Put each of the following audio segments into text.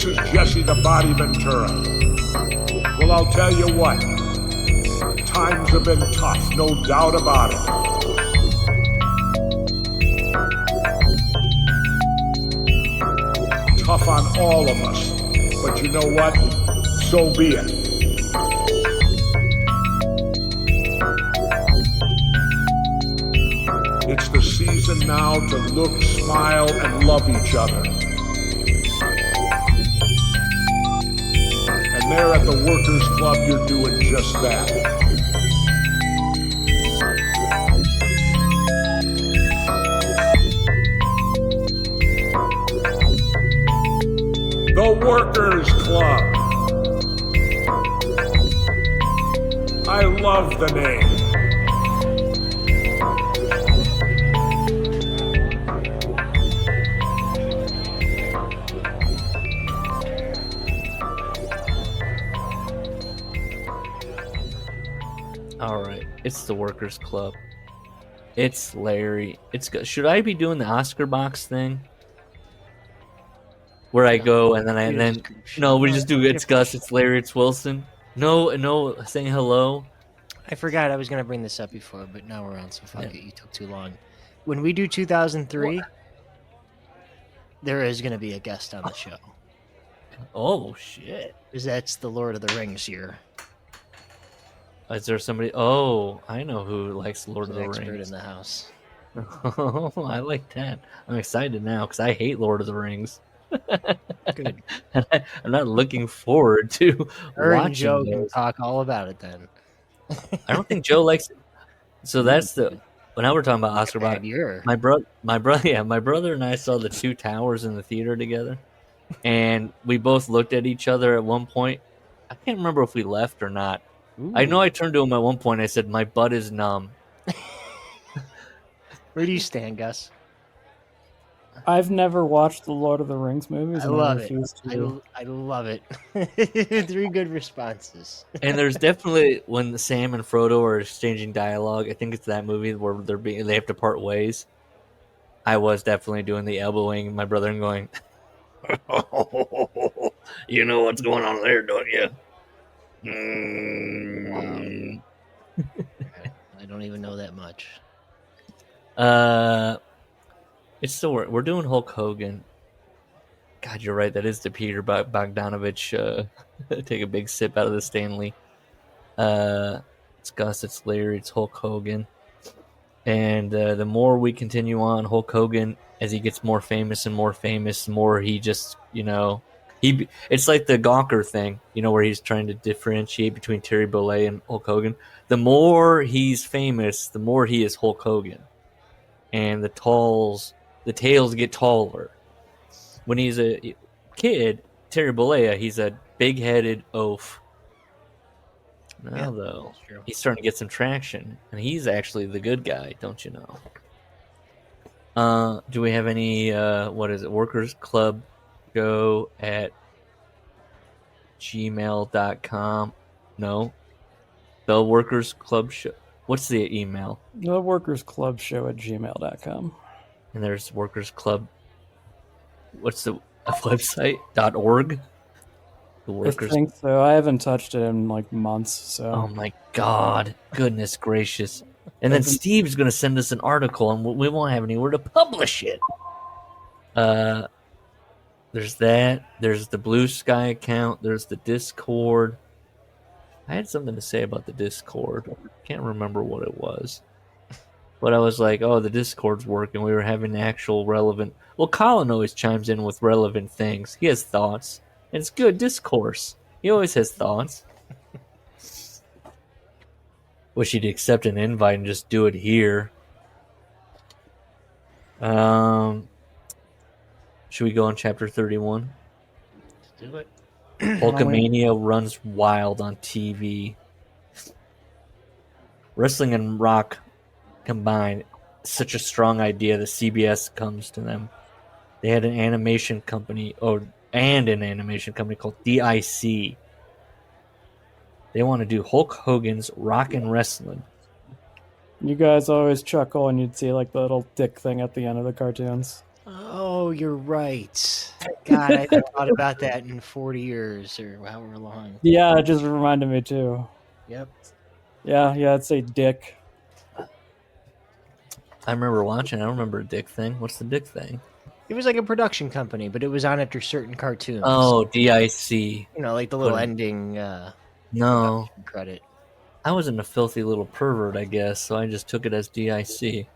This is Jesse the Body Ventura. Well, I'll tell you what. Times have been tough, no doubt about it. Tough on all of us. But you know what? So be it. It's the season now to look, smile, and love each other. And there at the Workers Club, you're doing just that. The Workers Club. I love the name. All right, it's the Workers Club. It's Larry. Should I be doing the Oscar box thing? Where I go and then no, we just do it's Gus, it's Larry, it's Wilson. No, saying hello. I forgot I was going to bring this up before, but now we're on, so fuck it. You took too long. When we do 2003, there is going to be a guest on the show. Oh, shit. Because that's the Lord of the Rings year. Is there somebody? Oh, I know who likes Lord of the Rings. Expert in the house. Oh, I like that. I'm excited now because I hate Lord of the Rings. Good. I'm not looking forward to watching Joe those. can talk all about it then. I don't think Joe likes it. So that's the. Well, now we're talking about Oscar box. My brother, my brother and I saw the Two Towers in the theater together, and we both looked at each other at one point. I can't remember if we left or not. Ooh. I know I turned to him at one point. And I said, "My butt is numb." Where do you stand, Gus? I've never watched the Lord of the Rings movies. I love it. I love it. 3 good responses. And there's definitely when Sam and Frodo are exchanging dialogue. I think it's that movie where they have to part ways. I was definitely doing the elbowing my brother and going, "You know what's going on there, don't you?" Wow. I don't even know that much. It's still we're doing Hulk Hogan. God, you're right. That is the Peter Bogdanovich. Take a big sip out of the Stanley. It's Gus. It's Larry. It's Hulk Hogan. And the more we continue on, Hulk Hogan, as he gets more famous and more famous, the more he just, it's like the Gawker thing, where he's trying to differentiate between Terry Bollea and Hulk Hogan. The more he's famous, the more he is Hulk Hogan. And the tails get taller. When he's a kid, Terry Bollea, he's a big-headed oaf. Now, though, he's starting to get some traction, and he's actually the good guy, don't you know? Do we have any, Workers Club Show at gmail.com? No. The Workers Club Show. What's the email? The Workers Club Show at gmail.com. And there's Workers Club. What's the website? .org? The Workers. I think so. I haven't touched it in months. So. Oh my God! Goodness gracious! And then Steve's going to send us an article, and we won't have anywhere to publish it. There's that. There's the Blue Sky account. There's the Discord. I had something to say about the Discord. Can't remember what it was. But I was like, oh, the Discord's working. We were having actual relevant... Well, Colin always chimes in with relevant things. He has thoughts. And it's good discourse. He always has thoughts. Wish he'd accept an invite and just do it here. Should we go on chapter 31? Let's do it. Hulkamania runs wild on TV. Wrestling and rock combined, such a strong idea that CBS comes to them. They had an animation company, called DIC. They want to do Hulk Hogan's Rock and Wrestling. You guys always chuckle and you'd see the little dick thing at the end of the cartoons. Oh, you're right. God, I haven't thought about that in 40 years or however long. Yeah, it just reminded me too. Yep. Yeah, I'd say Dick. I remember watching. I don't remember a Dick thing. What's the Dick thing? It was like a production company, but it was on after certain cartoons. Oh, DIC. You know, like the little Put it- ending No, production credit. I wasn't a filthy little pervert, I guess, so I just took it as DIC.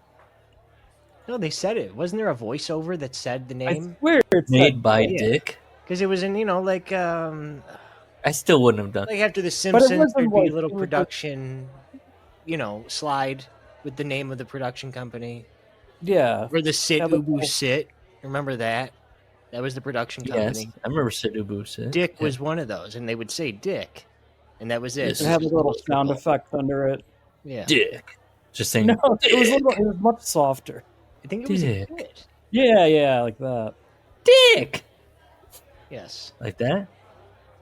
No, they said it. Wasn't there a voiceover that said the I name? swear it's Made that- by yeah. Dick. Because it was in, like I still wouldn't have done. like after The Simpsons, wasn't there'd be like- a little it was like- production, slide with the name of the production company. Yeah. Or the Sit Yeah, but- Ubu Sit. Remember that? That was the production Yes, company. I remember Sidubu said. Dick was one of those, and they would say Dick, and that was it. Yes. It had a little sound effect under it. Yeah, Dick. Just saying. No, it was, Dick. it was much softer. I think it was a Dick. bit. Yeah, like that. Dick. Yes. Like that.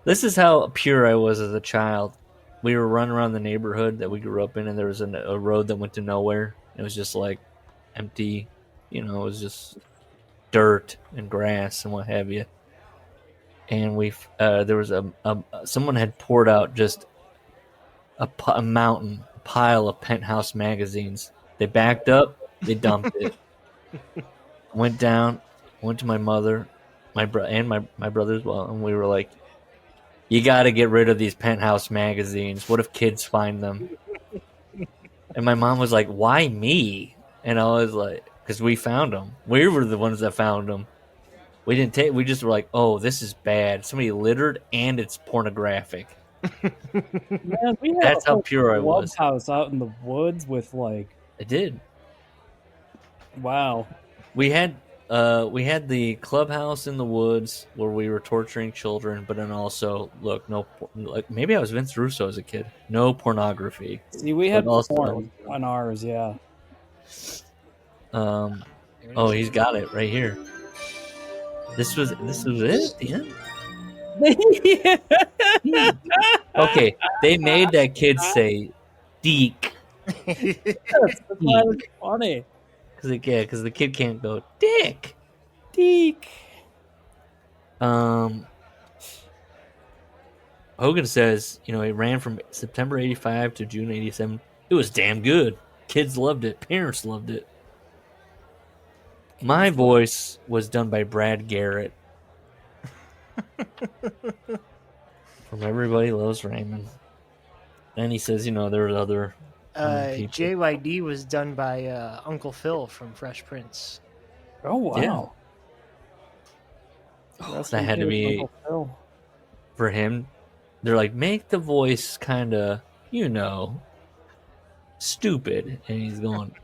This is how pure I was as a child. We were running around the neighborhood that we grew up in, and there was a road that went to nowhere. It was just like empty, it was just dirt and grass and what have you. And there was someone had poured out just a pile of Penthouse magazines. They backed up, they dumped it. Went down, went to my mother, my brother as well, and we were like, "You got to get rid of these Penthouse magazines. What if kids find them?" And my mom was like, "Why me?" And I was like, "Because we found them. We were the ones that found them. We didn't take. We just were like, oh, this is bad. Somebody littered, and it's pornographic." Man, we had That's a how whole pure I was. clubhouse out in the woods with like, I did. wow. We had the clubhouse in the woods where we were torturing children, but then also maybe I was Vince Russo as a kid. No pornography. See, we had But also- porn on ours, yeah. There it Oh, is. he's got it right here. This was it at the end. Okay, they made that kid say "deek" That's why it's funny. because the kid can't go dick. Deek. Hogan says, he ran from September 85 to June 87. It was damn good. Kids loved it. Parents loved it. My voice was done by Brad Garrett. From Everybody Loves Raymond. And he says, there were other people. JYD was done by Uncle Phil from Fresh Prince. Oh, wow. Oh, that had to be for him. They're like, make the voice kind of, stupid. And he's going,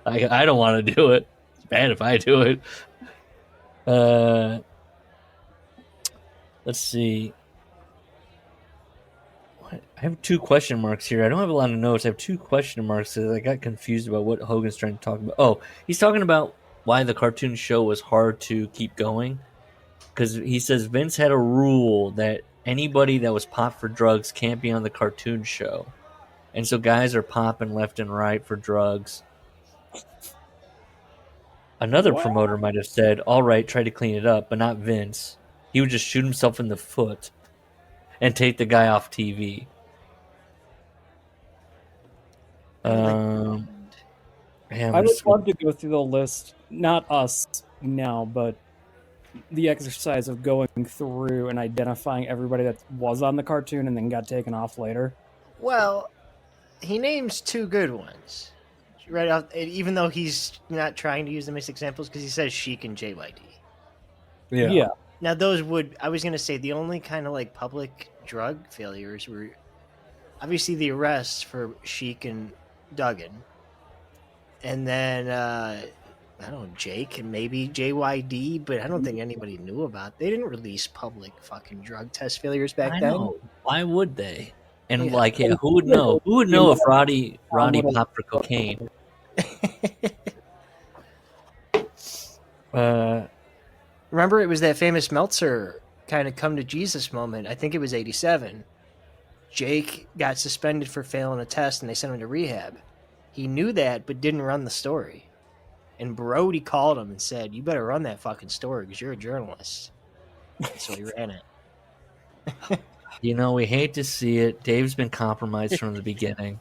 I don't want to do it. It's bad if I do it. Let's see. I have 2 question marks here. I don't have a lot of notes. I have 2 question marks because I got confused about what Hogan's trying to talk about. Oh, he's talking about why the cartoon show was hard to keep going. Because he says Vince had a rule that anybody that was popped for drugs can't be on the cartoon show. And so guys are popping left and right for drugs. Another promoter might have said, all right, try to clean it up, but not Vince. He would just shoot himself in the foot and take the guy off TV. I would love to go through the list, not us now, but the exercise of going through and identifying everybody that was on the cartoon and then got taken off later. Well, he names 2 good ones. Right off, even though he's not trying to use them as examples, because he says Sheik and JYD. Yeah. Now, I was going to say the only kind of like public drug failures were obviously the arrests for Sheik and Duggan. And then, I don't know, Jake and maybe JYD, but I don't think anybody knew about it. They didn't release public fucking drug test failures back I then. know. Why would they? And Yeah. who would know? Who would know if Roddy popped for cocaine? Remember, it was that famous Meltzer kind of come to Jesus moment. I think it was 87. Jake got suspended for failing a test and they sent him to rehab. He knew that, but didn't run the story. And Brody called him and said, "You better run that fucking story because you're a journalist." So he ran it. We hate to see it. Dave's been compromised from the beginning.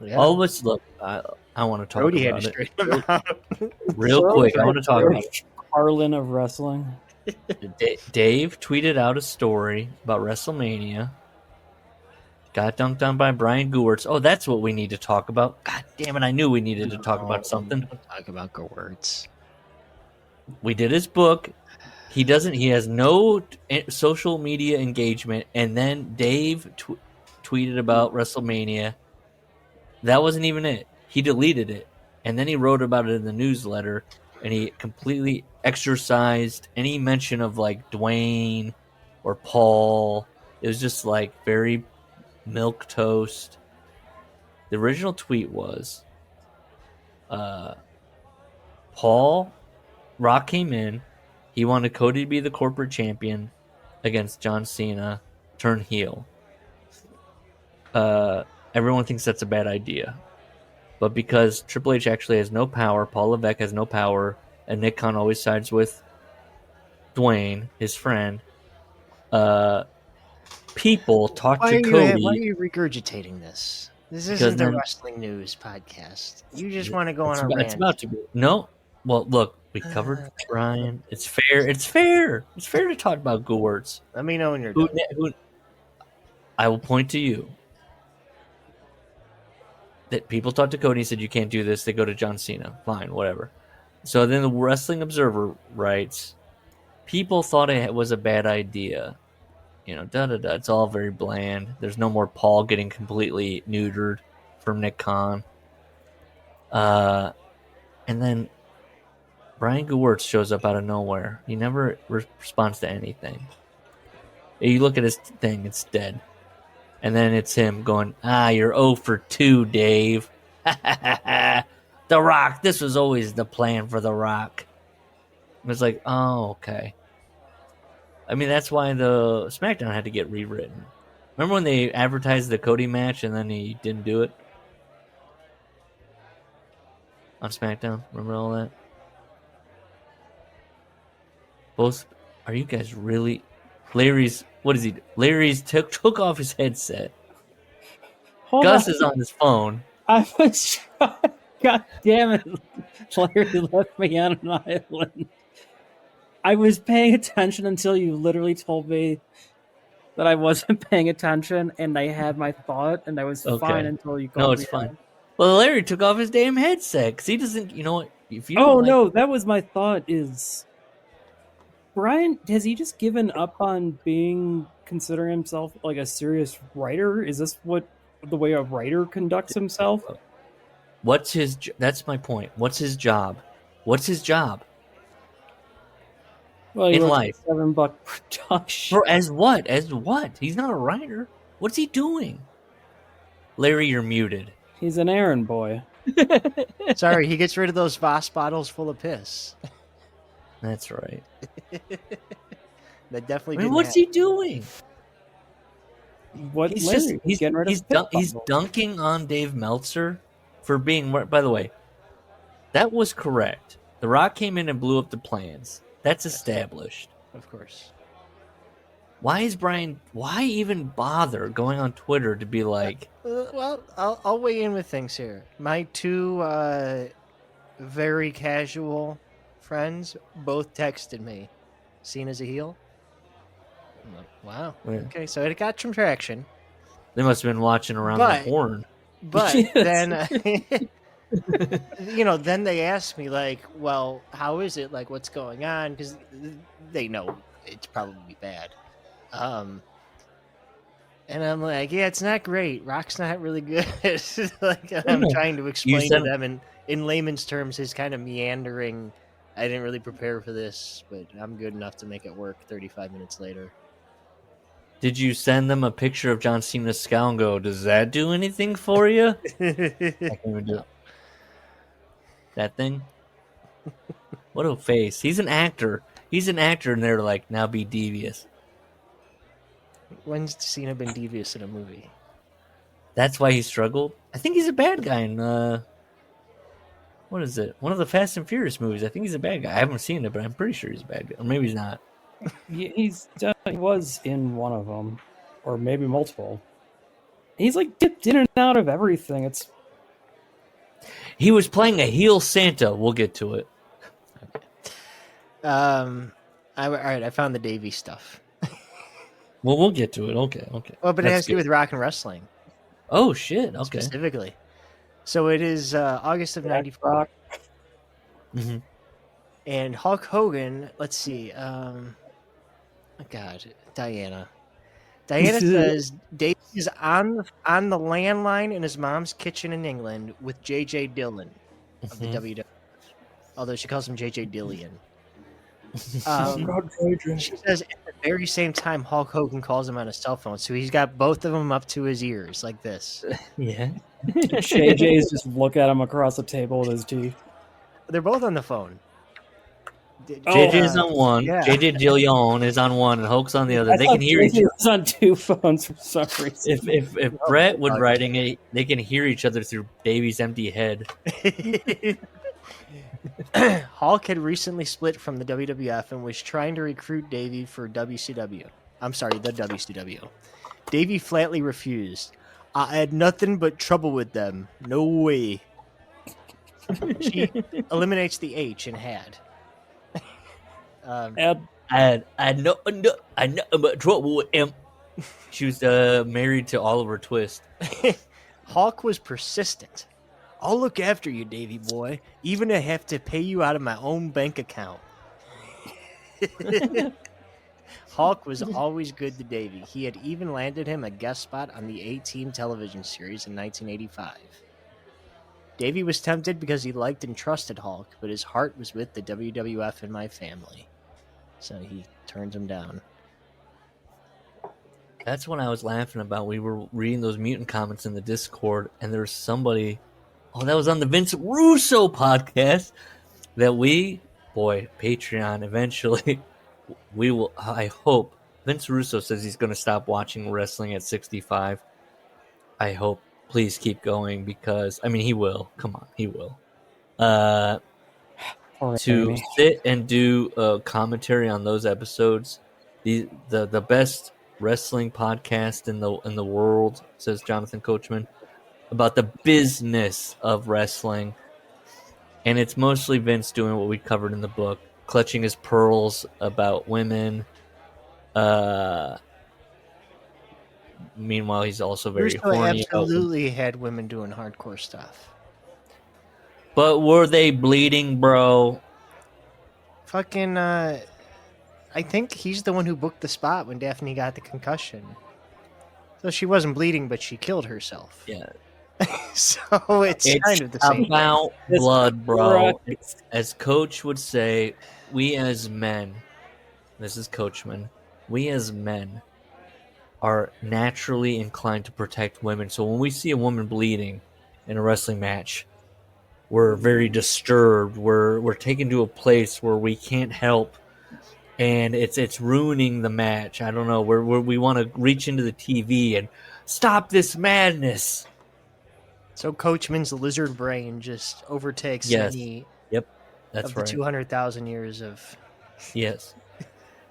Yeah. All of us, look, I want to talk Brody about had to it. straighten him out. Real quick, I want to talk about it. Harlan of wrestling. Dave tweeted out a story about WrestleMania. Got dunked on by Brian Gewirtz. Oh, that's what we need to talk about. God damn it, I knew we needed to talk about something. Don't talk about Gewirtz. We did his book. He has no social media engagement. And then Dave tweeted about WrestleMania. That wasn't even it. He deleted it. And then he wrote about it in the newsletter. And he completely exorcised any mention of like Dwayne or Paul. It was just like very milk toast. The original tweet was Rock came in. He wanted Cody to be the corporate champion against John Cena, turn heel. Everyone thinks that's a bad idea. But because Triple H actually has no power, Paul Levesque has no power, and Nick Khan always sides with Dwayne, his friend, people talk to Cody. Why are you regurgitating this? This isn't the wrestling news podcast. You just want to go on a rant. It's about to be. No. Well, look, we covered Brian. It's fair. It's fair. It's fair to talk about Gewirtz. Let me know when you're done. I will point to you. That people talk to Cody and said, you can't do this. They go to John Cena. Fine, whatever. So then the Wrestling Observer writes, people thought it was a bad idea. It's all very bland. There's no more Paul getting completely neutered from Nick Khan. And then Brian Gewirtz shows up out of nowhere. He never responds to anything. You look at his thing, it's dead. And then it's him going, you're 0 for 2, Dave. The Rock, this was always the plan for The Rock. It was like, oh, okay. I mean, that's why the SmackDown had to get rewritten. Remember when they advertised the Cody match and then he didn't do it? On SmackDown? Remember all that? Are you guys really... what is he? Larry's took off his headset. Gus is on his phone. I was trying. God damn it. Larry left me on an island. I was paying attention until you literally told me that I wasn't paying attention, and I had my thought, and I was fine until you called me. No, it's fine. Well, Larry took off his damn headset because he doesn't, what? If you no, that was my thought is... Brian, has he just given up on considering himself like a serious writer? Is this the way a writer conducts himself? That's my point. What's his job? Well, in life? $7 production. As what? He's not a writer. What's he doing? Larry, you're muted. He's an errand boy. Sorry, he gets rid of those Voss bottles full of piss. That's right. That definitely. What's he doing? He's dunking on Dave Meltzer for being. By the way, that was correct. The Rock came in and blew up the plans. That's established. Of course. Why even bother going on Twitter to be like? Well, I'll weigh in with things here. My two very casual friends both texted me. Seen as a heel? I'm like, wow. Yeah. Okay, so it got some traction. They must have been watching around the horn. But then, then they asked me, like, well, how is it? Like, what's going on? Because they know it's probably bad. And I'm like, yeah, it's not great. Rock's not really good. I'm trying to explain to them in layman's terms his kind of meandering... I didn't really prepare for this, but I'm good enough to make it work 35 minutes later. Did you send them a picture of John Cena's skull and go, does that do anything for you? I can't even do it. That thing? What a face. He's an actor. And they're like, now be devious. When's Cena been devious in a movie? That's why he struggled? I think he's a bad guy in what is it? One of the Fast and Furious movies. I think he's a bad guy. I haven't seen it, but I'm pretty sure he's a bad guy. Or maybe he's not. He was in one of them, or maybe multiple. He's like dipped in and out of everything. He was playing a heel Santa. We'll get to it. All right, I found the Davey stuff. Well, we'll get to it. Okay. Well, but it has to do with rock and wrestling. Oh, shit. Okay. Specifically. So it is August of 94. Mm-hmm. And Hulk Hogan, let's see. Oh, God, Diana. Diana says Dave is on the landline in his mom's kitchen in England with J.J. Dillon of the WWF. Although she calls him J.J. Dillion. She says at the very same time Hulk Hogan calls him on his cell phone, so he's got both of them up to his ears like this. Yeah. JJ's just look at him across the table with his teeth. They're both on the phone. JJ's on one. Yeah. JJ Dillion is on one, and Hulk's on the other. They can hear each other. He's on two phones for some reason. If Brett was writing it, they can hear each other through Davey's empty head. Hulk had recently split from the WWF and was trying to recruit Davey for WCW. I'm sorry, the WCW. Davey flatly refused. I had nothing but trouble with them. No way. She eliminates the H in had. I had nothing but trouble with him. She was married to Oliver Twist. Hulk was persistent. I'll look after you, Davey boy, even if I have to pay you out of my own bank account. Hulk was always good to Davey. He had even landed him a guest spot on the A-Team television series in 1985. Davey was tempted because he liked and trusted Hulk, but his heart was with the WWF and my family. So he turned him down. That's when I was laughing about. We were reading those mutant comments in the Discord, and there was somebody... Oh, that was on the Vince Russo podcast that Patreon, eventually, we will, I hope. Vince Russo says he's going to stop watching wrestling at 65. I hope. Please keep going because, I mean, he will. Come on, he will. To sit and do commentary on those episodes, the best wrestling podcast in the world, says Jonathan Coachman, about the business of wrestling. And it's mostly Vince doing what we covered in the book, clutching his pearls about women. Meanwhile, he's also very horny. Absolutely had women doing hardcore stuff. But were they bleeding, bro? Fucking, I think he's the one who booked the spot when Daphne got the concussion. So she wasn't bleeding, but she killed herself. Yeah. So it's kind of the same. About blood, bro. As Coach would say, we as men, this is Coachman, we as men are naturally inclined to protect women. So when we see a woman bleeding in a wrestling match, we're very disturbed. We're taken to a place where we can't help, and it's ruining the match. I don't know. We want to reach into the TV and stop this madness. So Coachman's lizard brain just overtakes any That's of the 200,000 years of... Yes.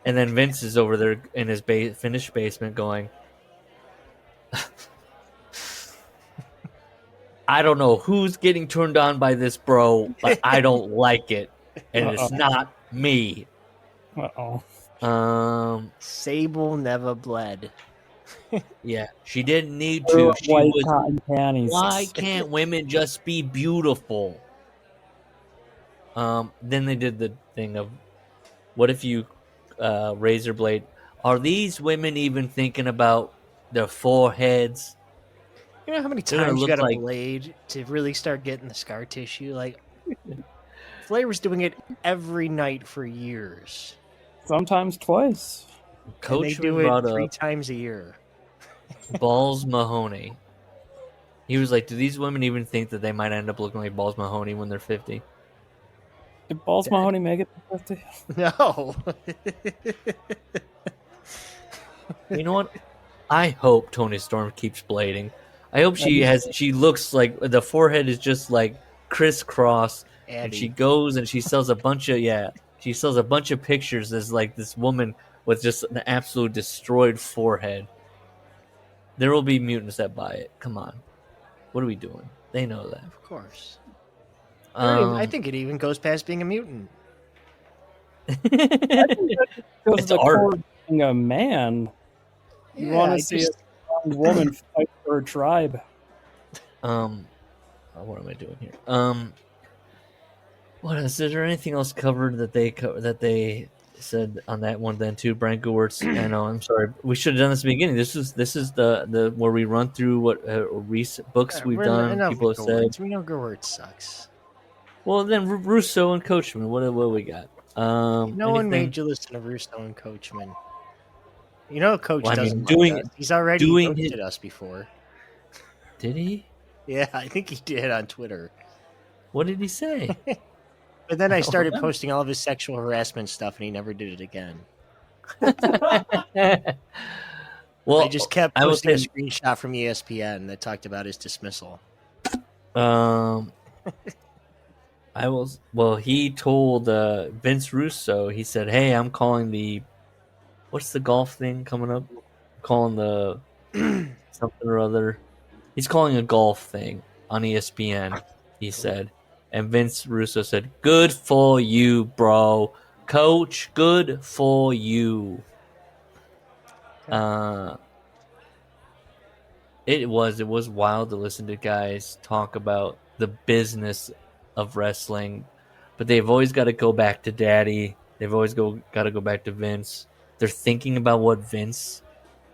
And then Vince is over there in his finished basement going, I don't know who's getting turned on by this, bro, but I don't like it. And it's not me. Sable never bled. Yeah, she didn't need to. She white was, cotton panties. why can't women just be beautiful? Then they did the thing of, what if you razor blade? Are these women even thinking about their foreheads? You know how many times you got a blade to really start getting the scar tissue? Like, Flair was doing it every night for years. Sometimes twice. Coach, and they do it 3 times a year. Balls Mahoney. He was like, do these women even think that they might end up looking like Balls Mahoney when they're 50? Did Balls Mahoney make it to 50? No. You know what? I hope Tony Storm keeps blading. I hope she looks like the forehead is just like crisscross and she goes and she sells a bunch of pictures as like this woman with just an absolute destroyed forehead. There will be mutants that buy it. Come on, what are we doing? They know that, of course. I think it even goes past being a mutant. It's the art. Being a man, you want to see a strong woman fight for her tribe. What am I doing here? What else? Is there anything else covered that they said on that one then too? Brian Gewertz. I know. I'm sorry. We should have done this at the beginning. This is the where we run through what recent books we've done. People have said. We know Gewertz sucks. Well, then Russo and Coachman. What we got? No one made you listen to Russo and Coachman. You know, Coach doesn't like us. He's already roasted us before. Did he? Yeah, I think he did on Twitter. What did he say? But then I started posting all of his sexual harassment stuff, and he never did it again. Well, I just kept posting a screenshot from ESPN that talked about his dismissal. He told Vince Russo, he said, hey, I'm calling what's the golf thing coming up? Calling the something or other. He's calling a golf thing on ESPN, he said. And Vince Russo said, good for you, bro. Coach, good for you. It was wild to listen to guys talk about the business of wrestling, but they've always got to go back to Daddy. They've always got to go back to Vince. They're thinking about what Vince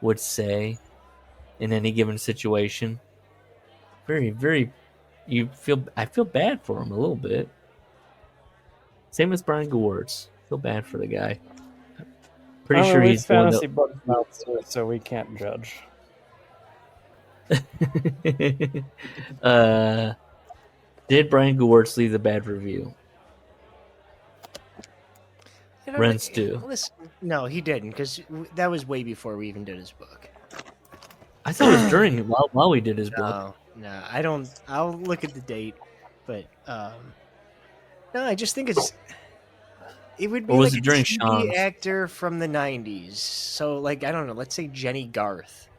would say in any given situation. Very, very. I feel bad for him a little bit. Same as Brian Gewertz. Feel bad for the guy. Pretty sure he's fantasy books out, so we can't judge. Did Brian Gewertz leave the bad review? Ren Stew. Listen, no, he didn't, because that was way before we even did his book. I thought it was during while we did his book. No, I don't. I'll look at the date, but no, I just think it would be or was like it during a TV actor from the 90s. So, like, I don't know, let's say Jenny Garth.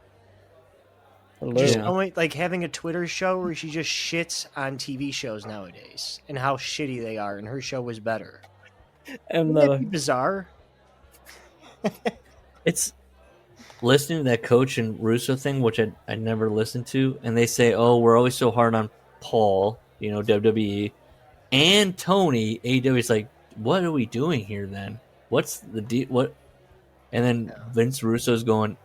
Just only like having a Twitter show where she just shits on TV shows nowadays and how shitty they are, and her show was better. And Wouldn't that be bizarre? It's listening to that Coach and Russo thing, which I never listened to, and they say, "Oh, we're always so hard on Paul, WWE, and Tony." AEW is like, "What are we doing here then? What's the deal? What?" And then Vince Russo's going,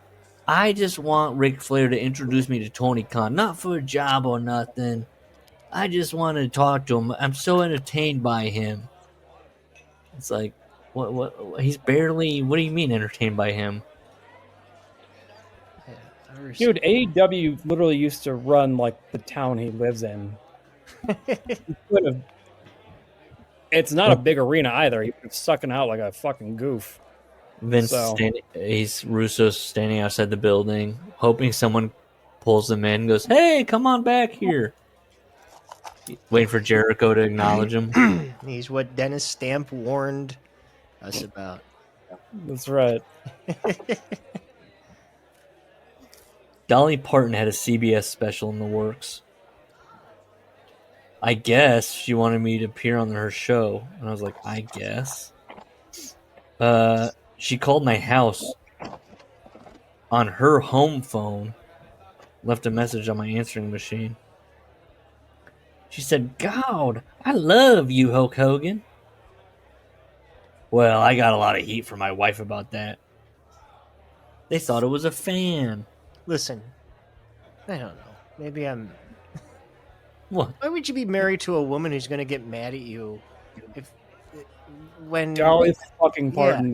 I just want Ric Flair to introduce me to Tony Khan, not for a job or nothing. I just want to talk to him. I'm so entertained by him. It's like, what? He's barely. What do you mean entertained by him? Dude, AEW literally used to run like the town he lives in. It's not a big arena either. He was sucking out like a fucking goof. He's Russo's standing outside the building, hoping someone pulls him in and goes, hey, come on back here. Waiting for Jericho to acknowledge him. He's what Dennis Stamp warned us about. That's right. Dolly Parton had a CBS special in the works. I guess she wanted me to appear on her show. And I was like, I guess. She called my house on her home phone, left a message on my answering machine. She said, God, I love you, Hulk Hogan. Well, I got a lot of heat from my wife about that. They thought it was a fan. Listen, I don't know. Maybe I'm... What? Why would you be married to a woman who's going to get mad at you when... Dolly fucking Parton,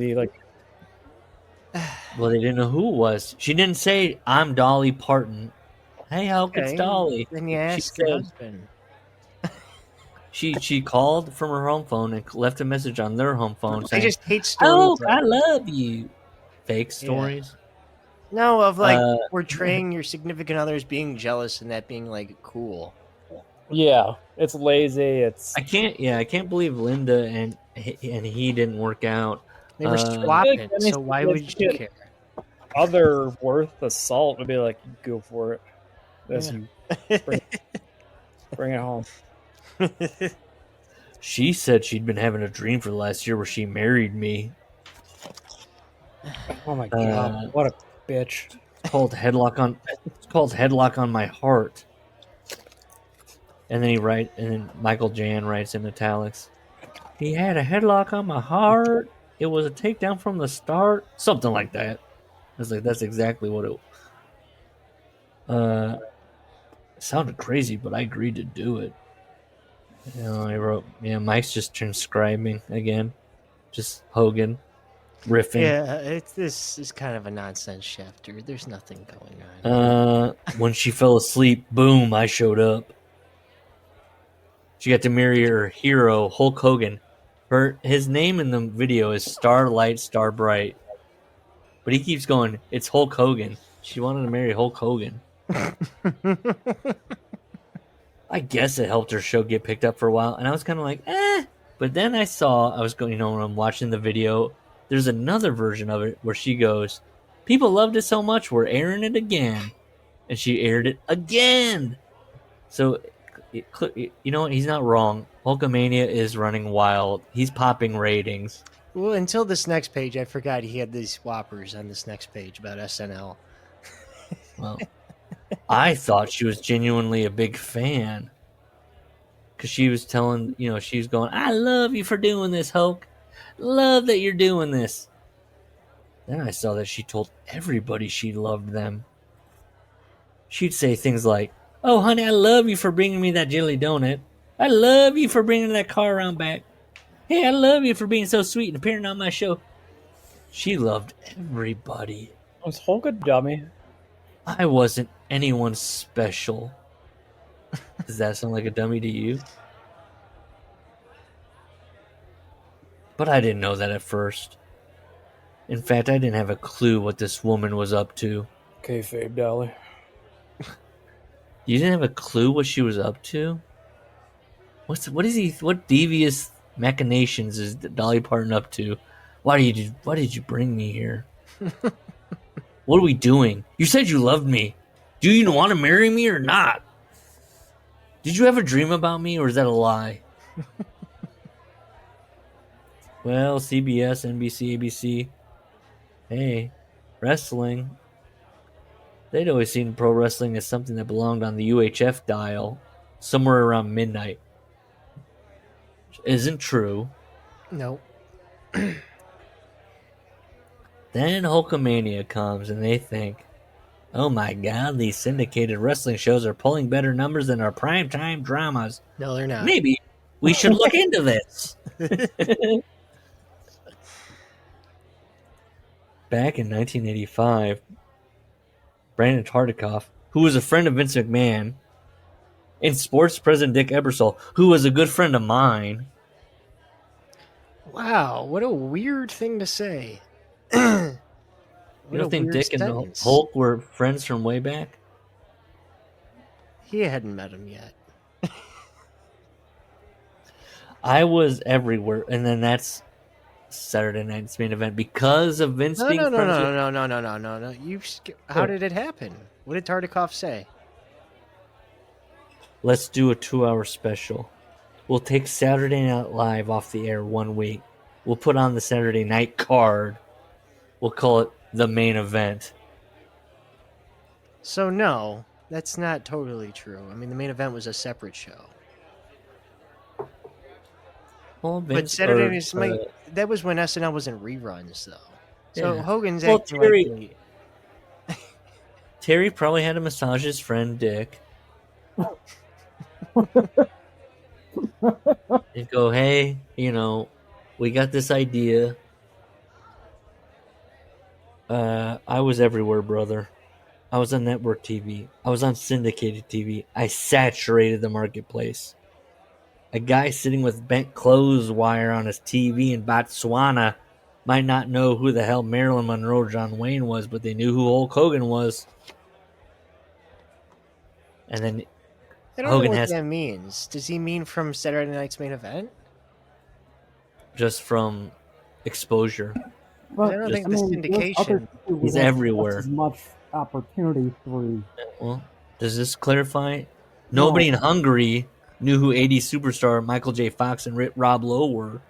Well, they didn't know who it was. She didn't say, I'm Dolly Parton. Hey, Hulk, it's Dolly. Then you ask your husband. She called from her home phone and left a message on their home phone saying, I just hate stories. Oh, I love you. Fake stories. Yeah. No, of like portraying your significant other as being jealous and that being like cool. Yeah, it's lazy. I can't believe Linda and he didn't work out. They were I swapping, feel like so why would you care? other worth the salt would be like, go for it. As you bring it home. She said she'd been having a dream for the last year where she married me. Oh my god, what a bitch! It's called Headlock on My Heart. And then Michael Jan writes in italics, he had a headlock on my heart. It was a takedown from the start. Something like that. I was like, that's exactly what it it sounded crazy, but I agreed to do it. I wrote, Mike's just transcribing again. Just Hogan riffing. Yeah, this is kind of a nonsense chapter. There's nothing going on. When she fell asleep, boom, I showed up. She got to marry her hero, Hulk Hogan. His name in the video is Starlight Starbright. But he keeps going, it's Hulk Hogan. She wanted to marry Hulk Hogan. I guess it helped her show get picked up for a while. And I was kind of like, eh. But then I was going, when I'm watching the video, there's another version of it where she goes, people loved it so much, we're airing it again. And she aired it again. So, you know what? He's not wrong. Hulkamania is running wild. He's popping ratings. Well, until this next page, I forgot he had these whoppers on this next page about SNL. Well, I thought she was genuinely a big fan. Because she was telling, she was going, I love you for doing this, Hulk. Love that you're doing this. Then I saw that she told everybody she loved them. She'd say things like, oh, honey, I love you for bringing me that jelly donut. I love you for bringing that car around back. Hey, I love you for being so sweet and appearing on my show. She loved everybody. Was Hulk a dummy? I wasn't anyone special. Does that sound like a dummy to you? But I didn't know that at first. In fact, I didn't have a clue what this woman was up to. Kayfabe, Dolly. You didn't have a clue what she was up to? What devious machinations is Dolly Parton up to? Why did you bring me here? What are we doing? You said you loved me. Do you want to marry me or not? Did you ever dream about me, or is that a lie? Well, CBS, NBC, ABC. Hey, wrestling. They'd always seen pro wrestling as something that belonged on the UHF dial somewhere around midnight. Which isn't true. No. Then Hulkamania comes and they think, oh my god, these syndicated wrestling shows are pulling better numbers than our primetime dramas. No, they're not. Maybe we should look into this. Back in 1985, Brandon Tartikoff, who was a friend of Vince McMahon, and sports president Dick Ebersol, who was a good friend of mine. Wow, what a weird thing to say. You don't think Dick and Hulk were friends from way back? He hadn't met him yet. I was everywhere, and then that's Saturday night's main event because of Vince being friends with... No. How did it happen? What did Tartikoff say? Let's do a 2-hour special. We'll take Saturday Night Live off the air 1 week. We'll put on the Saturday night card. We'll call it the main event. So no, that's not totally true. I mean, the main event was a separate show. Well, But Saturday Night, that was when SNL was in reruns, though. So Yeah. Hogan's Well, acting like... Terry probably had to massage his friend Dick. And go, hey, we got this idea. I was everywhere, brother. I was on network TV. I was on syndicated TV. I saturated the marketplace. A guy sitting with bent clothes wire on his TV in Botswana might not know who the hell Marilyn Monroe or John Wayne was, but they knew who Hulk Hogan was. And then I don't know what that means. Does he mean from Saturday Night's Main Event? Just from exposure. But I don't think the syndication. He's everywhere. As much opportunity through. Well, does this clarify? Nobody in Hungary knew who 80s superstar Michael J. Fox and Rob Lowe were.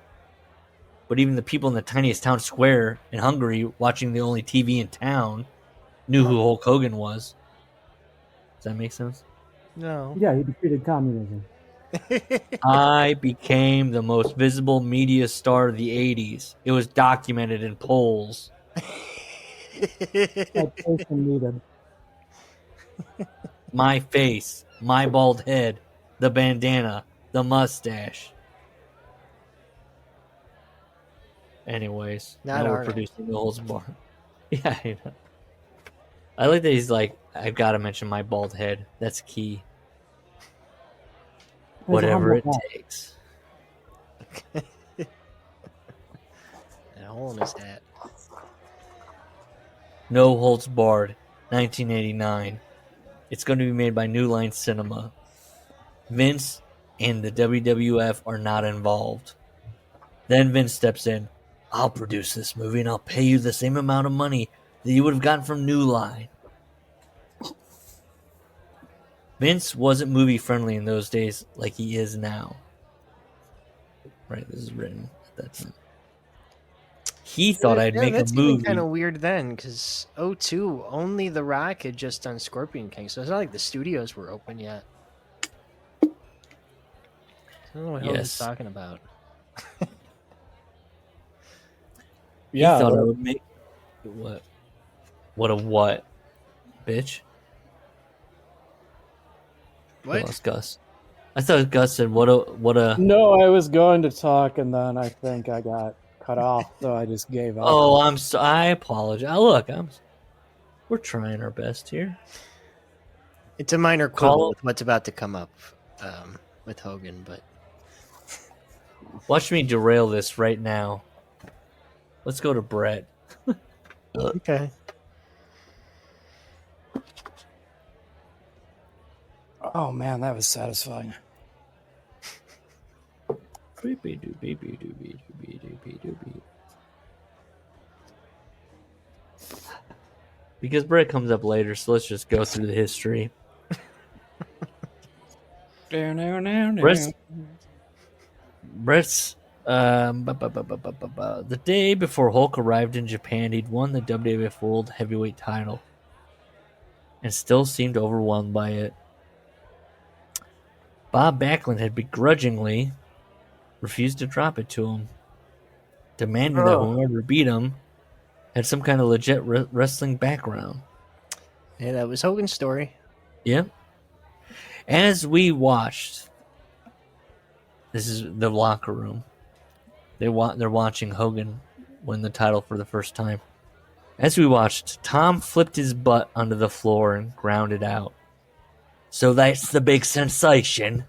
But even the people in the tiniest town square in Hungary watching the only TV in town knew who Hulk Hogan was. Does that make sense? No. Yeah, he defeated communism. I became the most visible media star of the 80s. It was documented in polls. That person needed. My face, my bald head, the bandana, the mustache. Anyways, now we're producing the whole bar. Yeah, I know. I like that he's like, I've got to mention my bald head. That's key. Whatever it takes. A hole in his hat. No Holds Barred, 1989. It's going to be made by New Line Cinema. Vince and the WWF are not involved. Then Vince steps in. I'll produce this movie and I'll pay you the same amount of money that you would have gotten from New Line. Vince wasn't movie friendly in those days like he is now. Right, this is written at that time. He thought I'd make a movie. That's kind of weird then, because 2002, only The Rock had just done Scorpion King, so it's not like the studios were open yet. I don't know what he's talking about. Yeah, he thought I would make what? What a what, bitch? What? Lost Gus. I thought Gus said what a. No, I was going to talk, and then I think I got cut off, so I just gave up. Oh, I apologize. Look, we're trying our best here. It's a minor quibble with what's about to come up with Hogan, but watch me derail this right now. Let's go to Brett. Okay. Oh man, that was satisfying. Because Brett comes up later, so let's just go through the history. Brett's the day before Hulk arrived in Japan, he'd won the WWF World Heavyweight title and still seemed overwhelmed by it. Bob Backlund had begrudgingly refused to drop it to him, demanding that whoever beat him had some kind of legit wrestling background. Yeah, that was Hogan's story. Yeah. As we watched, this is the locker room. They're watching Hogan win the title for the first time. As we watched, Tom flipped his butt onto the floor and grounded out. So that's the big sensation.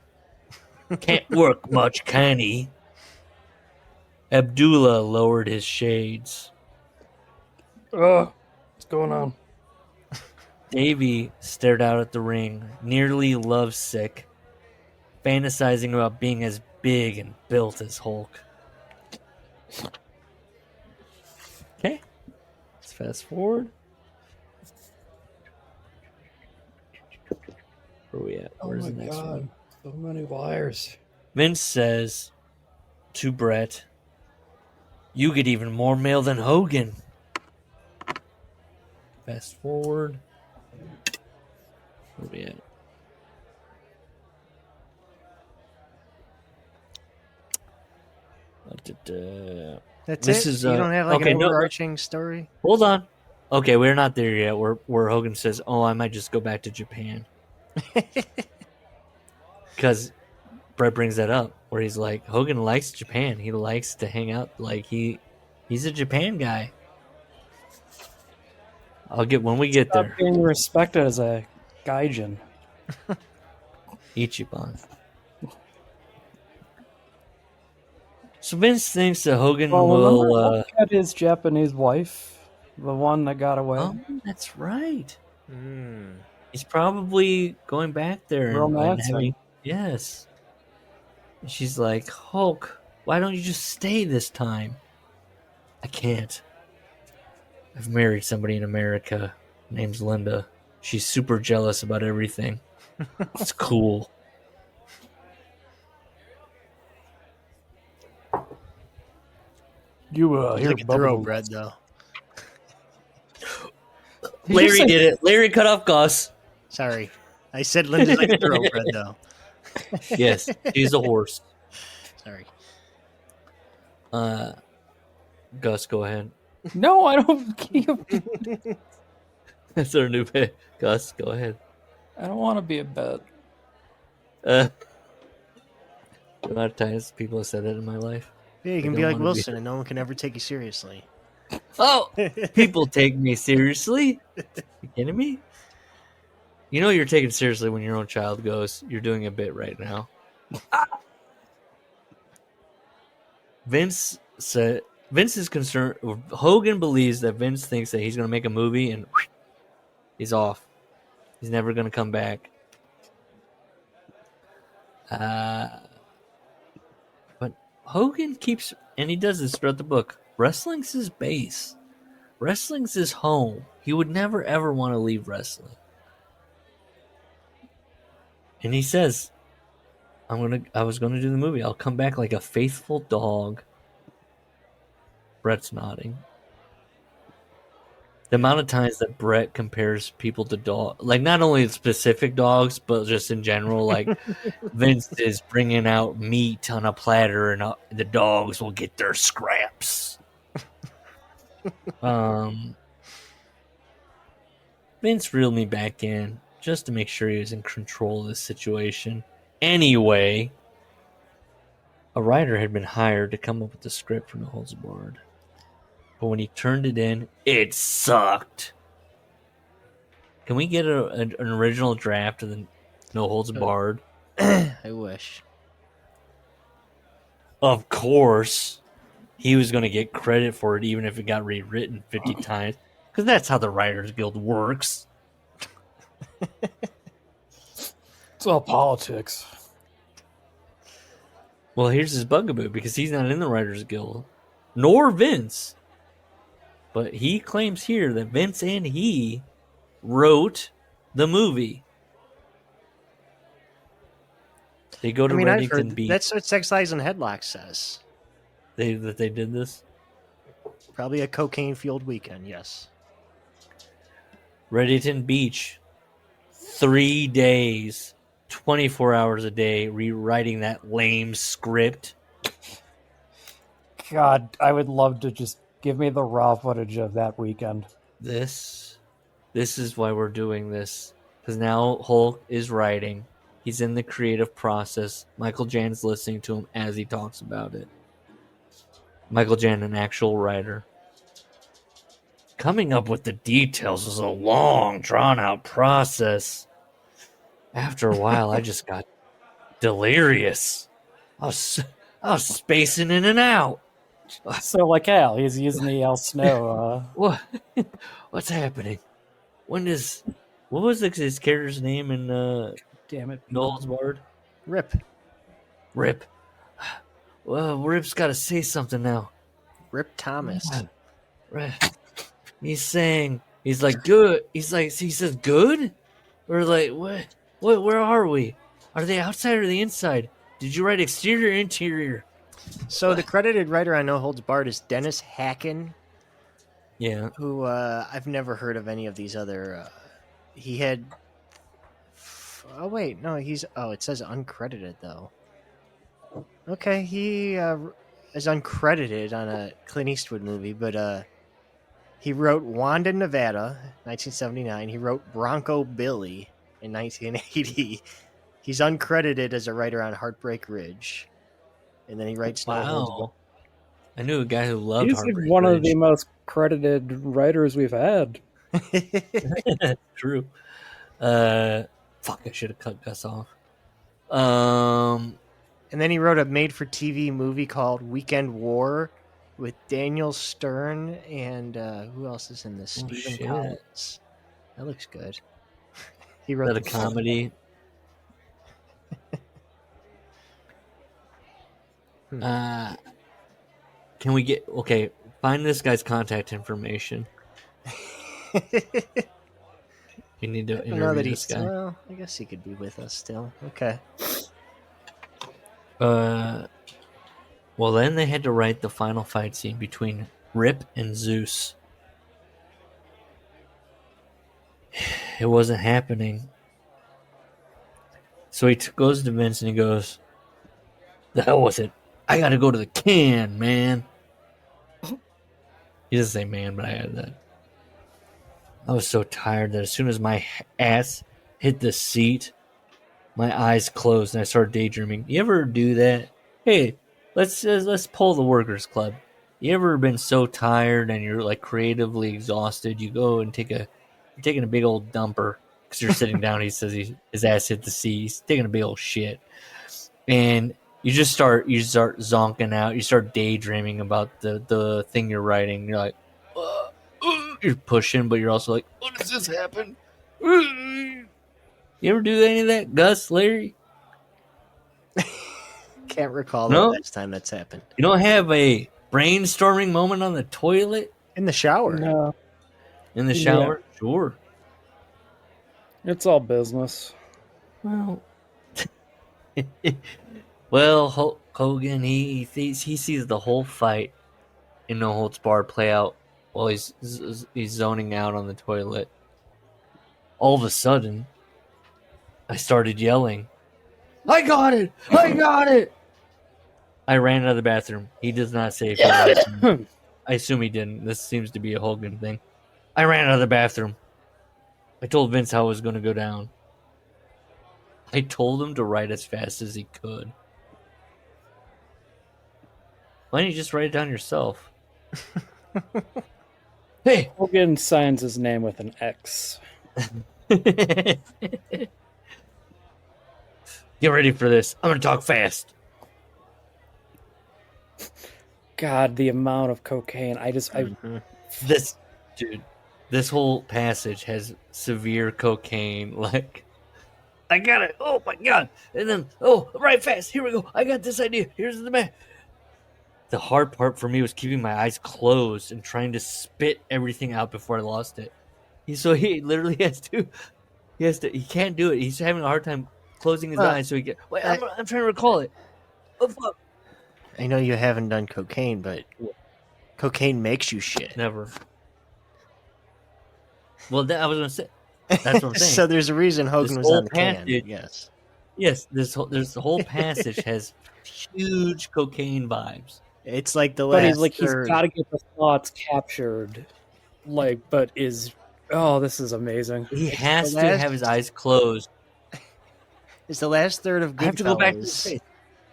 Can't work much, can he? Abdullah lowered his shades. What's going on? Davey stared out at the ring, nearly lovesick, fantasizing about being as big and built as Hulk. Okay, let's fast forward. Where are we at? Where's the next one? So many wires. Vince says to Brett, "You get even more mail than Hogan." Fast forward. Where are we at? That's this it? Is, you don't have like an overarching story? Hold on. Okay, we're not there yet. Where Hogan says, "Oh, I might just go back to Japan," because Brett brings that up, where he's like, Hogan likes Japan. He likes to hang out. Like he's a Japan guy. When we get there. Being respected as a gaijin. Ichiban. So Vince thinks that Hogan will... Look at his Japanese wife, the one that got away. Oh, that's right. He's probably going back there and Romancing. having, yes. And she's like, Hulk, why don't you just stay this time? I can't. I've married somebody in America. Her name's Linda. She's super jealous about everything. It's cool. You He's here, like a Bubba thoroughbred, though. Larry did it. Larry cut off Gus. Sorry. I said Linda's like a thoroughbred, though. Yes, she's a horse. Sorry. Gus, go ahead. No, I don't. That's our new pet. Gus, go ahead. I don't want to be a bet. A lot of times people have said that in my life. Yeah, you They can be don't like wanna be- Wilson, and no one can ever take you seriously. Oh, people take me seriously? You kidding me? You know you're taken seriously when your own child goes, you're doing a bit right now. Vince is concerned. Hogan believes that Vince thinks that he's going to make a movie and he's off. He's never going to come back. But Hogan keeps, and he does this throughout the book, wrestling's his base. Wrestling's his home. He would never ever want to leave wrestling. And he says, I was gonna do the movie. I'll come back like a faithful dog. Brett's nodding. The amount of times that Brett compares people to dogs, like not only specific dogs, but just in general, like Vince is bringing out meat on a platter and the dogs will get their scraps. Vince reeled me back in just to make sure he was in control of this situation. Anyway, a writer had been hired to come up with the script for No Holds Barred. But when he turned it in, it sucked. Can we get an original draft of the No Holds Barred? I wish. Of course, he was going to get credit for it even if it got rewritten 50 times. Because that's how the Writers Guild works. It's all politics. Well, here's his bugaboo, because he's not in the Writers Guild, nor Vince. But he claims here that Vince and he wrote the movie. They go to I've Reddington heard Beach. that's what Sex Lies and Headlocks says. They did this? Probably a cocaine-fueled weekend, yes. Reddington Beach. 3 days. 24 hours a day rewriting that lame script. God, I would love to just give me the raw footage of that weekend. This is why we're doing this. Because now Hulk is writing. He's in the creative process. Michael Jan's listening to him as he talks about it. Michael Jan, an actual writer. Coming up with the details was a long, drawn-out process. After a while, I just got delirious. I was spacing in and out. So, like Al, he's using the Al Snow. What? What's happening? What was his character's name in Damn it. No Holds Barred? Rip. Rip. Well, Rip's got to say something now. Rip Thomas. Rip. He's like, good. He says, good? Or like, what? Where are we? Are they outside or the inside? Did you write exterior or interior? So the credited writer on No Holds Barred is Dennis Hacken, Yeah. who I've never heard of any of these other. He had. Oh wait, no, he's. Oh, it says uncredited though. Okay, he is uncredited on a Clint Eastwood movie, but he wrote Wanda, Nevada, 1979. He wrote Bronco Billy in 1980. He's uncredited as a writer on Heartbreak Ridge, and then he writes No Holds Barred. Wow. I knew a guy who loved He's Heartbreak one of Ridge. the most credited writers we've had. True. Fuck, I should have cut Gus off. And then he wrote a made-for-TV movie called Weekend War with Daniel Stern and who else is in this? Oh, Stephen shit. Collins. That looks good. He Is wrote that a the film. comedy? Can we get find this guy's contact information. You need to I don't know interview that this he's. guy. Well, I guess he could be with us still. Okay. Well, then they had to write the final fight scene between Rip and Zeus. It wasn't happening. So he goes to Vince and he goes, "The hell with it. I got to go to the can, man." He doesn't say man, but I had that. I was so tired that as soon as my ass hit the seat, my eyes closed and I started daydreaming. You ever do that? Hey, let's pull the Workers Club. You ever been so tired and you're like creatively exhausted? You go and you're taking a big old dumper because you're sitting down. He says his ass hit the seat. He's taking a big old shit, and you start zonking out. You start daydreaming about the thing you're writing. You're like, you're pushing, but you're also like, what does this happen? You ever do any of that, Gus, Larry? Can't recall No? the last time that's happened. You don't have a brainstorming moment on the toilet? In the shower. No, In the shower? Yeah. Sure. It's all business. Well, Hulk Hogan, he sees the whole fight in No Holds Barred play out while he's zoning out on the toilet. All of a sudden, I started yelling, "I got it! I got it!" I ran out of the bathroom. He does not say I assume he didn't. This seems to be a Hogan thing. I ran out of the bathroom. I told Vince how it was going to go down. I told him to write as fast as he could. Why don't you just write it down yourself? Hey! Hogan signs his name with an X. Get ready for this. I'm going to talk fast. God, the amount of cocaine. This whole passage has severe cocaine. Like, I got it. Oh my God. And then, right fast. Here we go. I got this idea. Here's the man. The hard part for me was keeping my eyes closed and trying to spit everything out before I lost it. He literally he can't do it. He's having a hard time closing his eyes so he can. Wait, I'm trying to recall it. Oh, fuck. I know you haven't done cocaine, but cocaine makes you shit. Never. Well, I was going to say. That's what I'm saying. So there's a reason Hogan was on the can. Yes. Yes, the whole passage has huge cocaine vibes. It's like the last. But he's got to get the thoughts captured. This is amazing. He has to have his eyes closed. It's the last third of Goodfellas. I have to go back to the face.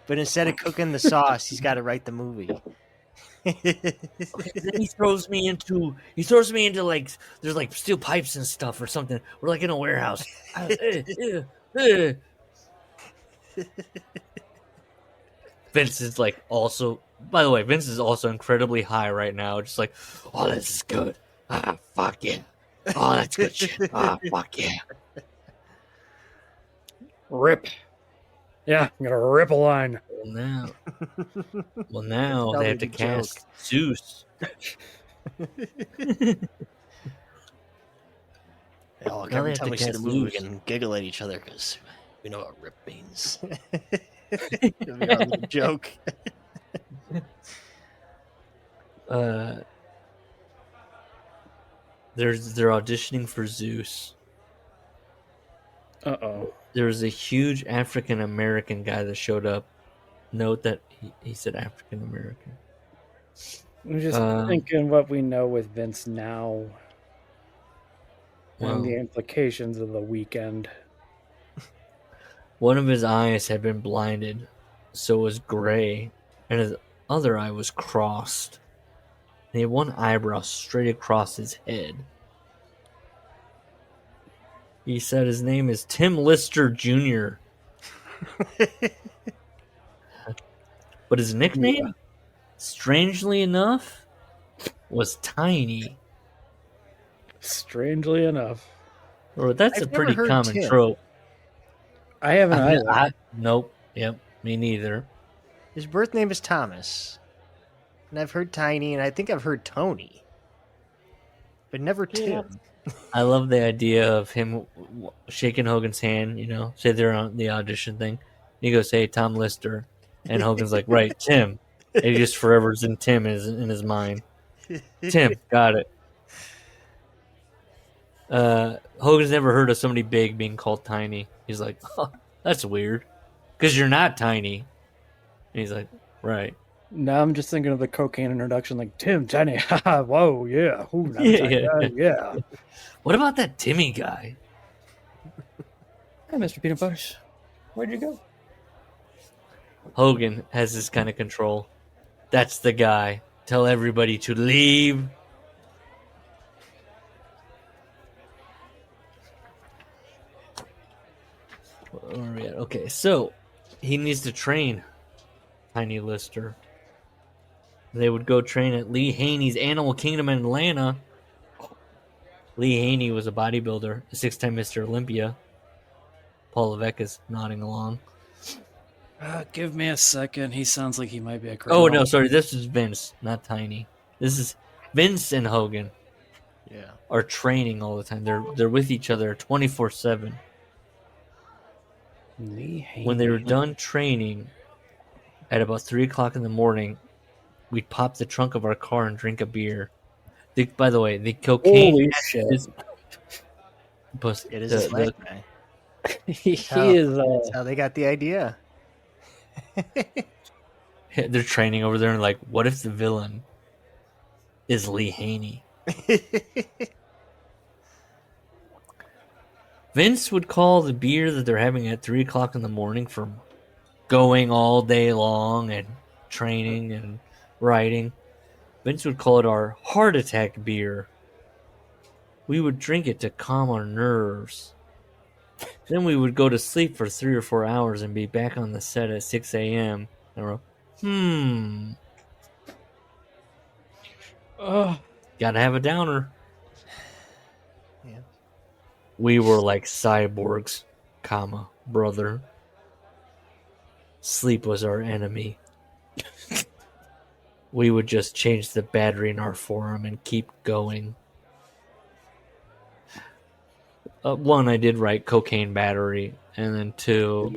But instead of cooking the sauce, he's got to write the movie. Okay, then he throws me into like there's like steel pipes and stuff or something. We're like in a warehouse. Vince is like also. By the way, Vince is also incredibly high right now. Just like, oh, this is good. Ah, fuck yeah. Oh, that's good shit. Ah, fuck yeah. Rip. Yeah, I'm gonna rip a line. Well, now they have to cast Zeus. Every time we see the movie, we can giggle at each other because we know what rip means. It'll be our little joke. They're auditioning for Zeus. Uh-oh. There was a huge African American guy that showed up. Note that he said African American. I'm just thinking what we know with Vince now and the implications of the weekend. One of his eyes had been blinded, so it was gray, and his other eye was crossed. And he had one eyebrow straight across his head. He said his name is Tim Lister Jr. But his nickname, strangely enough, was Tiny. Strangely enough. Or that's I've a never pretty heard common Tim. trope. I haven't either. Nope. Yep. Me neither. His birth name is Thomas. And I've heard Tiny, and I think I've heard Tony. But never Yeah. Tim. I love the idea of him shaking Hogan's hand, say they're on the audition thing. And he goes, "Hey, Tom Lister." And Hogan's like, "Right, Tim." And he just forever's in Tim in his mind. Tim, got it. Hogan's never heard of somebody big being called tiny. He's like, "Oh, that's weird. Because you're not tiny." And he's like, "Right." Now I'm just thinking of the cocaine introduction, like Tim, Tiny, haha, whoa, yeah, ooh, now Yeah, Tiny, yeah. yeah. What about that Timmy guy? Hey, Mr. Peanut Butter, where'd you go? Hogan has this kind of control. That's the guy. Tell everybody to leave. Where are we at? Okay, so he needs to train Tiny Lister. They would go train at Lee Haney's Animal Kingdom in Atlanta. Lee Haney was a bodybuilder, a 6-time Mr. Olympia. Paul Levesque is nodding along. Give me a second. He sounds like he might be a Oh, no, sorry. This is Vince, not Tiny. This is Vince and Hogan. Yeah. Are training all the time. They're with each other 24/7. When they were done training, at about 3:00 in the morning, we'd pop the trunk of our car and drink a beer. By the way, the cocaine. Holy shit! It is a black guy. He That's is. That's how they got the idea. They're training over there and like, what if the villain is Lee Haney? Vince would call the beer that they're having at 3:00 in the morning from going all day long and training and writing. Vince would call it our heart attack beer. We would drink it to calm our nerves. Then we would go to sleep for 3 or 4 hours and be back on the set at 6 a.m. And we're, gotta have a downer. Yeah. We were like cyborgs, brother. Sleep was our enemy. We would just change the battery in our forearm and keep going. One, I did write cocaine battery, and then two,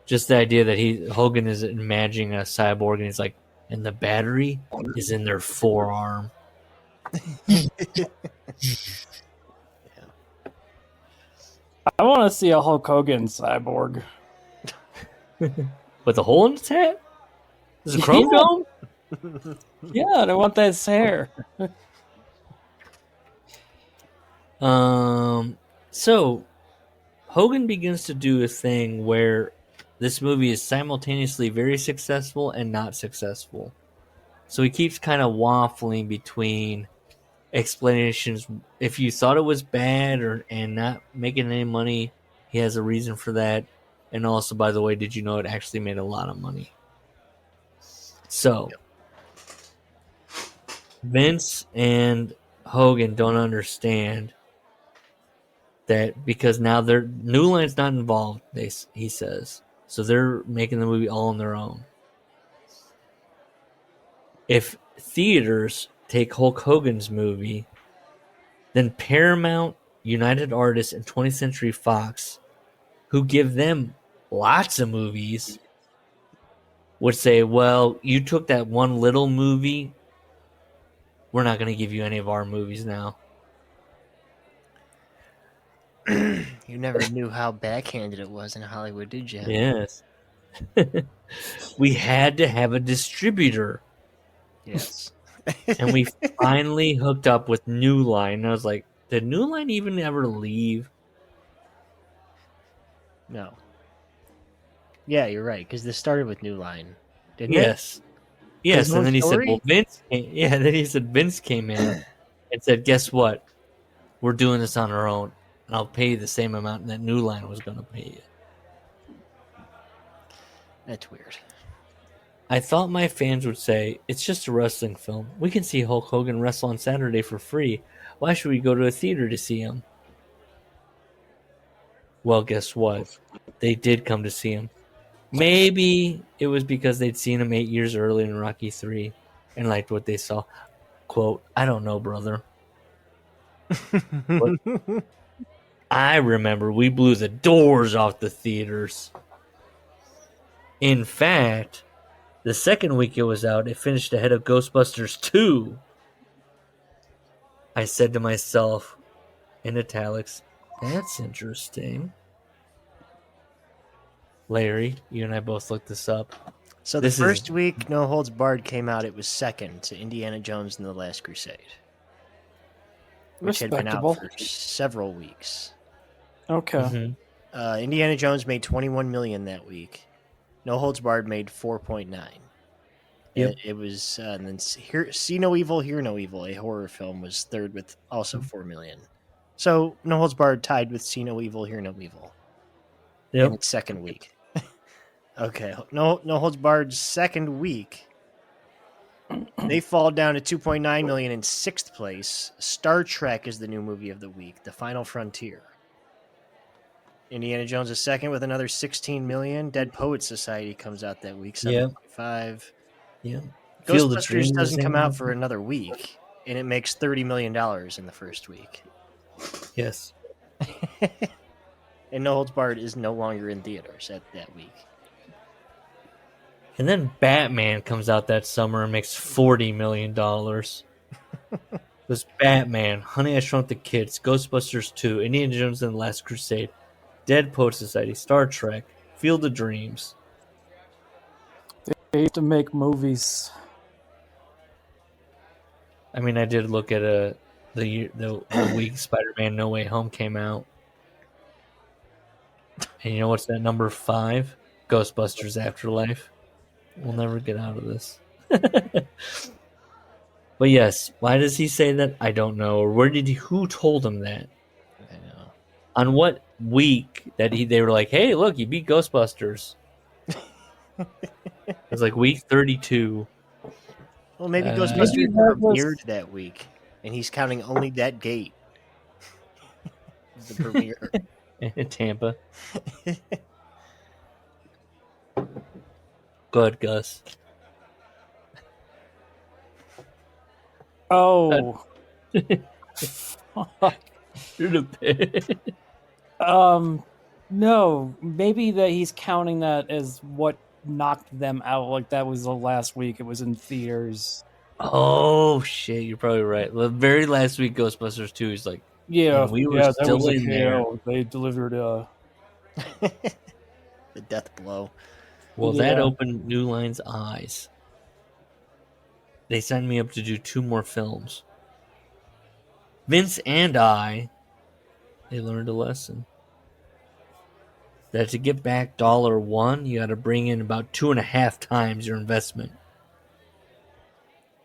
just the idea that Hogan is imagining a cyborg, and he's like, and the battery is in their forearm. I want to see a Hulk Hogan cyborg. With a hole in its head? Is it chrome dome? Yeah, and I want that hair. So Hogan begins to do a thing where this movie is simultaneously very successful and not successful. So he keeps kind of waffling between explanations. If you thought it was bad and not making any money, he has a reason for that. And also, by the way, did you know it actually made a lot of money? So Vince and Hogan don't understand that because now New Line's not involved, he says. So they're making the movie all on their own. If theaters take Hulk Hogan's movie, then Paramount, United Artists, and 20th Century Fox, who give them lots of movies, would say, well, you took that one little movie, we're not going to give you any of our movies now. You never knew how backhanded it was in Hollywood, did you? Yes. We had to have a distributor. Yes. And we finally hooked up with New Line. And I was like, did New Line even ever leave? No. Yeah, you're right, because this started with New Line, didn't Yes. Yes, His and then he story? said, well, then he said Vince came in and said, guess what? We're doing this on our own, and I'll pay you the same amount that New Line was going to pay you. That's weird. I thought my fans would say, it's just a wrestling film. We can see Hulk Hogan wrestle on Saturday for free. Why should we go to a theater to see him? Well, guess what? They did come to see him. Maybe it was because they'd seen him 8 years earlier in Rocky 3 and liked what they saw. Quote, I don't know, brother. But I remember we blew the doors off the theaters. In fact, the second week it was out, it finished ahead of Ghostbusters 2. I said to myself, in italics, that's interesting. Larry, you and I both looked this up. So the first week No Holds Barred came out, it was second to Indiana Jones and the Last Crusade, which had been out for several weeks. Okay. Mm-hmm. Indiana Jones made $21 million that week. No Holds Barred made 4.9. Yep. It was, and then See No Evil, Hear No Evil, a horror film, was third with also 4 million. So No Holds Barred tied with See No Evil, Hear No Evil. Yep. In its second week. Okay, no Holds Barred's second week, they fall down to 2.9 million in sixth place. Star Trek is the new movie of the week, The Final Frontier. Indiana Jones is second with another 16 million. Dead Poets Society comes out that week, 7.5. Yeah. Ghostbusters doesn't come out for another week, and it makes $30 million in the first week. Yes. And No Holds Barred is no longer in theaters at that week. And then Batman comes out that summer and makes $40 million. There's Batman, Honey, I Shrunk the Kids, Ghostbusters 2, Indiana Jones and the Last Crusade, Dead Poets Society, Star Trek, Field of Dreams. They used to make movies. I mean, I did look at the week Spider-Man No Way Home came out. And you know what's that number 5? Ghostbusters Afterlife. We'll never get out of this. But yes, why does he say that? I don't know. Or who told him that? I know. On what week that they were like, hey, look, you beat Ghostbusters. It was like week 32. Well, maybe Ghostbusters premiered that week, and he's counting only that gate. The premiere. In Tampa. Go ahead, Gus. Oh. No, maybe that he's counting that as what knocked them out. Like that was the last week. It was in theaters. Oh shit, you're probably right. The very last week, Ghostbusters 2 is like, yeah, we were still in there. They delivered the death blow. Well, that opened New Line's eyes. They signed me up to do 2 more films. Vince and I, they learned a lesson. That to get back $1, you got to bring in about 2.5 times your investment.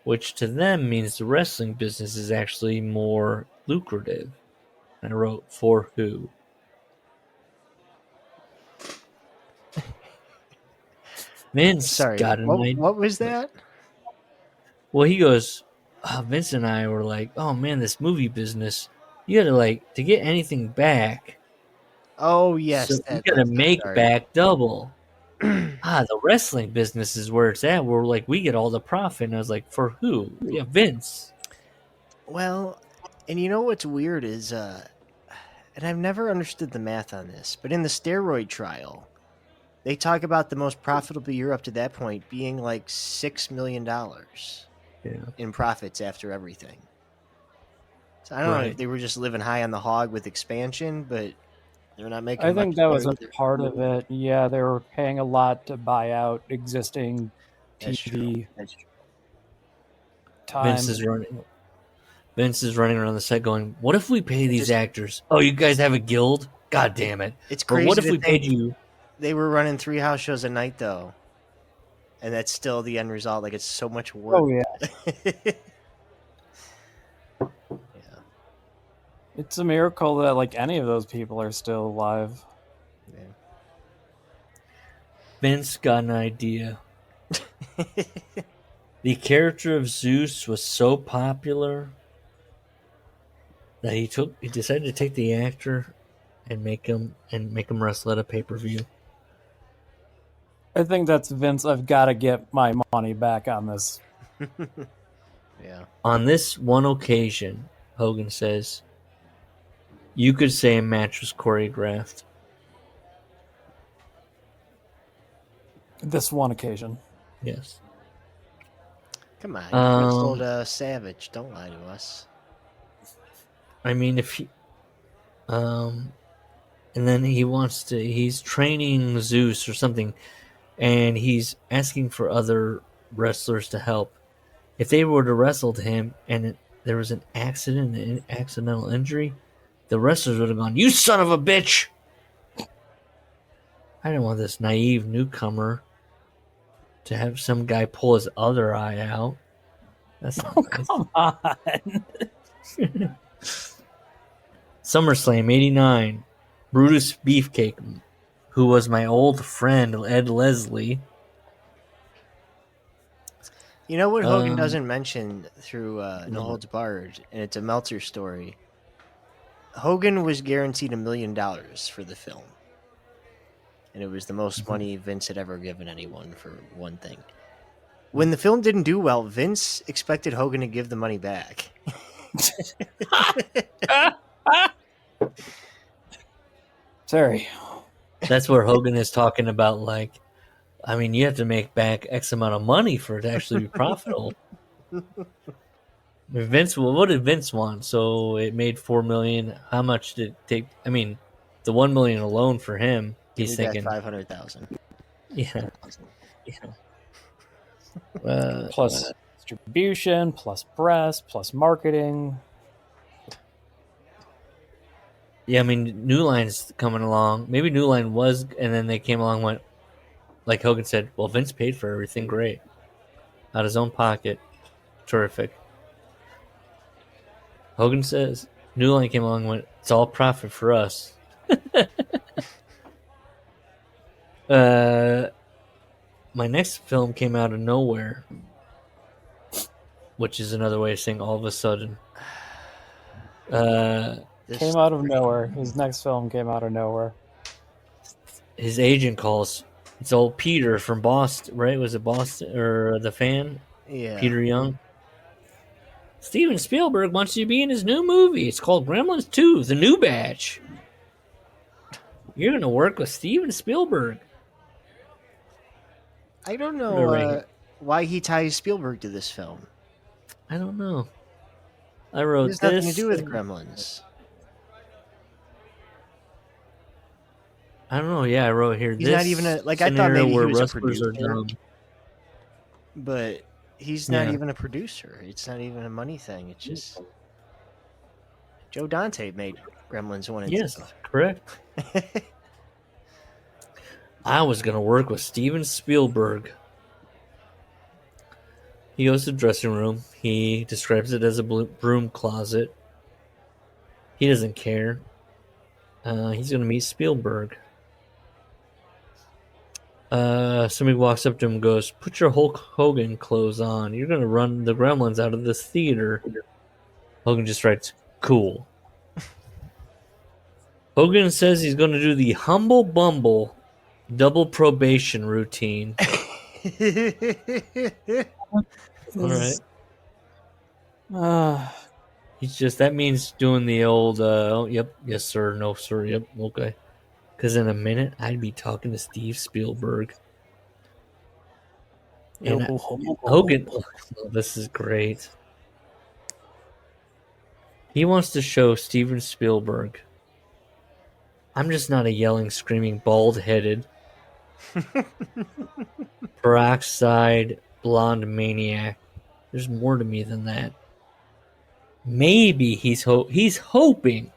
Which to them means the wrestling business is actually more lucrative. And I wrote, for who? Vince got an idea. What was that? Well, he goes, Vince and I were like, oh man, this movie business, you gotta to get anything back. Oh, yes. So you gotta make back double. The wrestling business is where it's at. We're like, we get all the profit. And I was like, for who? Yeah, Vince. Well, and you know what's weird is, and I've never understood the math on this, but in the steroid trial, they talk about the most profitable year up to that point being like $6 million in profits after everything. So I don't know if they were just living high on the hog with expansion, but they're not making. I think that was a part of it. Yeah, they were paying a lot to buy out existing TV time. Vince is running around the set going, what if we pay these actors? Oh, you guys have a guild? God damn it. It's crazy. But what if we paid you? They were running 3 house shows a night, though. And that's still the end result. Like, it's so much work. Oh, yeah. It's a miracle that, any of those people are still alive. Yeah. Vince got an idea. The character of Zeus was so popular that he decided to take the actor and make him wrestle at a pay-per-view. I think that's Vince. I've got to get my money back on this. Yeah. On this one occasion, Hogan says, you could say a match was choreographed. This one occasion. Yes. Come on, you wrestled Savage. Don't lie to us. I mean, if he, and then he's training Zeus or something, and he's asking for other wrestlers to help. If they were to wrestle to him and there was an accident, an accidental injury, the wrestlers would have gone, "You son of a bitch!" I don't want this naive newcomer to have some guy pull his other eye out. That's not nice. Come on. SummerSlam '89. Brutus Beefcake, who was my old friend Ed Leslie. You know what Hogan doesn't mention through No Holds Barred, and it's a Meltzer story. Hogan was guaranteed $1 million for the film. And it was the most money Vince had ever given anyone for one thing. When the film didn't do well, Vince expected Hogan to give the money back. Terry. That's where Hogan is talking about, like, I mean, you have to make back X amount of money for it to actually be profitable. What did Vince want? So it made $4 million. How much did it take? I mean, the $1 million alone for him, he's thinking $500,000. Yeah. Plus distribution, plus press, plus marketing. Yeah, I mean, New Line's coming along. Maybe New Line was, and then they came along and went, like Hogan said, well, Vince paid for everything, great. Out of his own pocket. Terrific. Hogan says, New Line came along and went, it's all profit for us. My next film came out of nowhere, which is another way of saying all of a sudden. Came out of nowhere. His next film came out of nowhere. His agent calls. It's old Peter from Boston, right? Was it Boston or the fan? Yeah. Peter Young. Steven Spielberg wants you to be in his new movie. It's called Gremlins 2, The New Batch. You're going to work with Steven Spielberg. I don't know why he ties Spielberg to this film. I don't know. I wrote It has this. nothing to do with Gremlins. I don't know. Yeah, I wrote here. He's this not even I thought maybe he was a producer. dumb. But he's not even a producer. It's not even a money thing. It's just Joe Dante made Gremlins 1 and 2. Yes, correct. I was going to work with Steven Spielberg. He goes to the dressing room. He describes it as a broom closet. He doesn't care. He's going to meet Spielberg. Somebody walks up to him and goes, put your Hulk Hogan clothes on. You're going to run the Gremlins out of this theater. Hogan just writes, cool. Hogan says he's going to do the Humble Bumble double probation routine. All right. That means doing the old, yep, yes, sir, no, sir, yep, okay. Because in a minute, I'd be talking to Steve Spielberg. And Hogan, this is great. He wants to show Steven Spielberg, I'm just not a yelling, screaming, bald-headed, peroxide, blonde maniac. There's more to me than that. Maybe he's hoping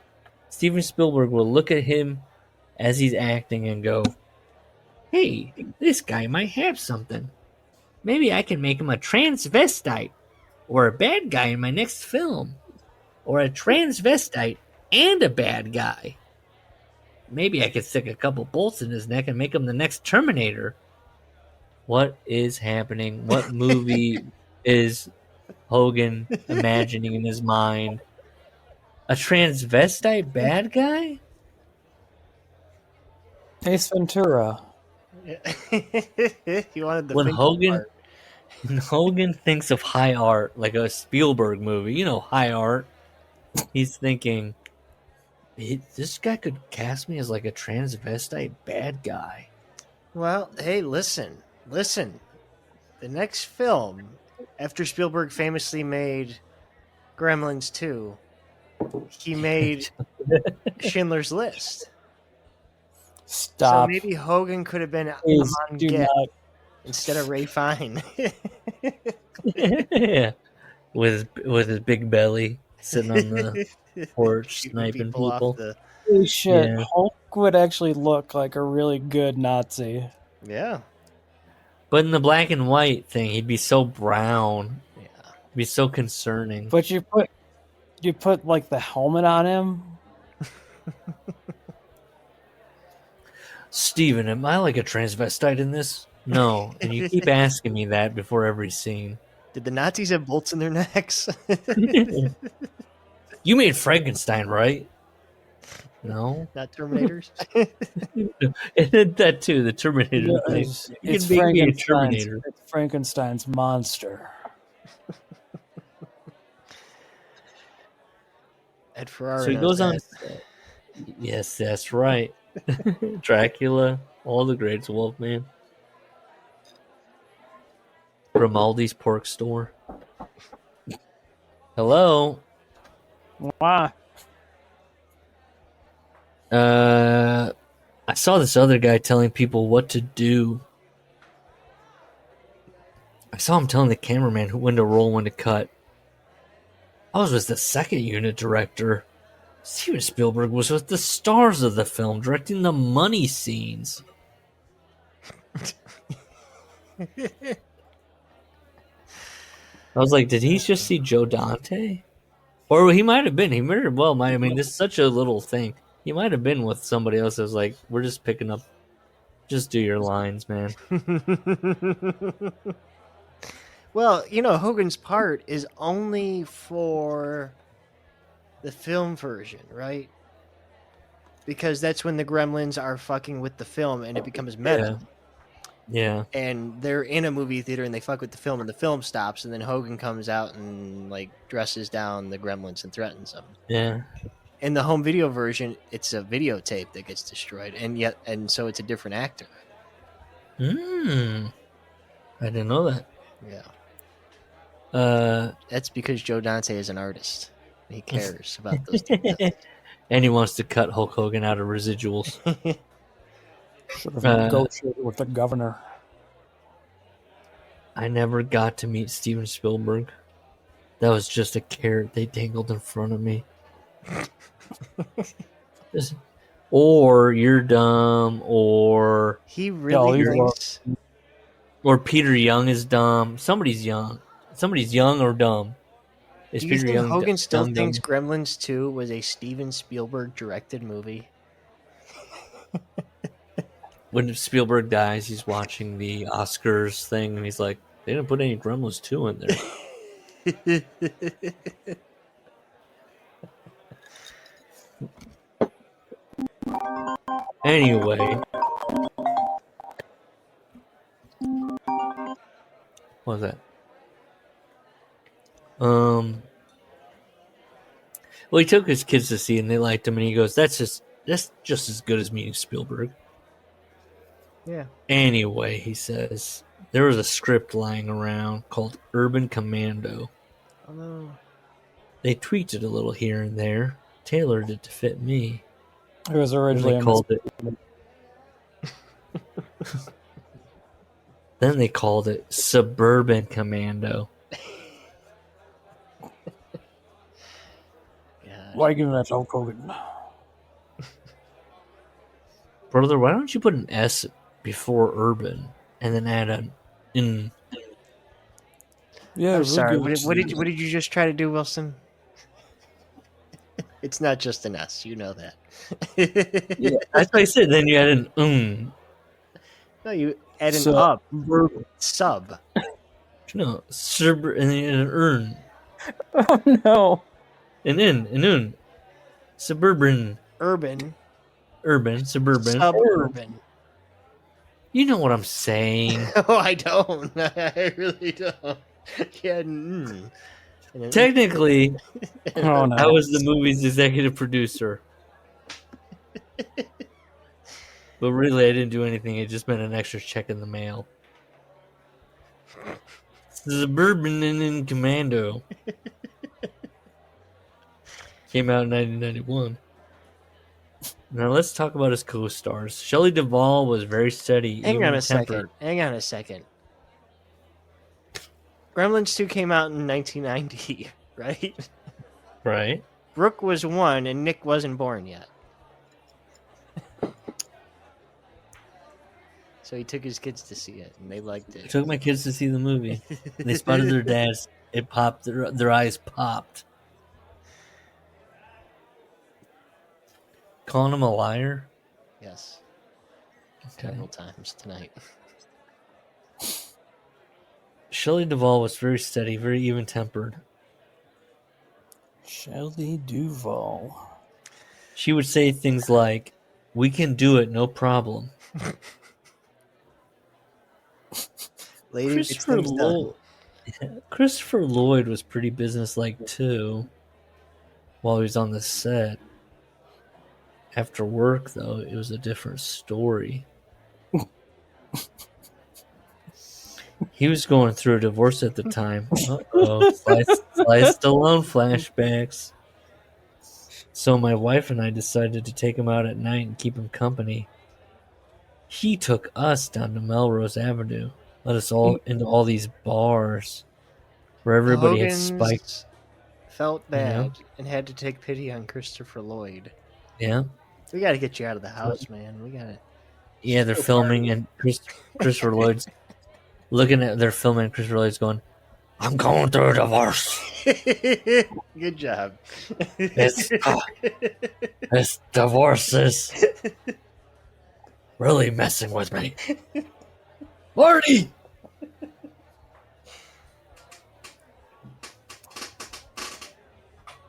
Steven Spielberg will look at him as he's acting and go, hey, this guy might have something. Maybe I can make him a transvestite or a bad guy in my next film. Or a transvestite and a bad guy. Maybe I could stick a couple bolts in his neck and make him the next Terminator. What is happening? What movie is Hogan imagining in his mind? A transvestite bad guy? Ace Ventura. You wanted the When finger Hogan part. when Hogan thinks of high art, like a Spielberg movie, high art, he's thinking, this guy could cast me as like a transvestite bad guy. Well, hey, listen. The next film, after Spielberg famously made Gremlins 2, he made Schindler's List. Stop. So maybe Hogan could have been Please Amon do Get not. instead of Ray Fine. Yeah, with his big belly sitting on the porch Shooting sniping people off people. the. Holy shit. Yeah. Hulk would actually look like a really good Nazi. Yeah. But in the black and white thing, he'd be so brown. Yeah. It'd be so concerning. But you put like the helmet on him. Steven, am I like a transvestite in this? No. And you keep asking me that before every scene. Did the Nazis have bolts in their necks? You made Frankenstein, right? No. Not Terminators? And that too, the Terminator thing. You It's can make me a Terminator. It's Frankenstein's monster. Ed Ferrara. So he knows goes on. that. Yes, that's right. Dracula, all the greats, Wolfman. Grimaldi's pork store. Hello. Why? I saw this other guy telling people what to do. I saw him telling the cameraman when to roll, when to cut. I was with the second unit director. Steven Spielberg was with the stars of the film, directing the money scenes. I was like, did he just see Joe Dante? Or he might have been. He very well might. I mean, this is such a little thing. He might have been with somebody else that was like, we're just picking up. Just do your lines, man. Well, Hogan's part is only for the film version, right? Because that's when the Gremlins are fucking with the film and it becomes meta. Yeah. And they're in a movie theater and they fuck with the film and the film stops and then Hogan comes out and like dresses down the Gremlins and threatens them. Yeah. In the home video version, it's a videotape that gets destroyed, and so it's a different actor. I didn't know that. Yeah. That's because Joe Dante is an artist. He cares about those details. And he wants to cut Hulk Hogan out of residuals. Should have negotiated with the governor. I never got to meet Steven Spielberg. That was just a carrot they dangled in front of me. Or you're dumb, or he really thinks... Or Peter Young is dumb. Somebody's young. Somebody's young or dumb. Do you think Hogan still thinks Gremlins 2 was a Steven Spielberg directed movie? When Spielberg dies, he's watching the Oscars thing, and he's like, they didn't put any Gremlins 2 in there. Anyway. What was that? Well, he took his kids to see it, and they liked him, and he goes, that's just as good as meeting Spielberg. Yeah. Anyway, he says, there was a script lying around called Urban Commando. Oh, no. They tweaked it a little here and there, tailored it to fit me. It was originally Then they called it Suburban Commando. Why are you giving that to Hulk Hogan? Brother, why don't you put an S before urban and then add an in? Yeah, I'm sorry. What did you just try to do, Wilson? It's not just an S, you know that. Yeah, that's what I said. Then you add an No, you add an up. Sub. No, and then an earn. Oh no. An in, an un. Suburban. Urban. Suburban. You know what I'm saying. Oh, I don't. I really don't. Yeah. Technically, Oh no. I was the movie's executive producer. But really, I didn't do anything. It just meant an extra check in the mail. Suburban and Commando. Came out in 1991. Now let's talk about his co-stars. Shelley Duvall was very steady, Hang on a even-tempered. second. Gremlins 2 came out in 1990, right? Right. Brooke was 1 and Nick wasn't born yet. So he took his kids to see it, and they liked it. I took my kids to see the movie. They spotted their dads. It popped. Their eyes popped. Calling him a liar? Yes. Okay. Several times tonight. Shelley Duvall was very steady, very even-tempered. Shelley Duvall. She would say things like, "We can do it, no problem." Lady, Christopher Lloyd was pretty businesslike too. While he was on the set. After work, though, it was a different story. He was going through a divorce at the time. Uh-oh. Sly Stallone flashbacks. So my wife and I decided to take him out at night and keep him company. He took us down to Melrose Avenue. Let us all into all these bars where everybody had spiked. Felt bad and had to take pity on Christopher Lloyd. Yeah. We got to get you out of the house, man. We got to. Yeah, they're filming, and Christopher Lloyd's looking at. They're filming, and Christopher Lloyd's going, "I'm going through a divorce." Good job. This divorce is really messing with me, Marty.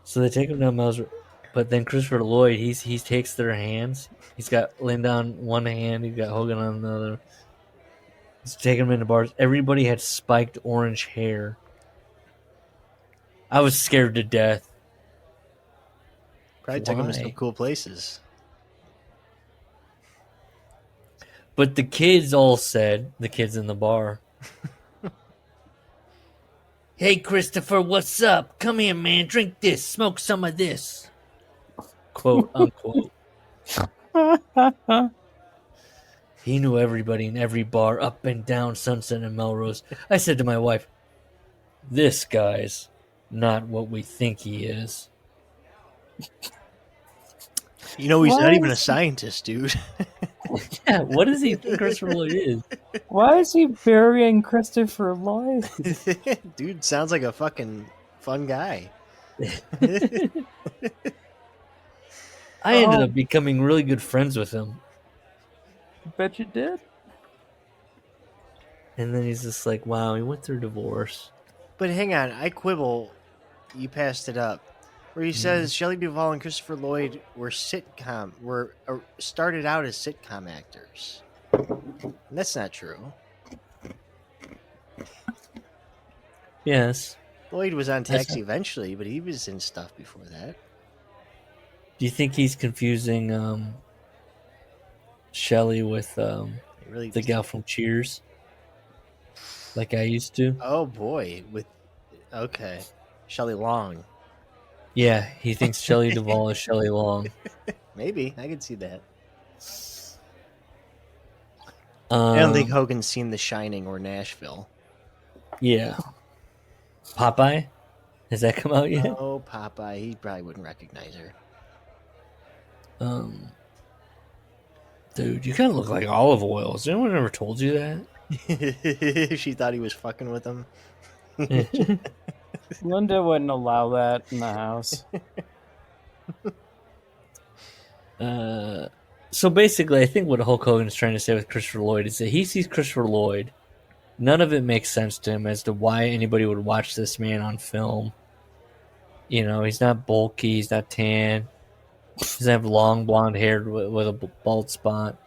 So they take him down Mel's, but then Christopher Lloyd, he takes their hands. He's got Linda on one hand, he's got Hogan on the other. He's taking them into bars. Everybody had spiked orange hair. I was scared to death. Probably took him to some cool places. But the kids all said, the kids in the bar, "Hey, Christopher, what's up? Come here, man. Drink this. Smoke some of this." Quote, unquote. He knew everybody in every bar up and down Sunset and Melrose. I said to my wife, "This guy's not what we think he is." You know, he's not even a scientist, dude. Yeah, what does he think Christopher Lloyd is? Why is he burying Christopher Lloyd? Dude, sounds like a fucking fun guy. I ended up becoming really good friends with him. Bet you did. And then he's just like, wow, he went through divorce. But hang on, I quibble. You passed it up. Where he says Shelley Duvall and Christopher Lloyd were started out as sitcom actors. And that's not true. Yes. Lloyd was on Taxi eventually, but he was in stuff before that. Do you think he's confusing Shelley with the gal from Cheers? Like I used to? Oh boy. Okay. Shelley Long. Yeah, he thinks Shelley Duvall is Shelley Long. Maybe. I could see that. I don't think Hogan's seen The Shining or Nashville. Yeah. Popeye? Has that come out yet? Oh, Popeye. He probably wouldn't recognize her. Dude, you kind of look like olive oil. Has anyone ever told you that? She thought he was fucking with him. Linda wouldn't allow that in the house. So basically, I think what Hulk Hogan is trying to say with Christopher Lloyd is that he sees Christopher Lloyd. None of it makes sense to him as to why anybody would watch this man on film. You know, he's not bulky, he's not tan. Doesn't have long blonde hair with a bald spot.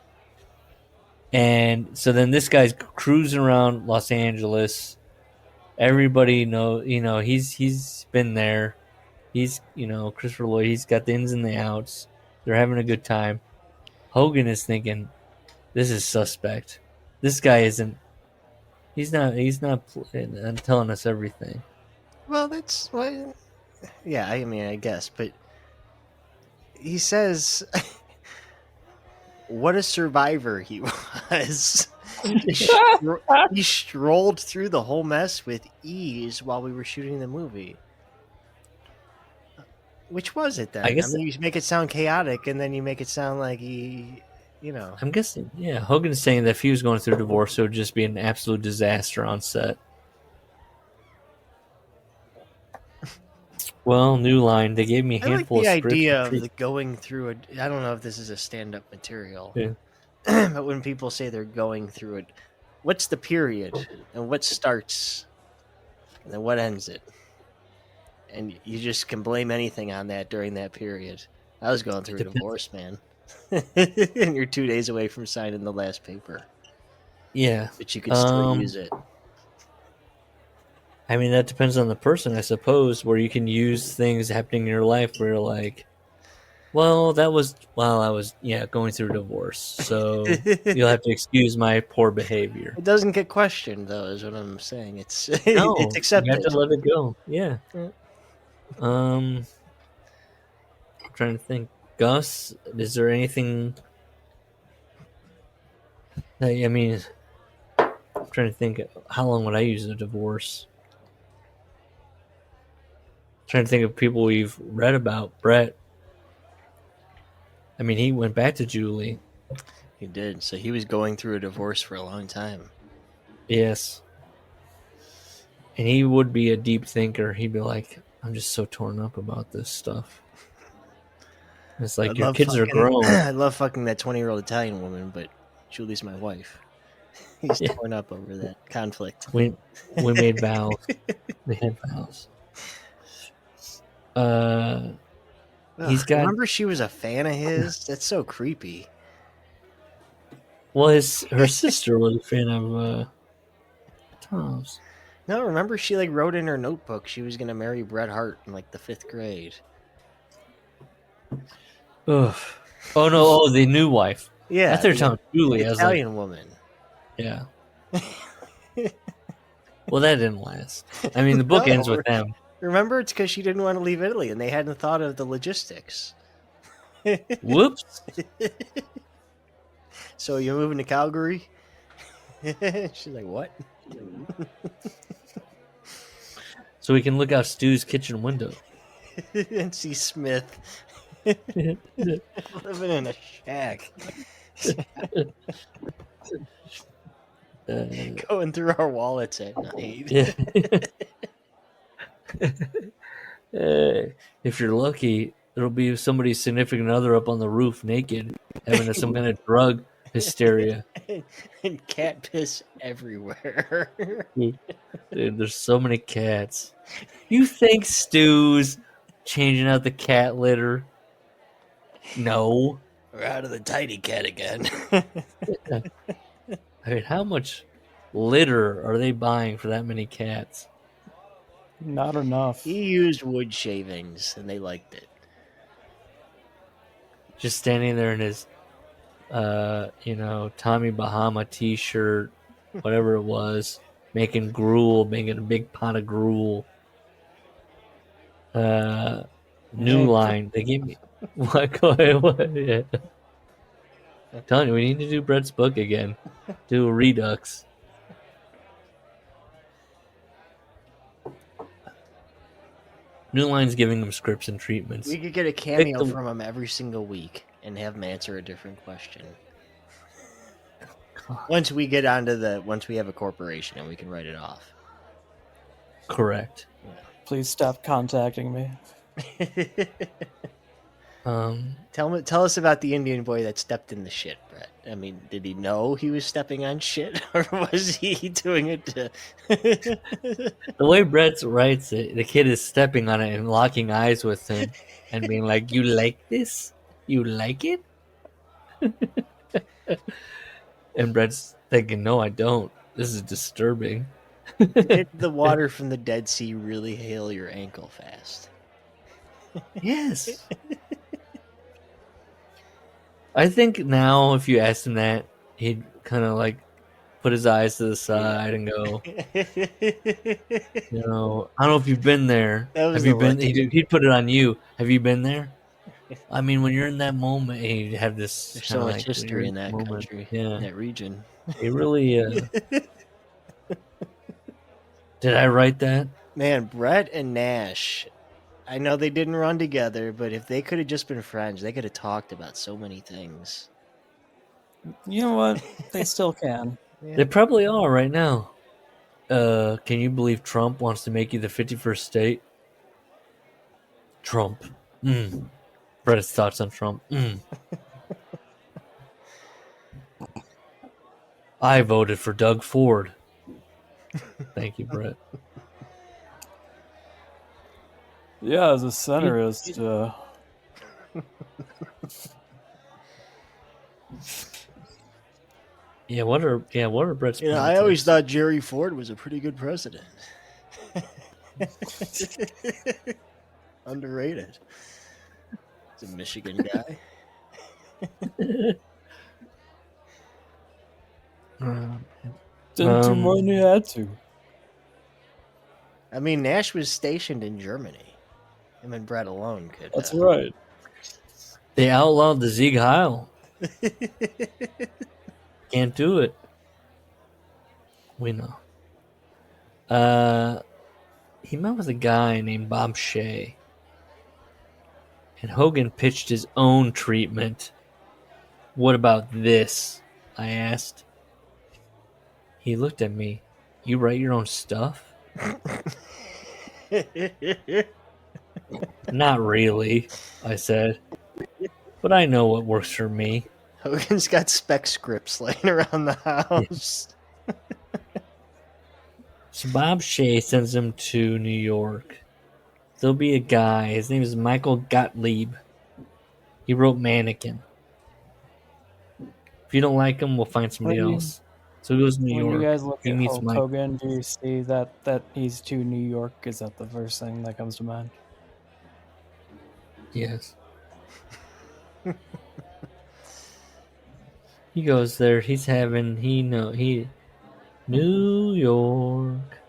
And so then this guy's cruising around Los Angeles. Everybody he's been there. He's Christopher Lloyd. He's got the ins and the outs. They're having a good time. Hogan is thinking, this is suspect. This guy isn't. He's not telling us everything. Well, that's what. Yeah, I mean, I guess, but he says, "What a survivor he was." He strolled through the whole mess with ease while we were shooting the movie. Which was it then? I mean, you make it sound chaotic, and then you make it sound like he, I'm guessing, yeah. Hogan's saying that if he was going through a divorce, it would just be an absolute disaster on set. Well, new line. They gave me a handful of scripts. I like the idea of the going through it. I don't know if this is a stand-up material. Yeah. But when people say they're going through it, what's the period? And what starts? And then what ends it? And you just can blame anything on that during that period. I was going through a divorce, man. And you're 2 days away from signing the last paper. Yeah. But you can still use it. I mean, that depends on the person, I suppose, where you can use things happening in your life where you're like, well, that was while I was, going through a divorce. So you'll have to excuse my poor behavior. It doesn't get questioned, though, is what I'm saying. It's accepted. You have to let it go. Yeah. I'm trying to think. Gus, is there anything... I mean, I'm trying to think, how long would I use a divorce? Trying to think of people we've read about. Brett. I mean, he went back to Julie. He did. So he was going through a divorce for a long time. Yes. And he would be a deep thinker. He'd be like, I'm just so torn up about this stuff. It's like, your kids are grown. I love fucking that 20-year-old Italian woman, but Julie's my wife. He's torn up over that conflict. We made vows. We had vows. Remember she was a fan of his? That's so creepy. Well, her sister was a fan of Tom's. No, remember she wrote in her notebook she was going to marry Bret Hart in the 5th grade. Ugh. Oh no! Oh, the new wife. Yeah, I thought you were talking Julie. The Italian woman. Yeah. Well, that didn't last. I mean, the book ends with them. Remember, it's because she didn't want to leave Italy, and they hadn't thought of the logistics. Whoops. So you're moving to Calgary? She's like, what? So we can look out Stu's kitchen window. And see Smith living in a shack. Going through our wallets at night. Yeah. If you're lucky, there'll be somebody's significant other up on the roof naked, having some kind of drug hysteria. And cat piss everywhere. Dude, there's so many cats. You think Stu's changing out the cat litter? No. We're out of the tiny cat again. I mean, how much litter are they buying for that many cats? Not enough. He used wood shavings, and they liked it. Just standing there in his, Tommy Bahama t-shirt, whatever it was, making a big pot of gruel. New line. They gave me... What? Go ahead. What? Yeah. I'm telling you, we need to do Brett's book again. Do a redux. New Line's giving them scripts and treatments. We could get a cameo from him every single week and have him answer a different question. Once we have a corporation and we can write it off. Correct. Yeah. Please stop contacting me. Tell us about the Indian boy that stepped in the shit, Brett. I mean, did he know he was stepping on shit, or was he doing it to... The way Brett writes it, the kid is stepping on it and locking eyes with him and being like, "You like this?" You like it? And Brett's thinking, no, I don't. This is disturbing. Did the water from the Dead Sea really heal your ankle fast? Yes. I think now if you asked him that, he'd kind of like put his eyes to the side and go, you know, I don't know if you've been there. That was Have you the been? look. He'd put it on you. Have you been there? I mean, when you're in that moment, he'd have this There's kind so of much like history in that moment. country, Yeah, that region. it really. Did I write that? Man, Brett and Nash, I know they didn't run together, but if they could have just been friends, they could have talked about so many things. You know what? They still can. Yeah. They probably are right now. Can you believe Trump wants to make you the 51st state? Trump. Brett's thoughts on Trump. I voted for Doug Ford. Thank you, Brett. Yeah, as a centrist, Yeah, what are Brett's You know, I politics? always thought Jerry Ford was a pretty good president. Underrated. He's a Michigan guy. didn't do more than he had to. I mean, Nash was stationed in Germany. Him and Brett alone could. That's right. They outlawed the Sieg Heil. Can't do it. We know. He met with a guy named Bob Shea. And Hogan pitched his own treatment. What about this? I asked. He looked at me. You write your own stuff? Not really, I said. But I know what works for me. Hogan's got spec scripts laying around the house. So Bob Shea sends him to New York. There'll be a guy. His name is Michael Gottlieb. He wrote Mannequin. If you don't like him, we'll find somebody else. So he goes to New When York. you guys look He at meets Hulk Mike. Hogan, do you see that he's to New York? Is that the first thing that comes to mind? Yes. He goes there. He's having. New York.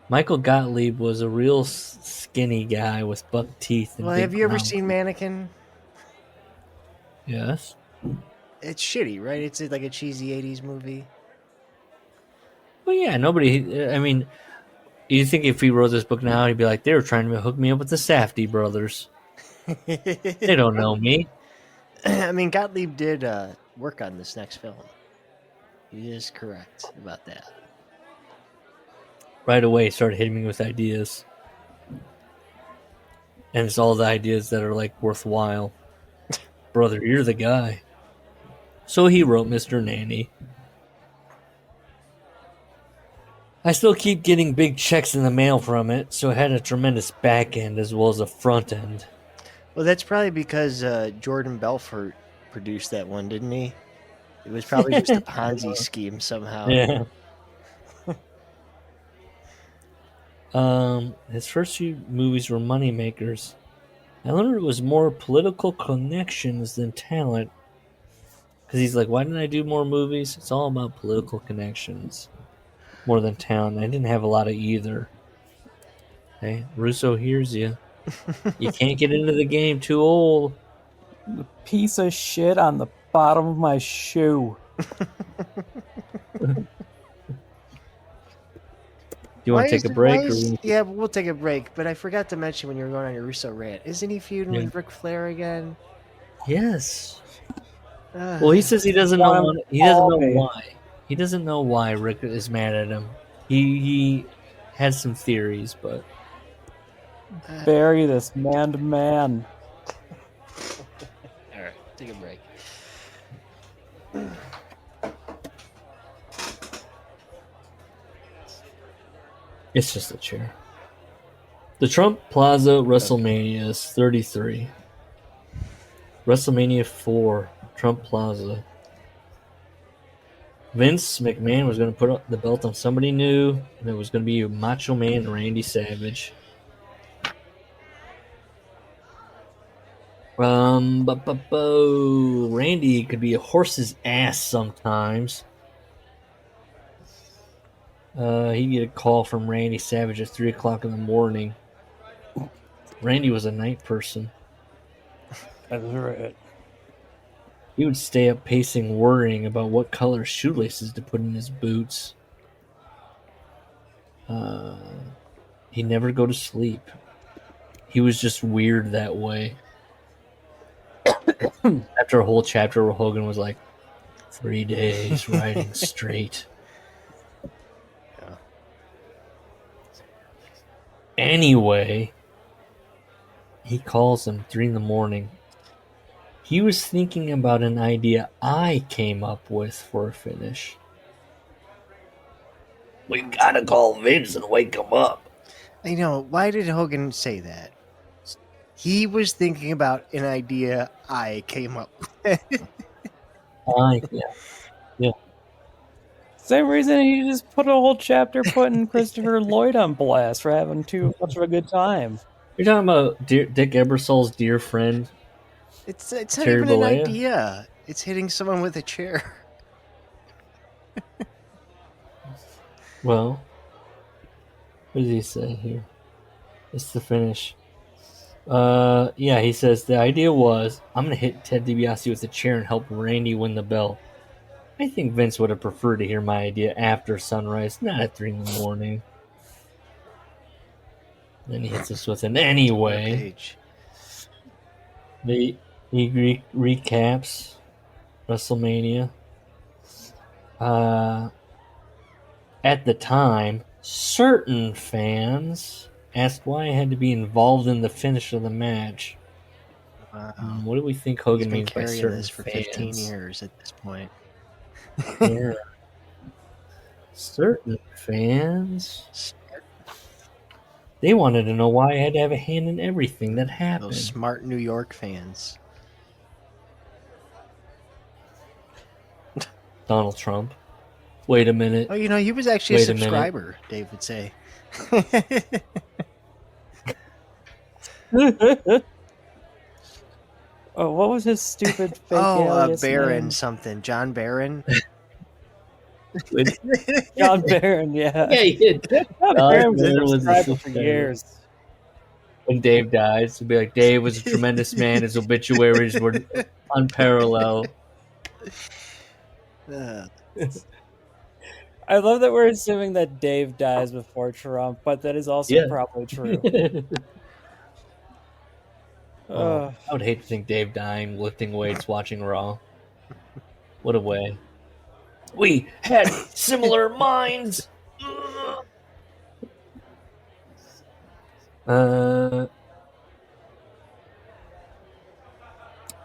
Michael Gottlieb was a real skinny guy with buck teeth. And Well, big have you ever mouth. seen Mannequin? Yes. It's shitty, right? It's like a cheesy 80s movie. Well, yeah. Nobody. I mean, you think if he wrote this book now, he'd be like, they were trying to hook me up with the Safdie brothers. They don't know me. I mean, Gottlieb did work on this next film. He is correct about that. Right away, he started hitting me with ideas. And it's all the ideas that are like worthwhile. Brother, you're the guy. So he wrote Mr. Nanny. I still keep getting big checks in the mail from it, so it had a tremendous back end as well as a front end. Well, that's probably because Jordan Belfort produced that one, didn't he? It was probably just a Ponzi scheme somehow. Yeah. His first few movies were moneymakers. I learned it was more political connections than talent. Because he's like, why didn't I do more movies? It's all about political connections more than talent. I didn't have a lot of either. Hey, Russo hears you. You can't get into the game too old. The piece of shit on the bottom of my shoe. Do you want to take a break? Yeah, we'll take a break. But I forgot to mention when you were going on your Russo rant. Isn't he feuding with Ric Flair again? Yes. Well, he says he doesn't know. He doesn't know why. He doesn't know why Rick is mad at him. He has some theories, but bury this man to man. All right, take a break. It's just a chair. The Trump Plaza WrestleMania is 33. WrestleMania 4, Trump Plaza. Vince McMahon was going to put up the belt on somebody new, and it was going to be Macho Man Randy Savage. Randy could be a horse's ass sometimes. He'd get a call from Randy Savage at 3 o'clock in the morning. Randy was a night person. That's right. He would stay up pacing, worrying about what color shoelaces to put in his boots. He'd never go to sleep. He was just weird that way. After a whole chapter where Hogan was like, 3 days riding straight. Yeah. Anyway, he calls him 3 in the morning. He was thinking about an idea I came up with for a finish. We gotta call Vince and wake him up. I know. Why did Hogan say that? He was thinking about an idea I came up with. Yeah. Same reason he just put a whole chapter putting Christopher Lloyd on blast for having too much of a good time. You're talking about Dick Ebersol's dear friend? It's not Terry even an Bollea? idea. It's hitting someone with a chair. Well, what does he say here? It's the finish. Yeah, he says the idea was I'm going to hit Ted DiBiase with a chair and help Randy win the belt. I think Vince would have preferred to hear my idea after sunrise, not at 3 in the morning. Then he hits us with an anyway. He recaps WrestleMania. At the time, certain fans asked why I had to be involved in the finish of the match. Wow. What do we think Hogan He's been means by carrying certain this for fans? 15 years at this point. Yeah. Certain fans. They wanted to know why I had to have a hand in everything that happened. Those smart New York fans. Donald Trump. Wait a minute. Oh, he was actually a Wait a minute. subscriber, Dave would say. Oh, what was his stupid fake alias Barron name? something. John Barron. John Barron, yeah. Yeah, he did. John Barron Barron was was a a subscriber for subscriber. years. When Dave dies, he'll be like, Dave was a tremendous man. His obituaries were unparalleled. I love that we're assuming that Dave dies before Trump, but that is also probably true. I would hate to think Dave dying, lifting weights, watching Raw. What a way. We had similar minds. Big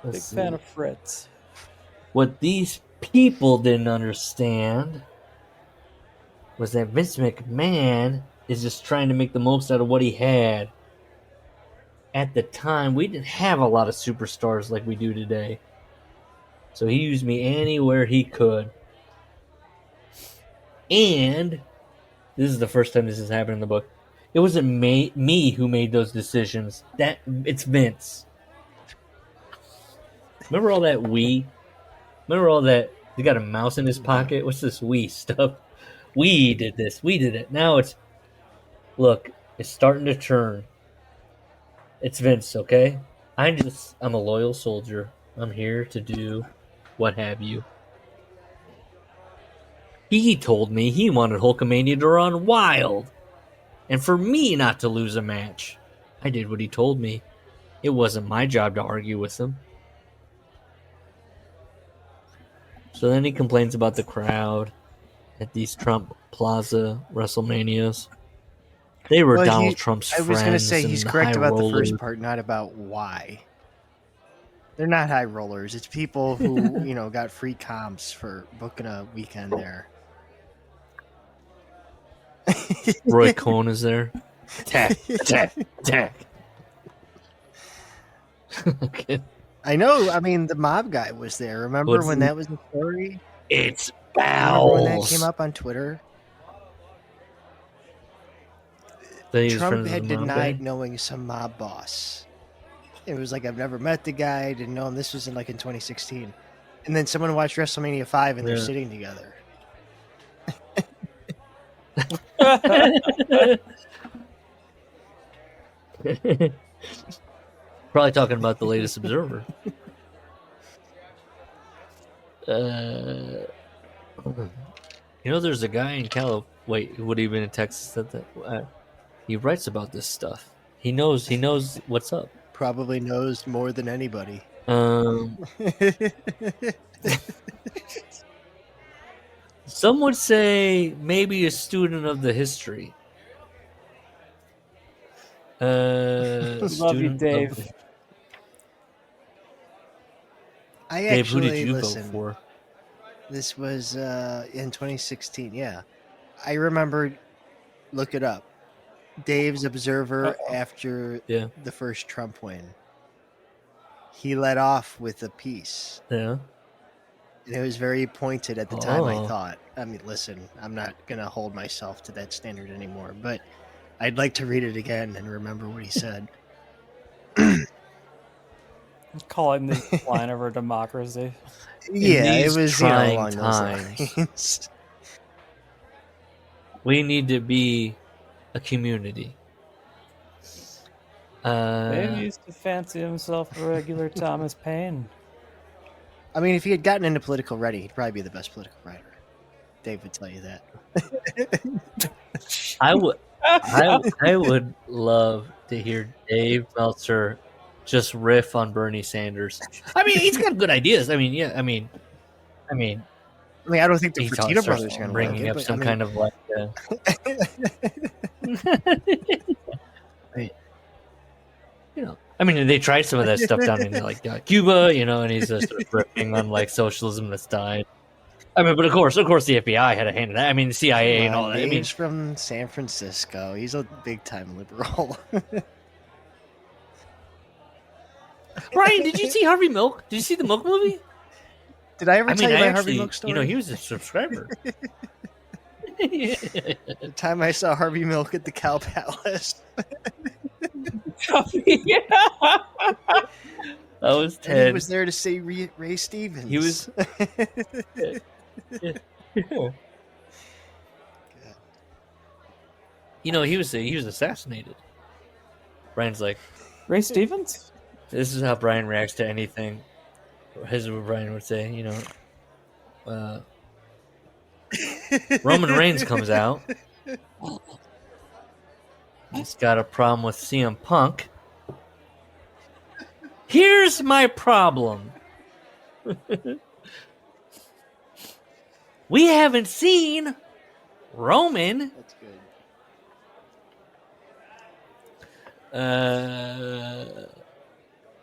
Let's fan see. of Fritz. What these people didn't understand was that Vince McMahon is just trying to make the most out of what he had. At the time, we didn't have a lot of superstars like we do today. So he used me anywhere he could. And this is the first time this has happened in the book. It wasn't me who made those decisions. It's Vince. Remember all that we? Remember all that? He got a mouse in his pocket. What's this we stuff? We did this. We did it. Now it's starting to turn. It's Vince, okay? I'm a loyal soldier. I'm here to do what have you. He told me he wanted Hulkamania to run wild. And for me not to lose a match. I did what he told me. It wasn't my job to argue with him. So then he complains about the crowd at these Trump Plaza WrestleManias. They were Donald Trump's friends. I was going to say he's correct about the rollers. first part, not about why. They're not high rollers. It's people who, got free comps for booking a weekend there. Roy Cohn is there. Attack. Okay. I know. I mean, the mob guy was there. Remember when that was the story? It's Remember when that bowels. came up on Twitter? That he was Trump friends with had the mob denied guy? knowing some mob boss. It was like, I've never met the guy, didn't know him. This was in 2016. And then someone watched WrestleMania 5 and they're sitting together. Probably talking about the latest Observer. There's a guy in Wait, would he have been in Texas that he writes about this stuff. He knows what's up. Probably knows more than anybody. Some would say maybe a student of the history. Love you, Dave. Dave, who did you vote for? This was in 2016. Yeah, I remember. Look it up. Dave's Observer after the first Trump win. He led off with a piece. Yeah. And it was very pointed at the time, I thought. I mean, listen, I'm not going to hold myself to that standard anymore, but I'd like to read it again and remember what he said. Call him the decline of our democracy. Yeah, it was trying along times. those lines. We need to be a community. Dave used to fancy himself a regular Thomas Paine. I mean, if he had gotten into political writing, he'd probably be the best political writer. Dave would tell you that. I would love to hear Dave Meltzer just riff on Bernie Sanders. I mean, he's got good ideas. I mean, I don't think the he Fertitta brothers are going to bringing up some kind of like. They tried some of that stuff down in Cuba, and he's just sort of ripping on like socialism that's died. I mean, but of course, the FBI had a hand in that. I mean, the CIA and all that. Dave's from San Francisco. He's a big time liberal. Ryan, did you see Harvey Milk? Did you see the Milk movie? Did I ever tell you my Harvey Milk story? He was a subscriber. The time I saw Harvey Milk at the Cow Palace. That was Ted. And he was there to say Ray Stevens. He was. He was assassinated. Brian's like, Ray Stevens? This is how Brian reacts to anything. Here's what Brian would say, Roman Reigns comes out. He's got a problem with CM Punk. Here's my problem. We haven't seen Roman. That's good.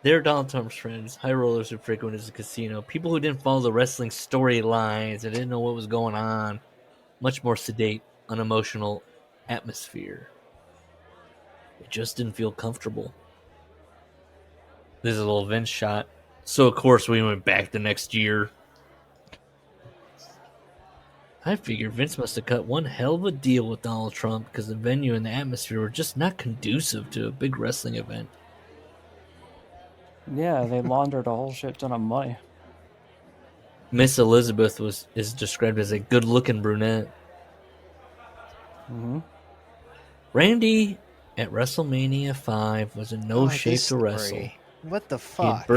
They're Donald Trump's friends, high rollers who frequent his casino, people who didn't follow the wrestling storylines and didn't know what was going on. Much more sedate, unemotional atmosphere. It just didn't feel comfortable. This is a little Vince shot. So, of course, we went back the next year. I figured Vince must have cut one hell of a deal with Donald Trump because the venue and the atmosphere were just not conducive to a big wrestling event. Yeah, they laundered a whole shit ton of money. Miss Elizabeth is described as a good-looking brunette. Mm-hmm. Randy at WrestleMania 5 was in no shape to wrestle. What the fuck?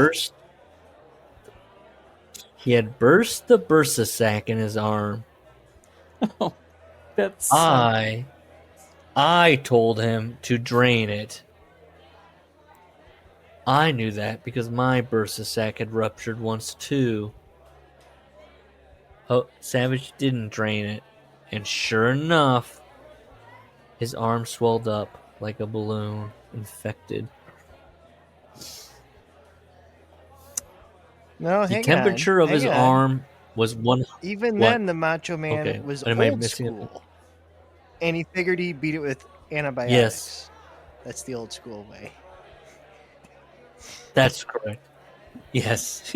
He had burst the bursa sac in his arm. Oh, that's. I told him to drain it. I knew that because my bursa sac had ruptured once too. Oh, Savage didn't drain it, and sure enough, his arm swelled up like a balloon, infected. No, the temperature of his arm was one. Even then, the Macho Man was old school, and he figured he'd beat it with antibiotics. Yes. That's the old school way. That's correct. Yes.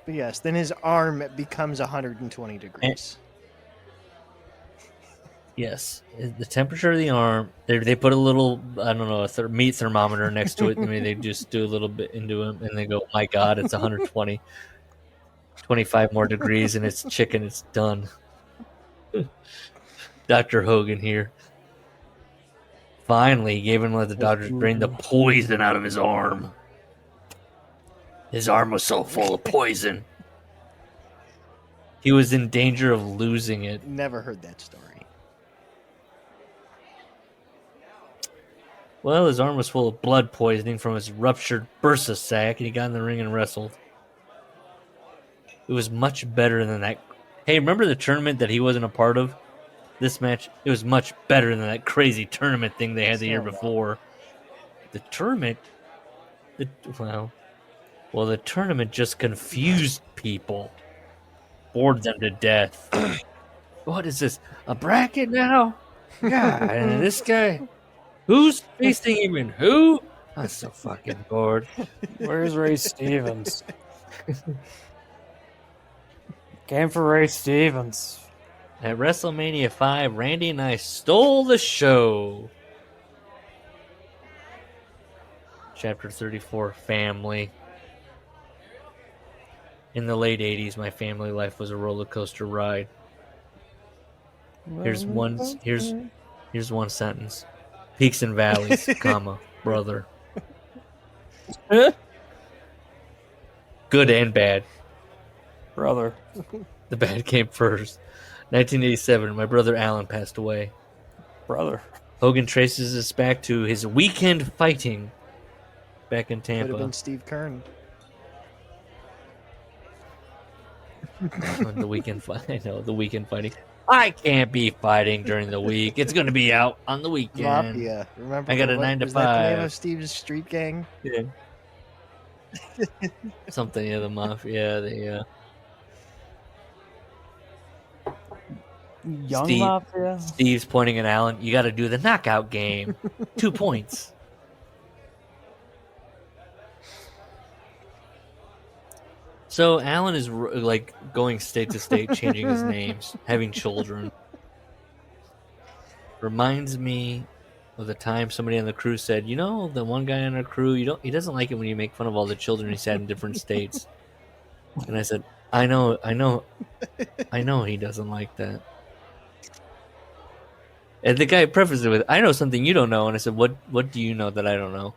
But yes, then his arm becomes 120 degrees. Yes, the temperature of the arm. They put a little, I don't know, a meat thermometer next to it. I mean, they just do a little bit into him, and they go, oh "My God, it's 120, 25 more degrees, and it's chicken. It's done." Dr. Hogan here. Finally, he gave him let the doctors drain the poison out of his arm. His arm was so full of poison. He was in danger of losing it. Never heard that story. Well, his arm was full of blood poisoning from his ruptured bursa sac, and he got in the ring and wrestled. It was much better than that. Hey, remember the tournament that he wasn't a part of? This match, it was much better than that crazy tournament thing they had the year before. The tournament, the tournament just confused people, bored them to death. What is this? A bracket now? God, and this guy, who's facing him and who? I'm so fucking bored. Where's Ray Stevens? Came for Ray Stevens. At WrestleMania 5, Randy and I stole the show. Chapter 34, Family. In the late 80s, my family life was a roller coaster ride. Here's one sentence. Peaks and valleys, comma, brother. Good and bad. Brother. The bad came first. 1987, my brother Alan passed away. Brother. Hogan traces this back to his weekend fighting back in Tampa. Could have been Steve Kern. The weekend fight. I know, the weekend fighting. I can't be fighting during the week. It's going to be out on the weekend. Mafia. Remember? I got a 9 to 5. Was that the name of Steve's street gang? Yeah. Something, the Mafia. Young Mafia? Steve's pointing at Alan. You got to do the knockout game. 2 points. So Alan is like going state to state, changing his names, having children. Reminds me of the time somebody on the crew said, "You know, the one guy on our crew, he doesn't like it when you make fun of all the children he's had in different states." And I said, I know he doesn't like that. And the guy prefaced it with, "I know something you don't know." And I said, What do you know that I don't know?"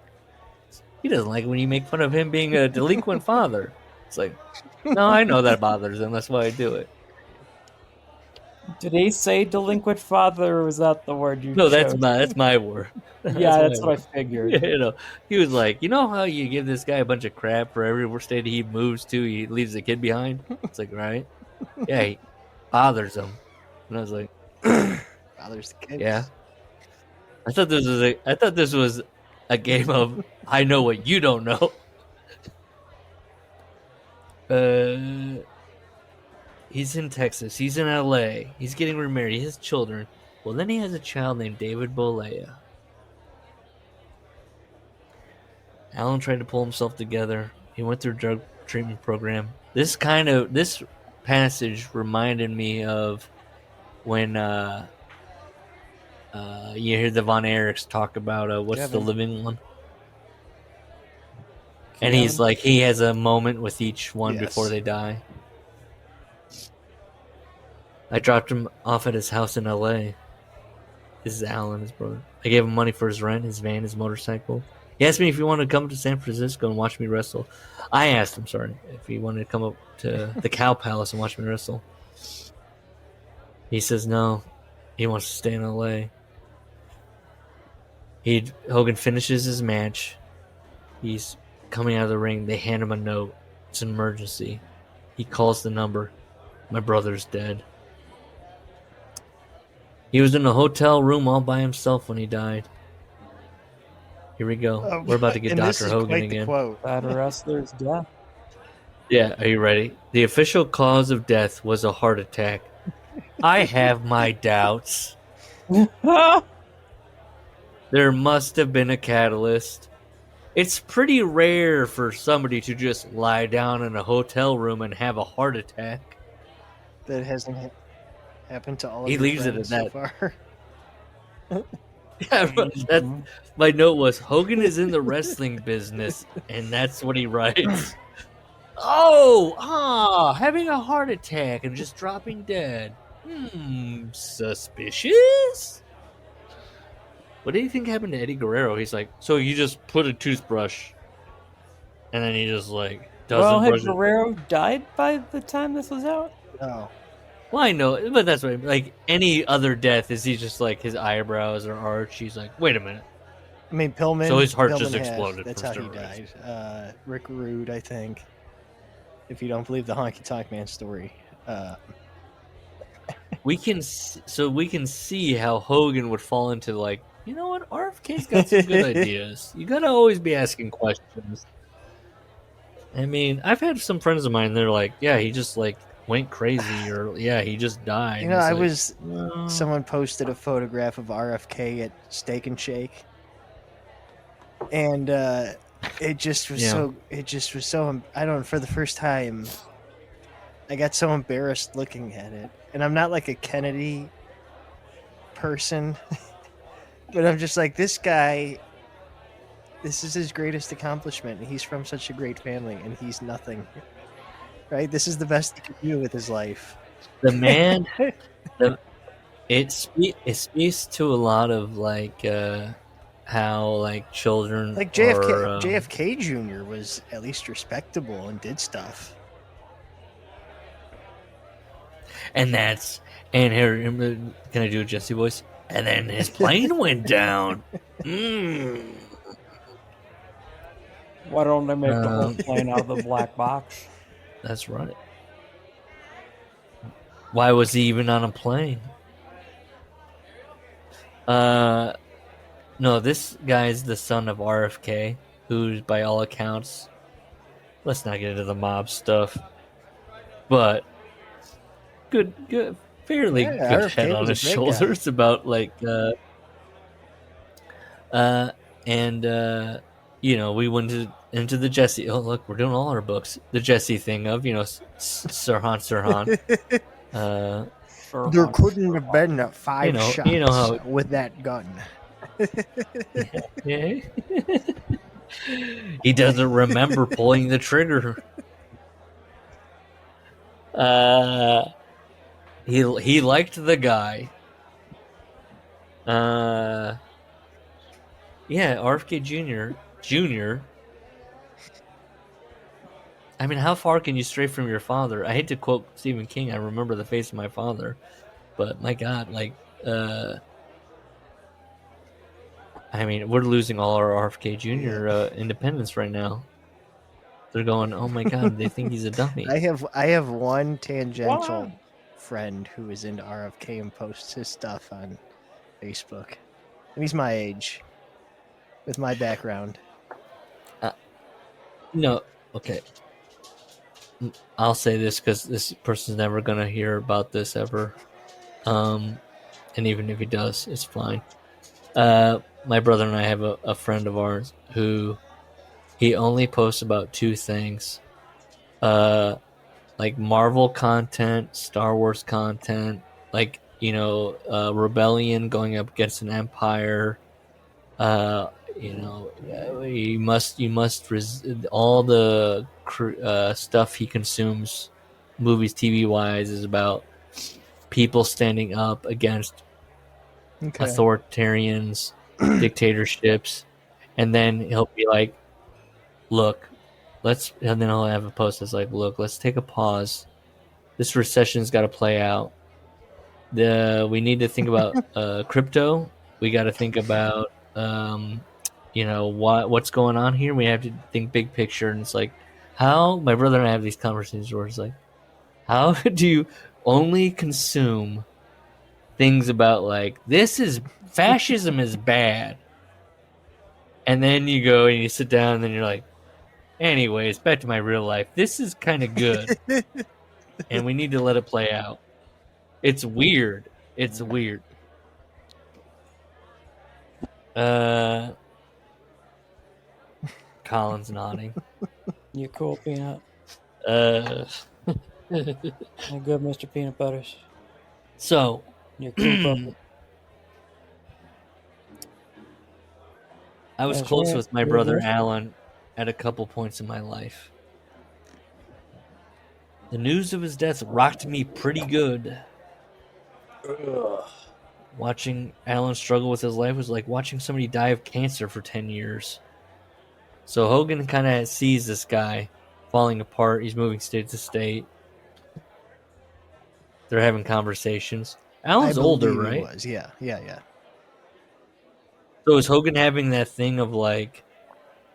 He doesn't like it when you make fun of him being a delinquent father. It's like, no, I know that bothers him. That's why I do it. Did he say delinquent father, or was that the word you No, chose? that's my word. That's what I figured. Yeah, he was like, you know how you give this guy a bunch of crap for every state he moves to, he leaves the kid behind? It's like, right? Yeah, he bothers him. And I was like, Bothers the kids. yeah. I thought this was a game of I know what you don't know. He's in Texas. He's in LA. He's getting remarried. He has children. Well, then he has a child named David Bolea. Alan tried to pull himself together. He went through a drug treatment program. This passage reminded me of when you hear the Von Erichs talk about what's Kevin. the living one? And he's like, he has a moment with each one before they die. I dropped him off at his house in LA. This is Alan, his brother. I gave him money for his rent, his van, his motorcycle. He asked me if he wanted to come to San Francisco and watch me wrestle. I asked him, if he wanted to come up to the Cow Palace and watch me wrestle. He says no. He wants to stay in LA. Hogan finishes his match. He's coming out of the ring. They hand him a note. It's an emergency. He calls the number. My brother's dead. He was in a hotel room all by himself when he died. Here we go. We're about to get Dr. Hogan again. Quote. That wrestler's death. Yeah, are you ready? The official cause of death was a heart attack. I have my doubts. There must have been a catalyst. It's pretty rare for somebody to just lie down in a hotel room and have a heart attack. That hasn't happened to all of He your leaves it friends at so that. far. Yeah, that, my note was Hogan is in the wrestling business, and that's what he writes. Having a heart attack and just dropping dead. Suspicious? What do you think happened to Eddie Guerrero? He's like, so you just put a toothbrush, and then he just like doesn't Had brush it. Guerrero died by the time this was out? Oh, Well, I know, but that's what like any other death is he just like his eyebrows are arched. He's like, wait a minute. I mean, Pillman. So his heart Pillman just has. exploded That's from how he steroids. died. Rick Rude, I think. If you don't believe the Honky Tonk Man story, We can see how Hogan would fall into like, you know what, RFK's got some good ideas. You gotta always be asking questions. I mean, I've had some friends of mine. They're like, yeah, he just like went crazy, or yeah, he just died. you know, It's I like, was. no. Someone posted a photograph of RFK at Steak and Shake, and it just was so. It just was so. I don't know. For the first time, I got so embarrassed looking at it, and I'm not like a Kennedy person, but I'm just like, this guy. This is his greatest accomplishment. He's from such a great family, and he's nothing. Right? This is the best he could do with his life. The man, it speaks to a lot of like how like children Like JFK, are, JFK Jr. was at least respectable and did stuff. and here, can I do a Jesse voice? And then his plane went down. Why don't they make the whole plane out of the black box? That's right. Why was he even on a plane? No, this guy's the son of RFK, who's by all accounts, let's not get into the mob stuff, but good, fairly good RFK head on was his a great guy. shoulders about like, we went into the Jesse. Oh, look, we're doing all our books. The Jesse thing of, Sirhan. There couldn't have been 5 shots how with that gun. Yeah. He doesn't remember pulling the trigger. He liked the guy. RFK Jr. I mean, how far can you stray from your father? I hate to quote Stephen King. I remember the face of my father, but my God, like, I mean, we're losing all our RFK Jr. Independence right now. They're going, oh my God, they think he's a dummy. I have one tangential friend who is into RFK and posts his stuff on Facebook, and he's my age, with my background. No, okay. I'll say this because this person's never going to hear about this ever. And even if he does, it's fine. My brother and I have a friend of ours who he only posts about 2 things. Like Marvel content, Star Wars content, like, rebellion going up against an empire. You must all the stuff he consumes, movies, TV wise, is about people standing up against authoritarians, dictatorships, and then he'll be like, "Look, and then he'll have a post that's like, "Look, let's take a pause. This recession's got to play out. We need to think about crypto. We got to think about." What's going on here? We have to think big picture. And it's like, how my brother and I have these conversations where it's like, how do you only consume things about like, this is fascism is bad, and then you go and you sit down and then you're like, anyways, back to my real life, this is kind of good and we need to let it play out. It's weird. Colin's nodding. You cool, Peanut? Uh, You good, Mr. Peanut Butters? so, You cool, puppy? I was That's close right. with my You're brother good. Alan at a couple points in my life. The news of his death rocked me pretty good. Watching Alan struggle with his life was like watching somebody die of cancer for 10 years. So Hogan kind of sees this guy falling apart. He's moving state to state. They're having conversations. Alan's older, believe he right? was. Yeah. So is Hogan having that thing of like,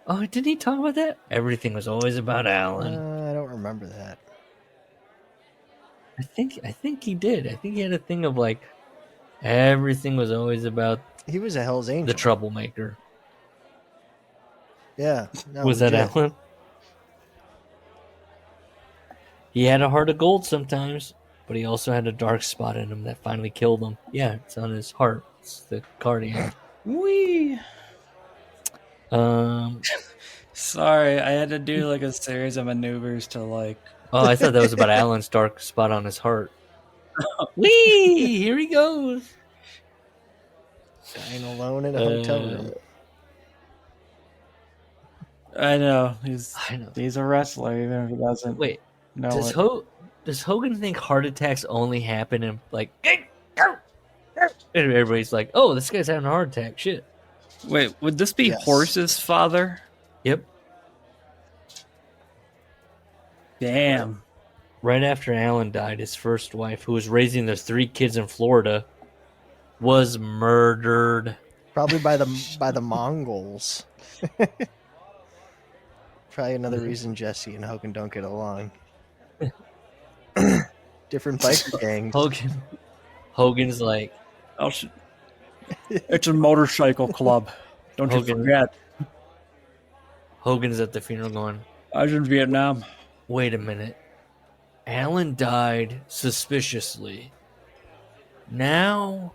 oh, didn't he talk about that? Everything was always about Alan. I don't remember that. I think he did. I think he had a thing of like, everything was always about He was a Hell's Angel. the troublemaker. Yeah. No, Was that legit. Alan? He had a heart of gold sometimes, but he also had a dark spot in him that finally killed him. Yeah, it's on his heart. It's the cardiac. Wee. Sorry, I had to do like a series of maneuvers to like. Oh, I thought that was about Alan's dark spot on his heart. Whee! Here he goes. Dying alone in a hotel room. I know I know. he's a wrestler, even if he doesn't. Wait, know does Hogan think heart attacks only happen in like? And everybody's like, "Oh, this guy's having a heart attack." Shit. Wait, would this be Yes. Horse's father? Yep. Damn. Right after Alan died, his first wife, who was raising their 3 kids in Florida, was murdered. Probably by the Mongols. Probably another reason Jesse and Hogan don't get along. Different biker gangs. Hogan's like, It's a motorcycle club. Don't Hogan. you forget. Hogan's at the funeral going, I was in Vietnam. wait a minute. Alan died suspiciously. Now,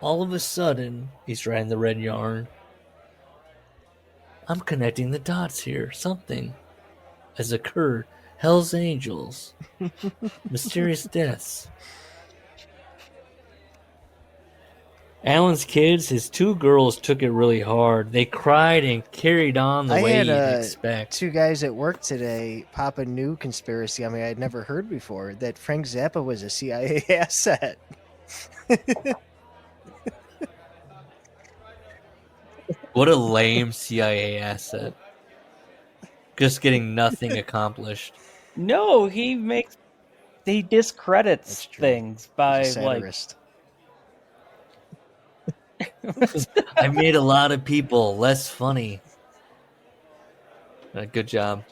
all of a sudden, he's riding the red yarn. I'm connecting the dots here. Something has occurred. Hell's Angels. Mysterious deaths. Alan's kids, his 2 girls, took it really hard. They cried and carried on the way you'd expect. 2 guys at work today pop a new conspiracy on me I'd never heard before, that Frank Zappa was a CIA asset. What a lame CIA asset. Just getting nothing accomplished. No, he discredits That's true. things by He's a like. satirist. I made a lot of people less funny. Good job.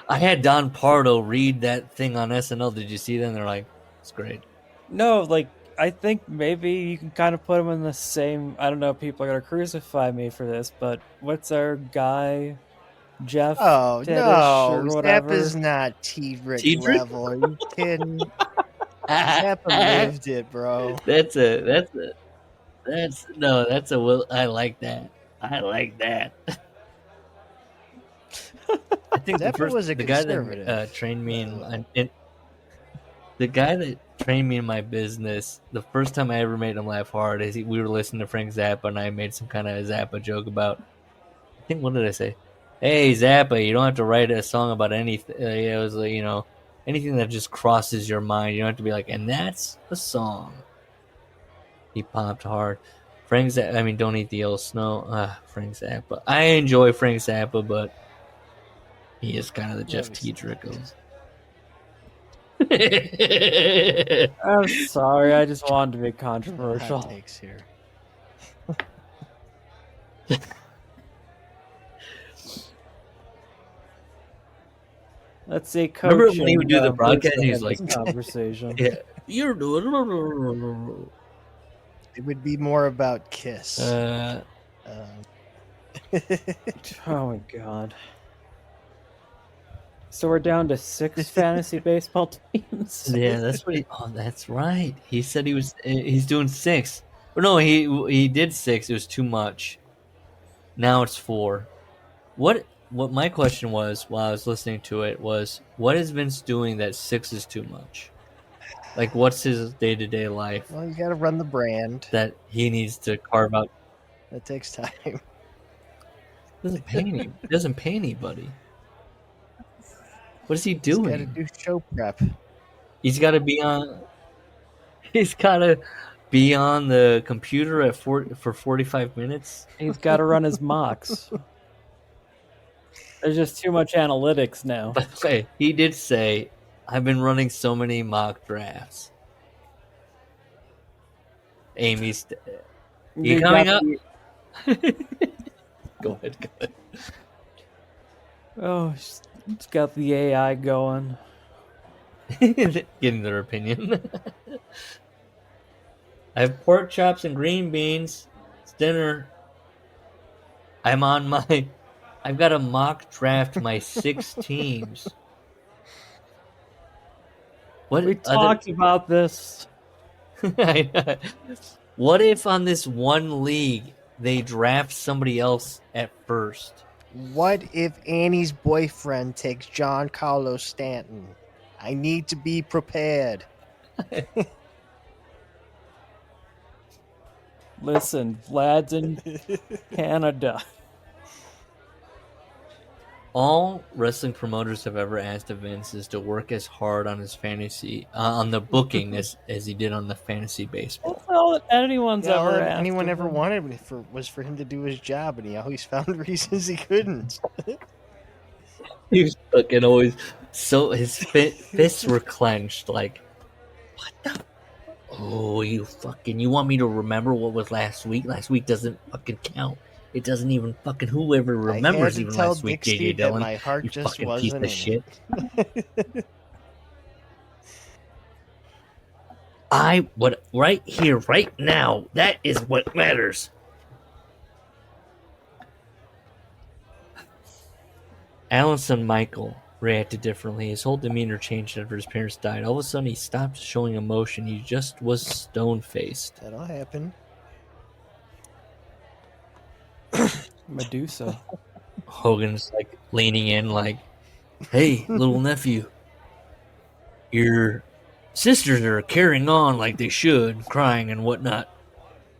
I had Don Pardo read that thing on SNL. Did you see that? And they're like, it's great. No, like I think maybe you can kind of put him in the same. I don't know. People are gonna crucify me for this, but what's our guy, Jeff? Oh Teddish no, or whatever? Zappa's not T-Rick T-Rick? level. Are you kidding? Zappa lived it, bro. That's I like that. I like that. I think Zappa was a the guy conservative. that trained me the guy that trained me in my business, the first time I ever made him laugh hard is we were listening to Frank Zappa and I made some kind of Zappa joke about, I think, what did I say? Hey, Zappa, you don't have to write a song about anything. It was like, anything that just crosses your mind. You don't have to be like, and that's a song. He popped hard. Frank Zappa, don't eat the yellow snow. Frank Zappa. I enjoy Frank Zappa, but he is kind of the Jeff Tiedrick of. I'm sorry, I just wanted to be controversial. Hot takes here. Let's see, Coach. Remember when he would do the broadcast? He was like like, conversation. "Yeah, you're doing." It would be more about Kiss. Oh my god. So we're down to 6 fantasy baseball teams. Yeah, that's what. Oh, that's right. He said he's doing 6. No, he did 6. It was too much. Now it's 4. What my question was while I was listening to it was, what is Vince doing that 6 is too much? Like, what's his day-to-day life Well, you got to run the brand. that he needs to carve out? That takes time. Doesn't pay anybody. What is he He's got to doing? do show prep. He's got to be on. He's got to be on the computer for 45 minutes. He's got to run his mocks. There's just too much analytics now. By the way, he did say, "I've been running so many mock drafts." Amy's, you coming up? Go ahead. Oh, it's got the AI going. Getting their opinion. I have pork chops and green beans. It's dinner. I've got to mock draft my 6 teams. What We talked about this. What if on this one league they draft somebody else at first? What if Annie's boyfriend takes John Carlos Stanton? I need to be prepared. Listen, Vlad's in Canada. All wrestling promoters have ever asked of Vince is to work as hard on his fantasy, on the booking as he did on the fantasy baseball. That's all that anyone's Yeah, all ever that asked. anyone of ever him. wanted was for him to do his job, and he always found reasons he couldn't. He was fucking always so his fists were clenched. Like, what the? Oh, you want me to remember what was last week? Last week doesn't fucking count. It doesn't even fucking whoever remembers even last week. Dick JJ Steve that Dillon, my heart you just fucking piece wasn't of in shit. it. Right here, right now. That is what matters. Alan's son Michael reacted differently. His whole demeanor changed after his parents died. All of a sudden, he stopped showing emotion. He just was stone-faced. That'll happen. Medusa. Hogan's like leaning in, like, "Hey, little nephew, your sisters are carrying on like they should, crying and whatnot.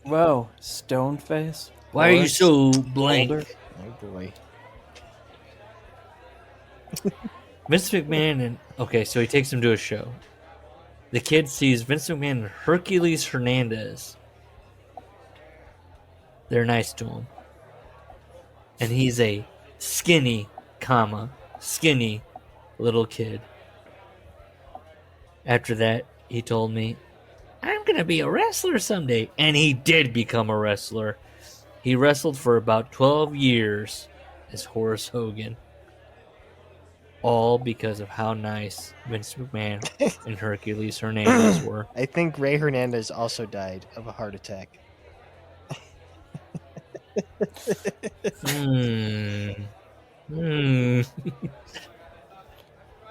Whoa, stone face. Why are you so blank?" Older. Oh boy. Vince McMahon so he takes him to a show. The kid sees Vince McMahon and Hercules Hernandez. They're nice to him. And he's a skinny little kid. After that, he told me, "I'm going to be a wrestler someday." And he did become a wrestler. He wrestled for about 12 years as Horace Hogan. All because of how nice Vince McMahon and Hercules Hernandez were. I think Ray Hernandez also died of a heart attack.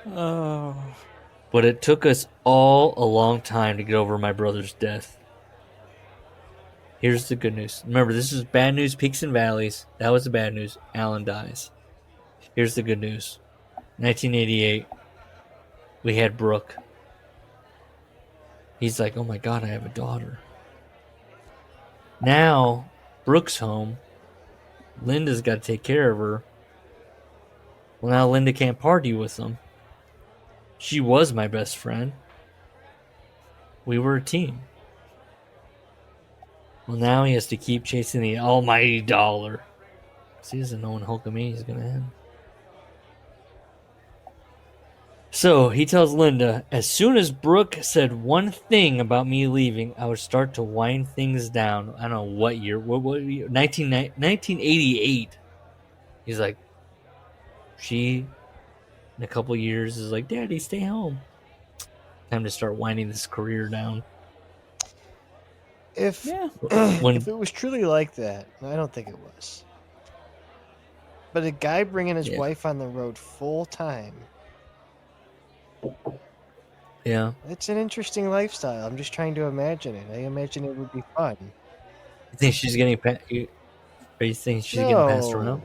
Oh. But it took us all a long time to get over my brother's death. Here's the good news. Remember, this is bad news, peaks and valleys. That was the bad news. Alan dies. Here's the good news. 1988, we had Brooke. He's like, "Oh my God, I have a daughter." Now, Brooke's home. Linda's got to take care of her. Well, now Linda can't party with him. She was my best friend. We were a team. Well, now he has to keep chasing the almighty dollar. Because he doesn't know when Hulkamania is going to end. So he tells Linda, as soon as Brooke said one thing about me leaving, I would start to wind things down. I don't know what year. What year? 1988. He's like, she, in a couple years, is like, "Daddy, stay home." Time to start winding this career down. If When if it was truly like that, I don't think it was. But a guy bringing his wife on the road full time. Yeah. It's an interesting lifestyle. I'm just trying to imagine it. I imagine it would be fun. You think she's getting Are you thinking she's getting passed around?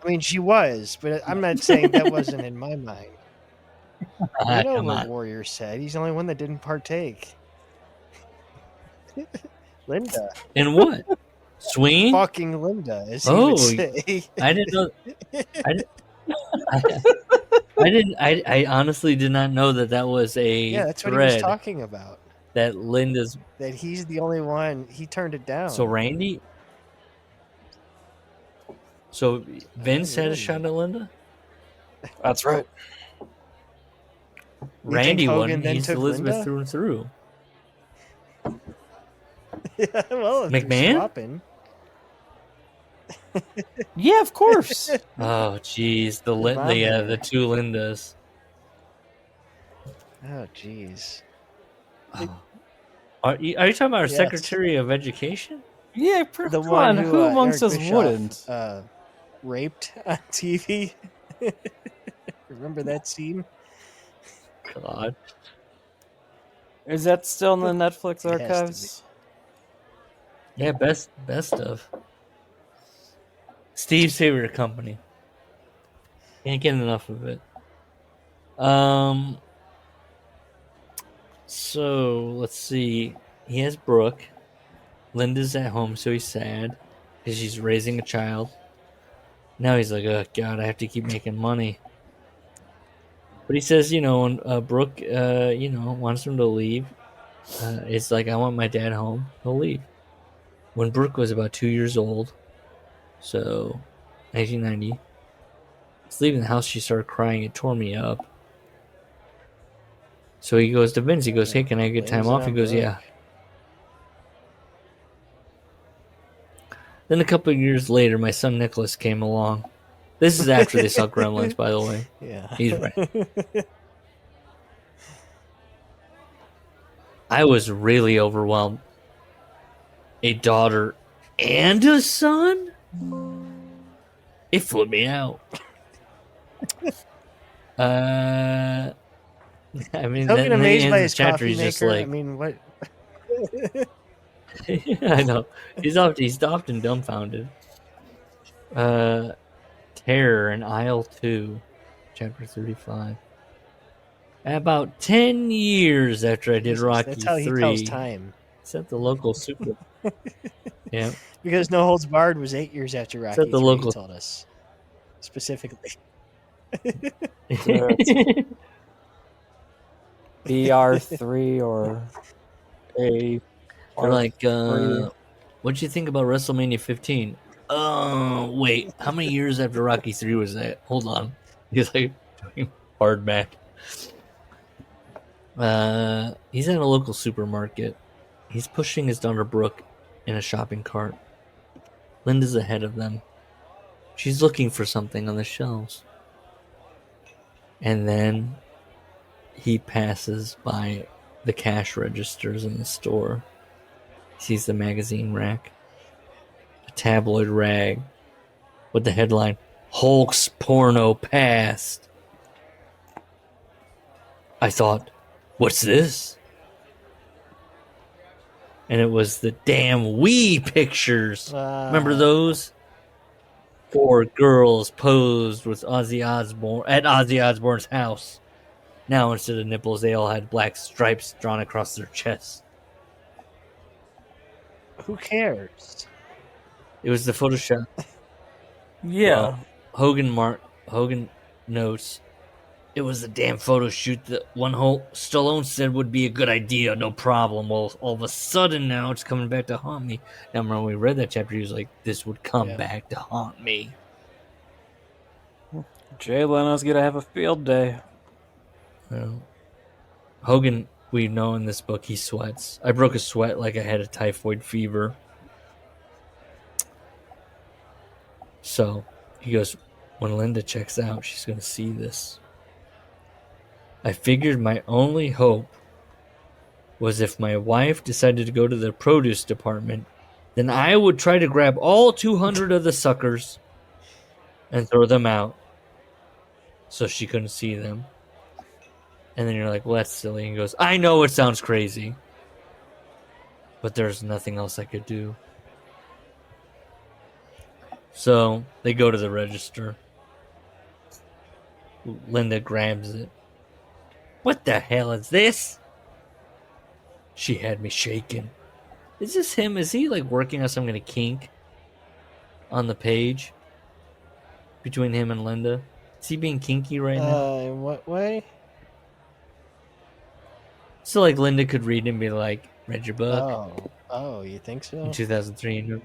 I mean, she was, but I'm not saying that wasn't in my mind. You know Come what on. Warrior said. He's the only one that didn't partake. Linda. In what? Swinging? Fucking Linda, as he would say. I didn't know. I honestly did not know that was a that's thread. what he was talking about. That Linda's. That he's the only one. He turned it down. So Randy. So Vince had a shot at Linda. That's right. Randy Hogan won. then He's took Elizabeth Linda? through and through. Yeah, well, if they're McMahon? swapping. Yeah, of course. Oh, jeez, the two Lindas. Oh, jeez. Oh. Are you talking about our Yes. Secretary of Education? Yeah, The come one on, who who amongst Eric us Bischoff, wouldn't? Raped on TV. Remember that scene? God. Is that still in the Netflix It has to archives? Yeah, best of. Steve's favorite company. Can't get enough of it. So let's see. He has Brooke. Linda's at home, so he's sad because she's raising a child. Now he's like, oh God, I have to keep making money. But he says, when Brooke, wants him to leave, it's like, I want my dad home. He'll leave. When Brooke was about 2 years old, so 1990, he's leaving the house. She started crying. It tore me up. So he goes to Vince. He goes, hey, can I get time off? He goes, yeah. Then a couple of years later, my son Nicholas came along. This is after they saw Gremlins, by the way. Yeah. He's right. I was really overwhelmed. A daughter and a son? It flipped me out. I mean, Hogan amazed by his chapter, coffee he's just maker. like, I mean, what? yeah, I know. He's often dumbfounded. Terror in Aisle 2, Chapter 35. About 10 years after I did Rocky 3. That's how he tells time. It's at the local super. Yeah. Because No Holds Barred was 8 years after Rocky 3, local- he told us. Specifically. BR3 or a. They're like, what'd you think about WrestleMania 15? Wait, how many years after Rocky 3 was that? Hold on. He's like doing hard math. He's in a local supermarket. He's pushing his daughter Brooke in a shopping cart. Linda's ahead of them. She's looking for something on the shelves. And then he passes by the cash registers in the store. He sees the magazine rack. A tabloid rag with the headline, Hulk's Porno Past. I thought, what's this? And it was the damn Wii pictures. Remember those? 4 girls posed with Ozzy Osbourne at Ozzy Osbourne's house. Now instead of nipples, they all had black stripes drawn across their chests. Who cares? It was the Photoshop. Yeah. Hogan notes, it was the damn photo shoot that one Stallone said would be a good idea, no problem. Well, all of a sudden now it's coming back to haunt me. Now, remember when we read that chapter, he was like, this would come back to haunt me. Jay Leno's going to have a field day. Hogan, we know in this book, he sweats. I broke a sweat like I had a typhoid fever. So, he goes, when Linda checks out, she's going to see this. I figured my only hope was if my wife decided to go to the produce department, then I would try to grab all 200 of the suckers and throw them out so she couldn't see them. And then you're like, well, that's silly. And he goes, I know it sounds crazy, but there's nothing else I could do. So they go to the register. Linda grabs it. What the hell is this? She had me shaking. Is this him? Is he like working on some kind of kink on the page between him and Linda? Is he being kinky right now? In what way? So like Linda could read and be like, read your book Oh, you think so? in 2003.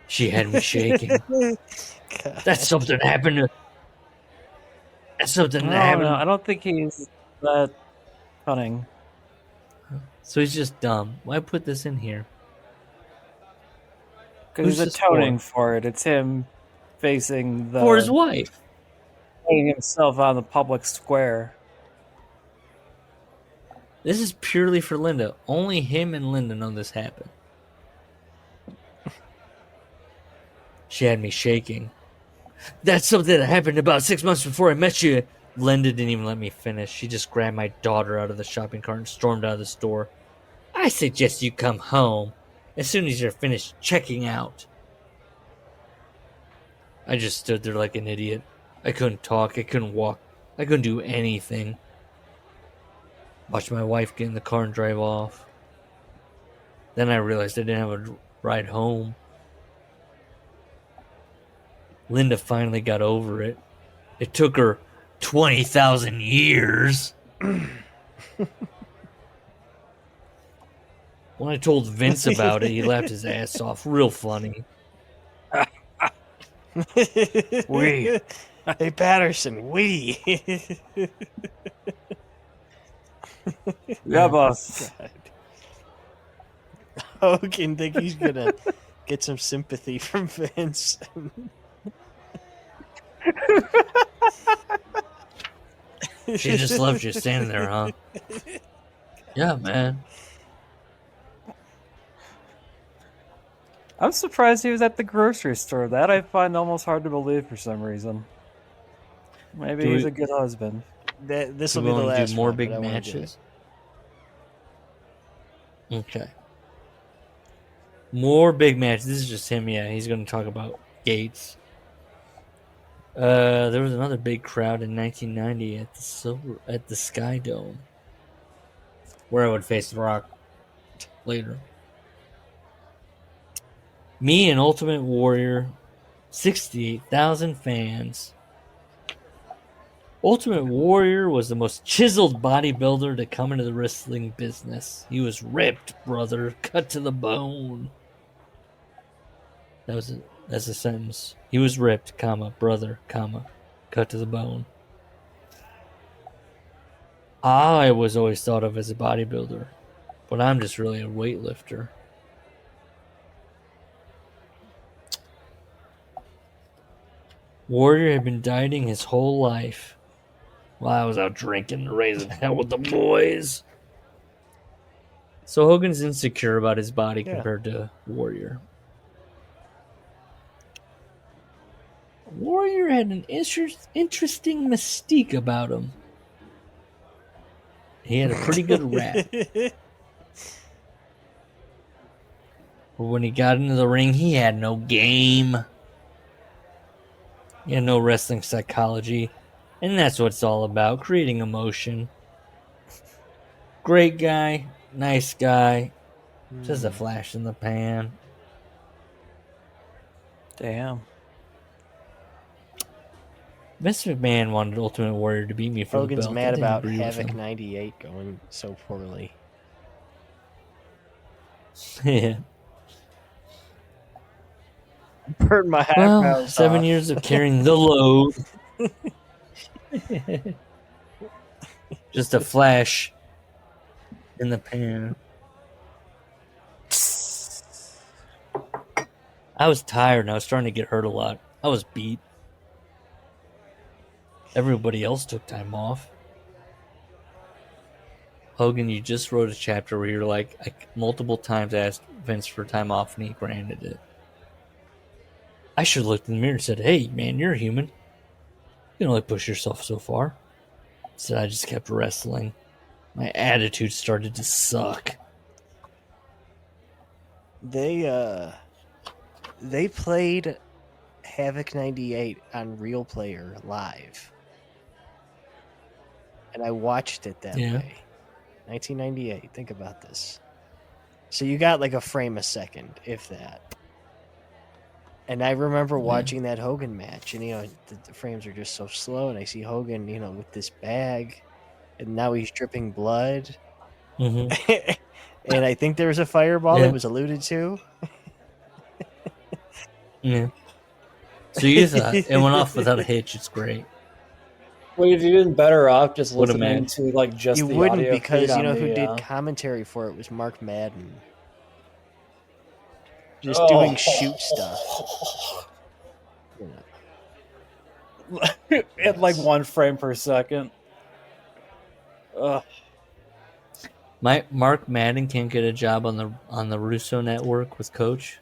She had me shaking. That's something happened to. That's something that happened. No, I don't think he's that cunning. So he's just dumb. Why put this in here? Because Who's he's this atoning for it. It's him facing the... For his wife. putting himself on the public square. This is purely for Linda. Only him and Linda know this happened. She had me shaking. That's something that happened about 6 months before I met you. Linda didn't even let me finish. She just grabbed my daughter out of the shopping cart and stormed out of the store. I suggest you come home as soon as you're finished checking out. I just stood there like an idiot. I couldn't talk. I couldn't walk. I couldn't do anything. Watched my wife get in the car and drive off. Then I realized I didn't have a ride home. Linda finally got over it. It took her 20,000 years. When I told Vince about it, he laughed his ass off. Real funny. We. Hey, Patterson, we. Yeah, boss. Hogan think he's gonna get some sympathy from Vince. She just loves you standing there, huh? Yeah, man. I'm surprised he was at the grocery store. That I find almost hard to believe for some reason. Maybe he's a good husband. This Do will we be the want to last do more one, big but I wanna do matches? Okay. More big matches. This is just him, yeah. He's going to talk about Gates. There was another big crowd in 1990 at the Sky Dome, where I would face The Rock later. Me and Ultimate Warrior, 68,000 fans. Ultimate Warrior was the most chiseled bodybuilder to come into the wrestling business. He was ripped, brother, cut to the bone. That's a sentence. He was ripped, comma, brother, comma, cut to the bone. I was always thought of as a bodybuilder, but I'm just really a weightlifter. Warrior had been dieting his whole life while I was out drinking and raising hell with the boys. So Hogan's insecure about his body compared to Warrior. Warrior had an interesting mystique about him. He had a pretty good rap. But when he got into the ring, he had no game. He had no wrestling psychology. And that's what it's all about, creating emotion. Great guy, nice guy, just a flash in the pan. Damn. Vince McMahon wanted Ultimate Warrior to beat me for Hogan's the belt. mad about Havoc Havoc 98 going so poorly. Yeah. Burn my Well, eyebrows 7 off. years of carrying the load. Just a flash in the pan. I was tired and I was starting to get hurt a lot. I was beat. Everybody else took time off. Hogan, you just wrote a chapter where you're like, I multiple times asked Vince for time off and he granted it. I should have looked in the mirror and said, hey, man, you're human. You can only push yourself so far. Instead, I just kept wrestling. My attitude started to suck. They They played Havoc 98 on Real Player live. And I watched it that way. 1998. Think about this. So you got like a frame a second, if that. And I remember watching that Hogan match, and the frames are just so slow, and I see Hogan, with this bag, and now he's dripping blood. Mm-hmm. And I think there was a fireball that was alluded to. Yeah. So you thought it went off without a hitch. It's great. Would have you been better off just What a listening man. to like just You the wouldn't, audio because feed you know on who the, did commentary for it was Mark Madden. Just Oh. doing shoot stuff. at like 1 frame per second. Ugh. Mark Madden can't get a job on the Russo network with Coach.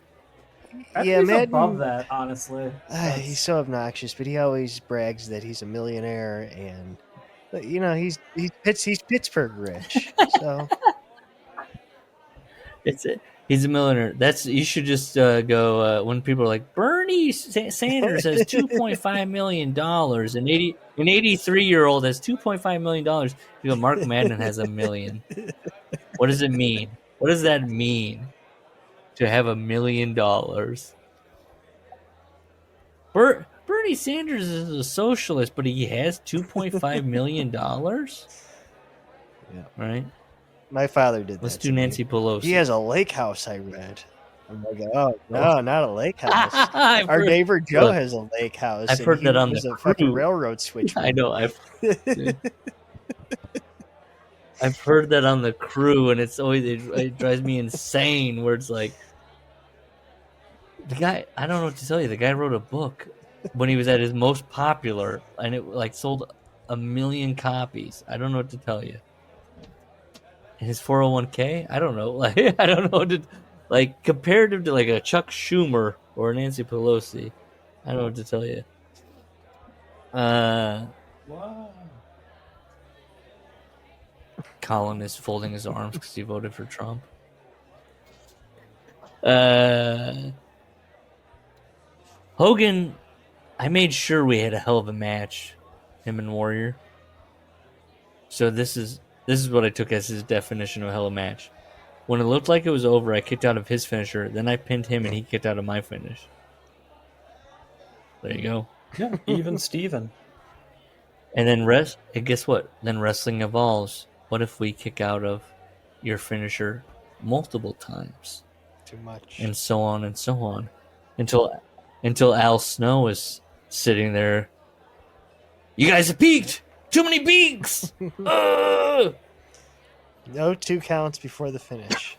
I Yeah, think he's Madden, above that, honestly. he's so obnoxious, but he always brags that he's a millionaire, and he's Pittsburgh rich. So He's a millionaire. You should just go when people are like Bernie Sanders has $2.5 million, an 83-year-old has $2.5 million. You go, Mark Madden has $1 million. What does it mean? What does that mean to have $1 million? Bernie Sanders is a socialist, but he has $2.5 million. Yeah. Right. My father did that. Let's do Nancy Pelosi. He has a lake house, I read. I'm like, oh, no, not a lake house. Our neighbor Joe has a lake house. I've heard that on the fucking railroad switch. I know. I've heard that on the crew, and it drives me insane. Where it's like the guy. I don't know what to tell you. The guy wrote a book when he was at his most popular, and it like sold 1 million copies. I don't know what to tell you. His 401k, I don't know. Like I don't know like comparative to like a Chuck Schumer or Nancy Pelosi. I don't know what to tell you. Wow. Colin is folding his arms because he voted for Trump. Hogan, I made sure we had a hell of a match, him and Warrior. So this is what I took as his definition of a hell of a match. When it looked like it was over, I kicked out of his finisher. Then I pinned him, and he kicked out of my finish. There you go. Yeah, even Steven. And then and guess what? Then wrestling evolves. What if we kick out of your finisher multiple times? Too much. And so on and so on. Until Al Snow is sitting there. You guys have peaked! Too many peaks! No 2 counts before the finish.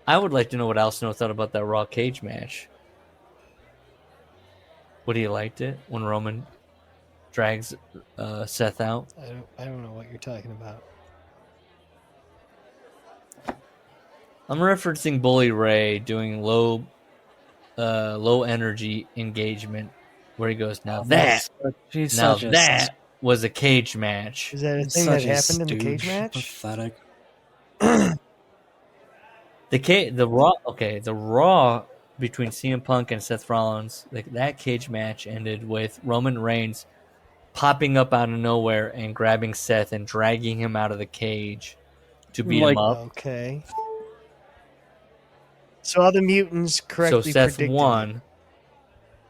I would like to know what Al Snow thought about that Raw cage match. Would he liked it when Roman drags Seth out? I don't know what you're talking about. I'm referencing Bully Ray doing low energy engagement where he goes, now that was a cage match. Is that a thing that happened in the cage match? Pathetic. The Raw between CM Punk and Seth Rollins, that cage match ended with Roman Reigns popping up out of nowhere and grabbing Seth and dragging him out of the cage to beat him up. Okay. So all the mutants correctly Seth predicted won.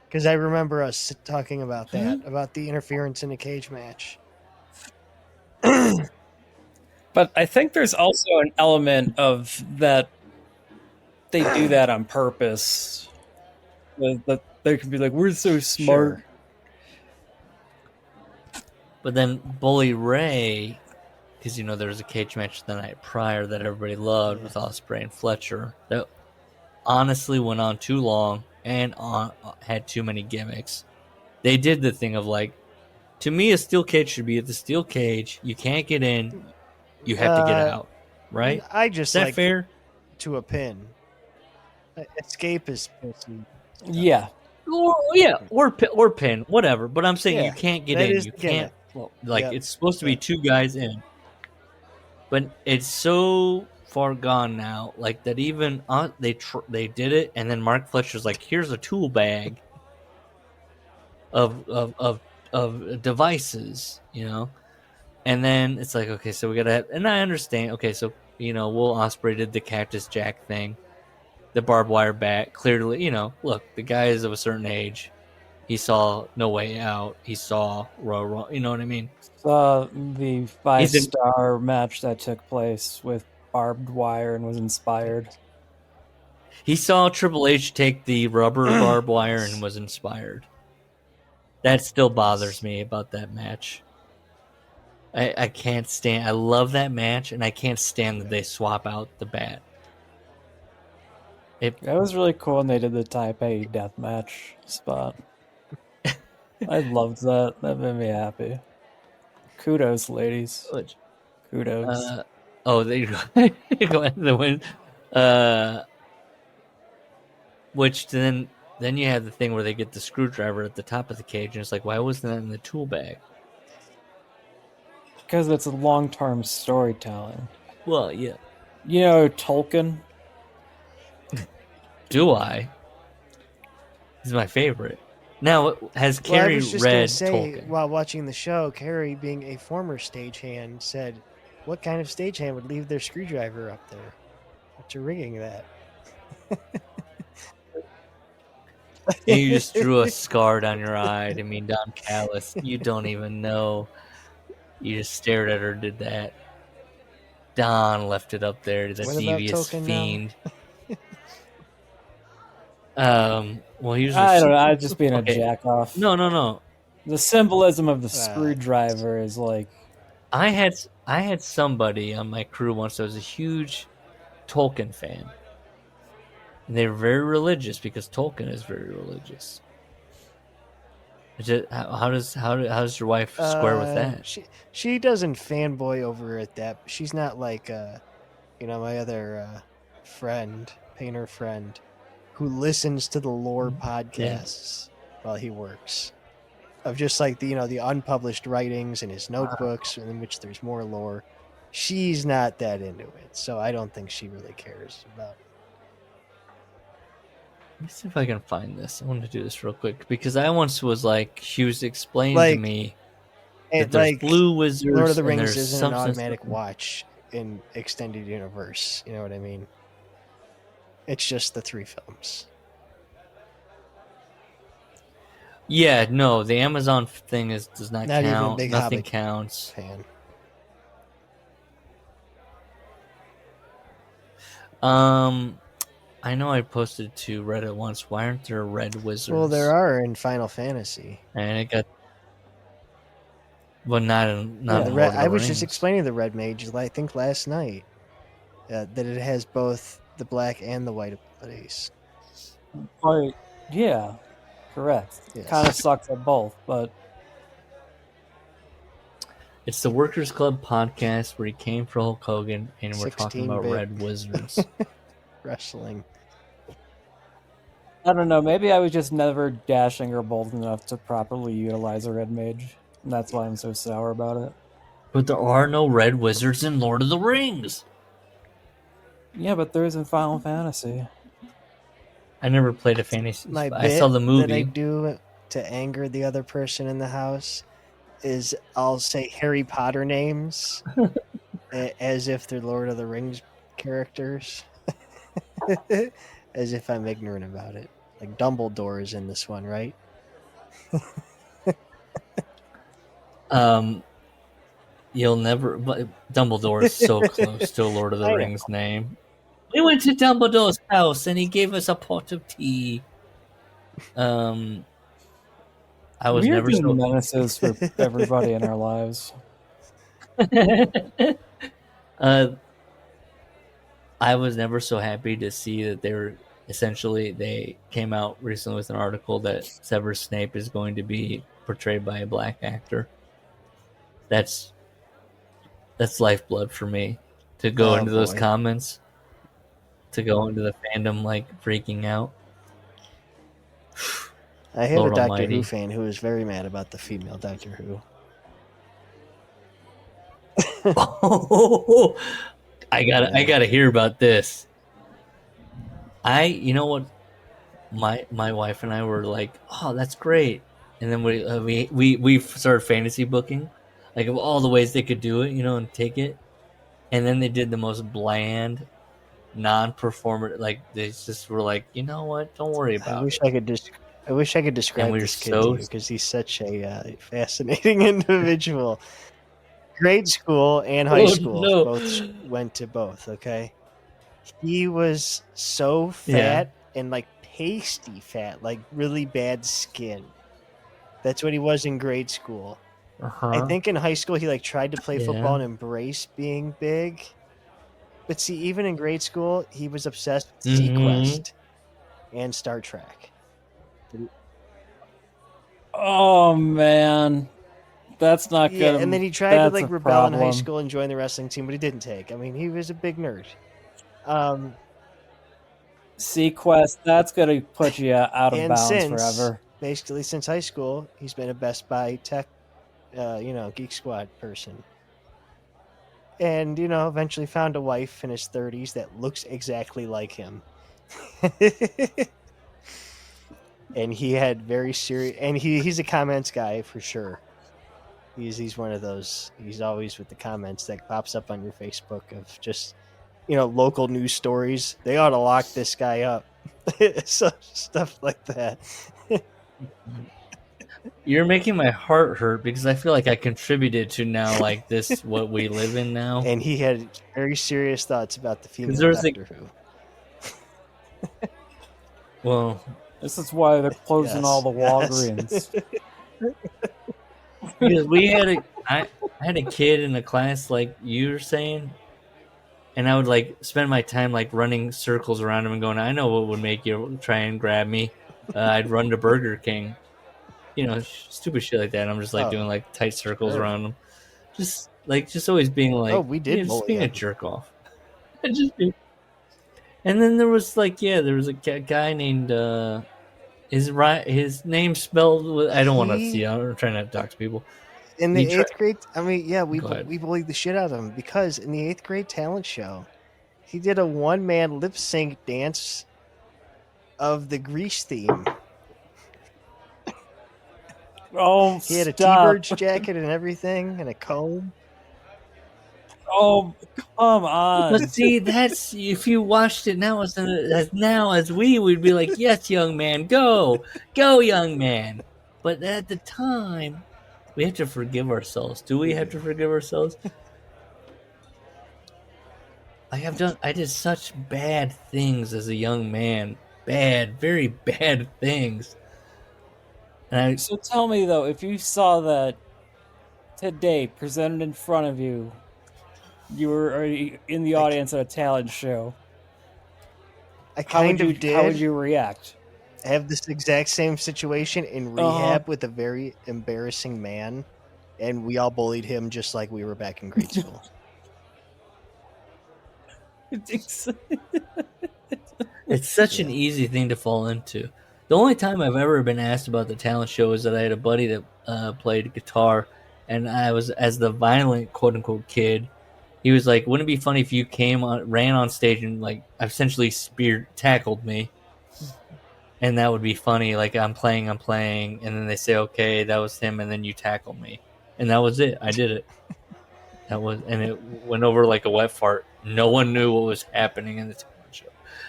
Because I remember us talking about that, about the interference in the cage match. But I think there's also an element of that they do that on purpose. That they could be like, we're so smart. Sure. But then Bully Ray, because there was a cage match the night prior that everybody loved with Ospreay and Fletcher. That honestly went on too long and had too many gimmicks. They did the thing of like, to me, a steel cage should be at the steel cage. You can't get in. You have to get out. Right? I just Is that like fair? To a pin. Escape is Yeah. Or pin, whatever. But I'm saying you can't get in. You can't. It's supposed to be 2 guys in. But it's so far gone now, like that. Even they did it, and then Mark Fletcher's like, "Here's a tool bag of devices," And then it's like, okay, so we gotta have, and I understand. Okay, so Will Ospreay did the Cactus Jack thing, the barbed wire bat. Clearly, look, the guy is of a certain age. He saw No Way Out. He saw Royal Rumble. You know what I mean? The 5-star match that took place with barbed wire and was inspired. He saw Triple H take the rubber barbed wire and was inspired. That still bothers me about that match. I can't stand. I love that match, and I can't stand that they swap out the bat. That was really cool when they did the Taipei death match spot. I loved that. That made me happy. Kudos, ladies. Kudos. There you go. Go ahead the win. Which then you have the thing where they get the screwdriver at the top of the cage, and it's like, why wasn't that in the tool bag? Because it's a long-term storytelling. Well, yeah. You know Tolkien? Do I? He's my favorite. Now, has Carrie read Tolkien? While watching the show, Carrie, being a former stagehand, said, "What kind of stagehand would leave their screwdriver up there? After rigging that?" And you just drew a scar down your eye. I mean, Don Callis. You don't even know. You just stared at her, did that. Don left it up there, the devious fiend. Well, here's I don't know. I was just being a jack off. No. The symbolism of the screwdriver is like. I had somebody on my crew once that was a huge Tolkien fan, and they were very religious because Tolkien is very religious. How does your wife square with that? She doesn't fanboy over it that she's not like my other painter friend, who listens to the lore podcasts while he works, of just like the unpublished writings in his notebooks in which there's more lore. She's not that into it, so I don't think she really cares about it. Let me see if I can find this. I want to do this real quick because I once was like, she was explaining to me that there's blue wizards. Lord of the Rings isn't an automatic watch in extended universe. You know what I mean? It's just the 3 films. Yeah, no, the Amazon thing does not count. Even a big Nothing Hobbit counts. Fan. I know I posted to Reddit once. Why aren't there red wizards? Well, there are in Final Fantasy. And it got, but not in I was just explaining the red mages. I think last night that it has both the black and the white abilities. Right. Yeah. Correct. Yes. Kind of sucks at both, but it's the Workers Club podcast where he came for Hulk Hogan, and we're talking about red wizards. Wrestling. I don't know. Maybe I was just never dashing or bold enough to properly utilize a red mage. And that's why I'm so sour about it. But there are no red wizards in Lord of the Rings. Yeah, but there is in Final Fantasy. I never played a fantasy. I saw the movie. That I do to anger the other person in the house is I'll say Harry Potter names as if they're Lord of the Rings characters. As if I'm ignorant about it. Like Dumbledore is in this one, right? You'll never. But Dumbledore is so close to a Lord of the Rings name. We went to Dumbledore's house and he gave us a pot of tea. I was never so menaces for everybody in our lives. I was never so happy to see that they came out recently with an article that Severus Snape is going to be portrayed by a black actor. That's lifeblood for me to go into those comments, to go into the fandom like freaking out. I had a Doctor Who fan who was very mad about the female Doctor Who. I gotta hear about this. You know what? My wife and I were like, oh, that's great. And then we started fantasy booking, like of all the ways they could do it, and take it. And then they did the most bland, non-performer. Like they just were like, you know what? Don't worry about it. I wish I could describe this kid to you because he's such a fascinating individual. Grade school and high school both went to both. Okay, he was so fat and like pasty fat, like really bad skin. That's what he was in grade school. I think in high school he like tried to play football and embrace being big. But see, even in grade school, he was obsessed with ZQuest and Star Trek. Oh man, that's not good. Yeah, and then he tried to like rebel in high school and join the wrestling team, but he didn't take. I mean, he was a big nerd. ZQuest, that's gonna put you out of bounds forever. Basically, since high school, he's been a Best Buy tech, Geek Squad person. And, eventually found a wife in his 30s that looks exactly like him. And he had very serious... And he's a comments guy for sure. He's one of those... He's always with the comments that pops up on your Facebook of just, local news stories. They ought to lock this guy up. So, stuff like that. You're making my heart hurt because I feel like I contributed to now like this what we live in now. And he had very serious thoughts about the female Doctor Who. Well, this is why they're closing all the Walgreens. Because I had a kid in the class like you were saying, and I would like spend my time like running circles around him and going, I know what would make you try and grab me. I'd run to Burger King. Stupid shit like that. I'm just like doing like tight circles around them, just always being like, we did, just being a jerk off. And then there was there was a guy named his name spelled with, I don't want to see. I'm trying not to talk to people. In the 8th grade, we bullied the shit out of him because in the 8th grade talent show, he did a one-man lip sync dance of the Grease theme. Oh, he had a T-Birds jacket and everything, and a comb. Oh, come on! But see, that's if you watched it now as we'd be like, yes, young man, go, young man. But at the time, we have to forgive ourselves. Do we have to forgive ourselves? I did such bad things as a young man. Bad, very bad things. So tell me, though, if you saw that today presented in front of you, you were in the audience at a talent show, How would you react? I have this exact same situation in rehab with a very embarrassing man, and we all bullied him just like we were back in grade school. It's such an easy thing to fall into. The only time I've ever been asked about the talent show is that I had a buddy that played guitar, and I was, as the violent quote-unquote kid, he was like, wouldn't it be funny if you ran on stage and like essentially tackled me? And that would be funny. Like I'm playing, and then they say, okay, that was him, and then you tackle me. And that was it. I did it. And it went over like a wet fart. No one knew what was happening in the talent show.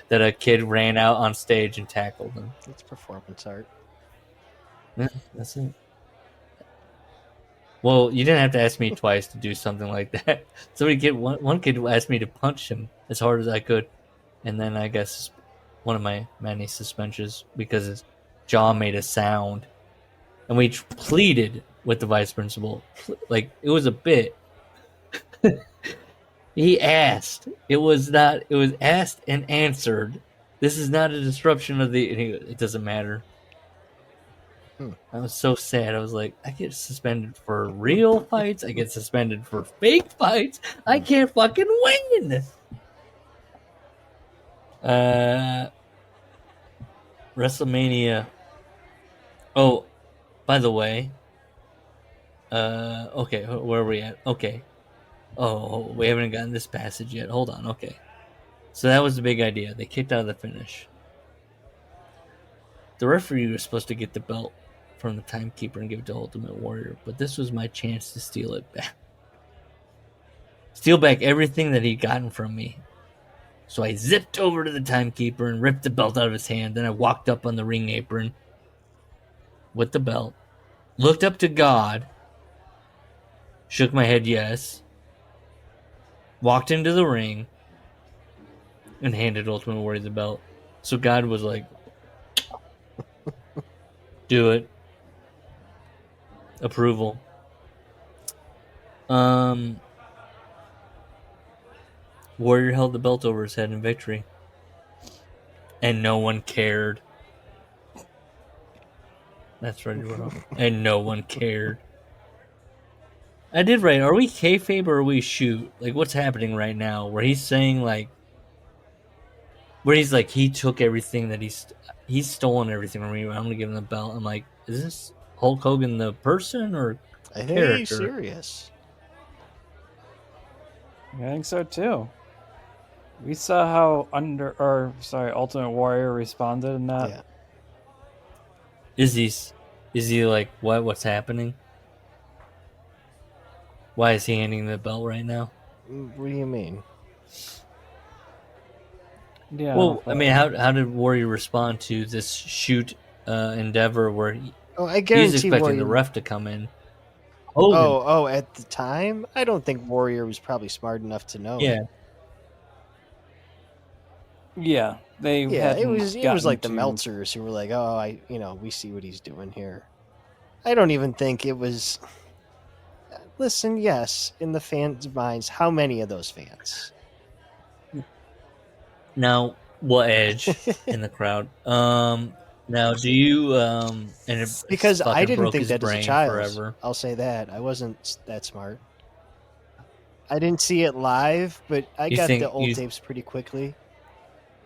That a kid ran out on stage and tackled him. It's performance art. Yeah, that's it. Well, you didn't have to ask me twice to do something like that. One kid asked me to punch him as hard as I could, and then I guess one of my many suspensions because his jaw made a sound, and we pleaded with the vice principal, like it was a bit. He asked. It was asked and answered. This is not a disruption of the. It doesn't matter. I was so sad. I was like, I get suspended for real fights. I get suspended for fake fights. I can't fucking win. WrestleMania. Oh, by the way. Okay, where are we at? Okay. Oh, we haven't gotten this passage yet. Hold on. Okay. So that was the big idea. They kicked out of the finish. The referee was supposed to get the belt from the timekeeper and give it to Ultimate Warrior, but this was my chance to steal it back. Steal back everything that he'd gotten from me. So I zipped over to the timekeeper and ripped the belt out of his hand. Then I walked up on the ring apron with the belt, looked up to God, shook my head yes, walked into the ring, and handed Ultimate Warrior the belt. So God was like, do it. Approval. Warrior held the belt over his head in victory. And no one cared. That's right, and no one cared. I did right. Are we kayfabe or are we shoot? Like, what's happening right now? Where he's saying, like, where he's like, he took everything that he's stolen everything from me. I'm gonna give him the belt. I'm like, is this Hulk Hogan the person or I think character? he's serious. I think so too. We saw how Ultimate Warrior responded in that. Yeah. Is he like, what's happening? Why is he handing the belt right now? What do you mean? Yeah. Well, I mean, how did Warrior respond to this shoot endeavor where I guarantee he's expecting Warrior... the ref to come in? Hogan. Oh, at the time? I don't think Warrior was probably smart enough to know. Yeah. Yeah, it was like the Meltzers who were like, "Oh, we see what he's doing here." I don't even think it was. Listen, yes, in the fans' minds, how many of those fans? Now, what edge in the crowd? Now, do you Because I didn't think his that as a brain child. forever. I'll say that I wasn't that smart. I didn't see it live, but I got the old tapes pretty quickly.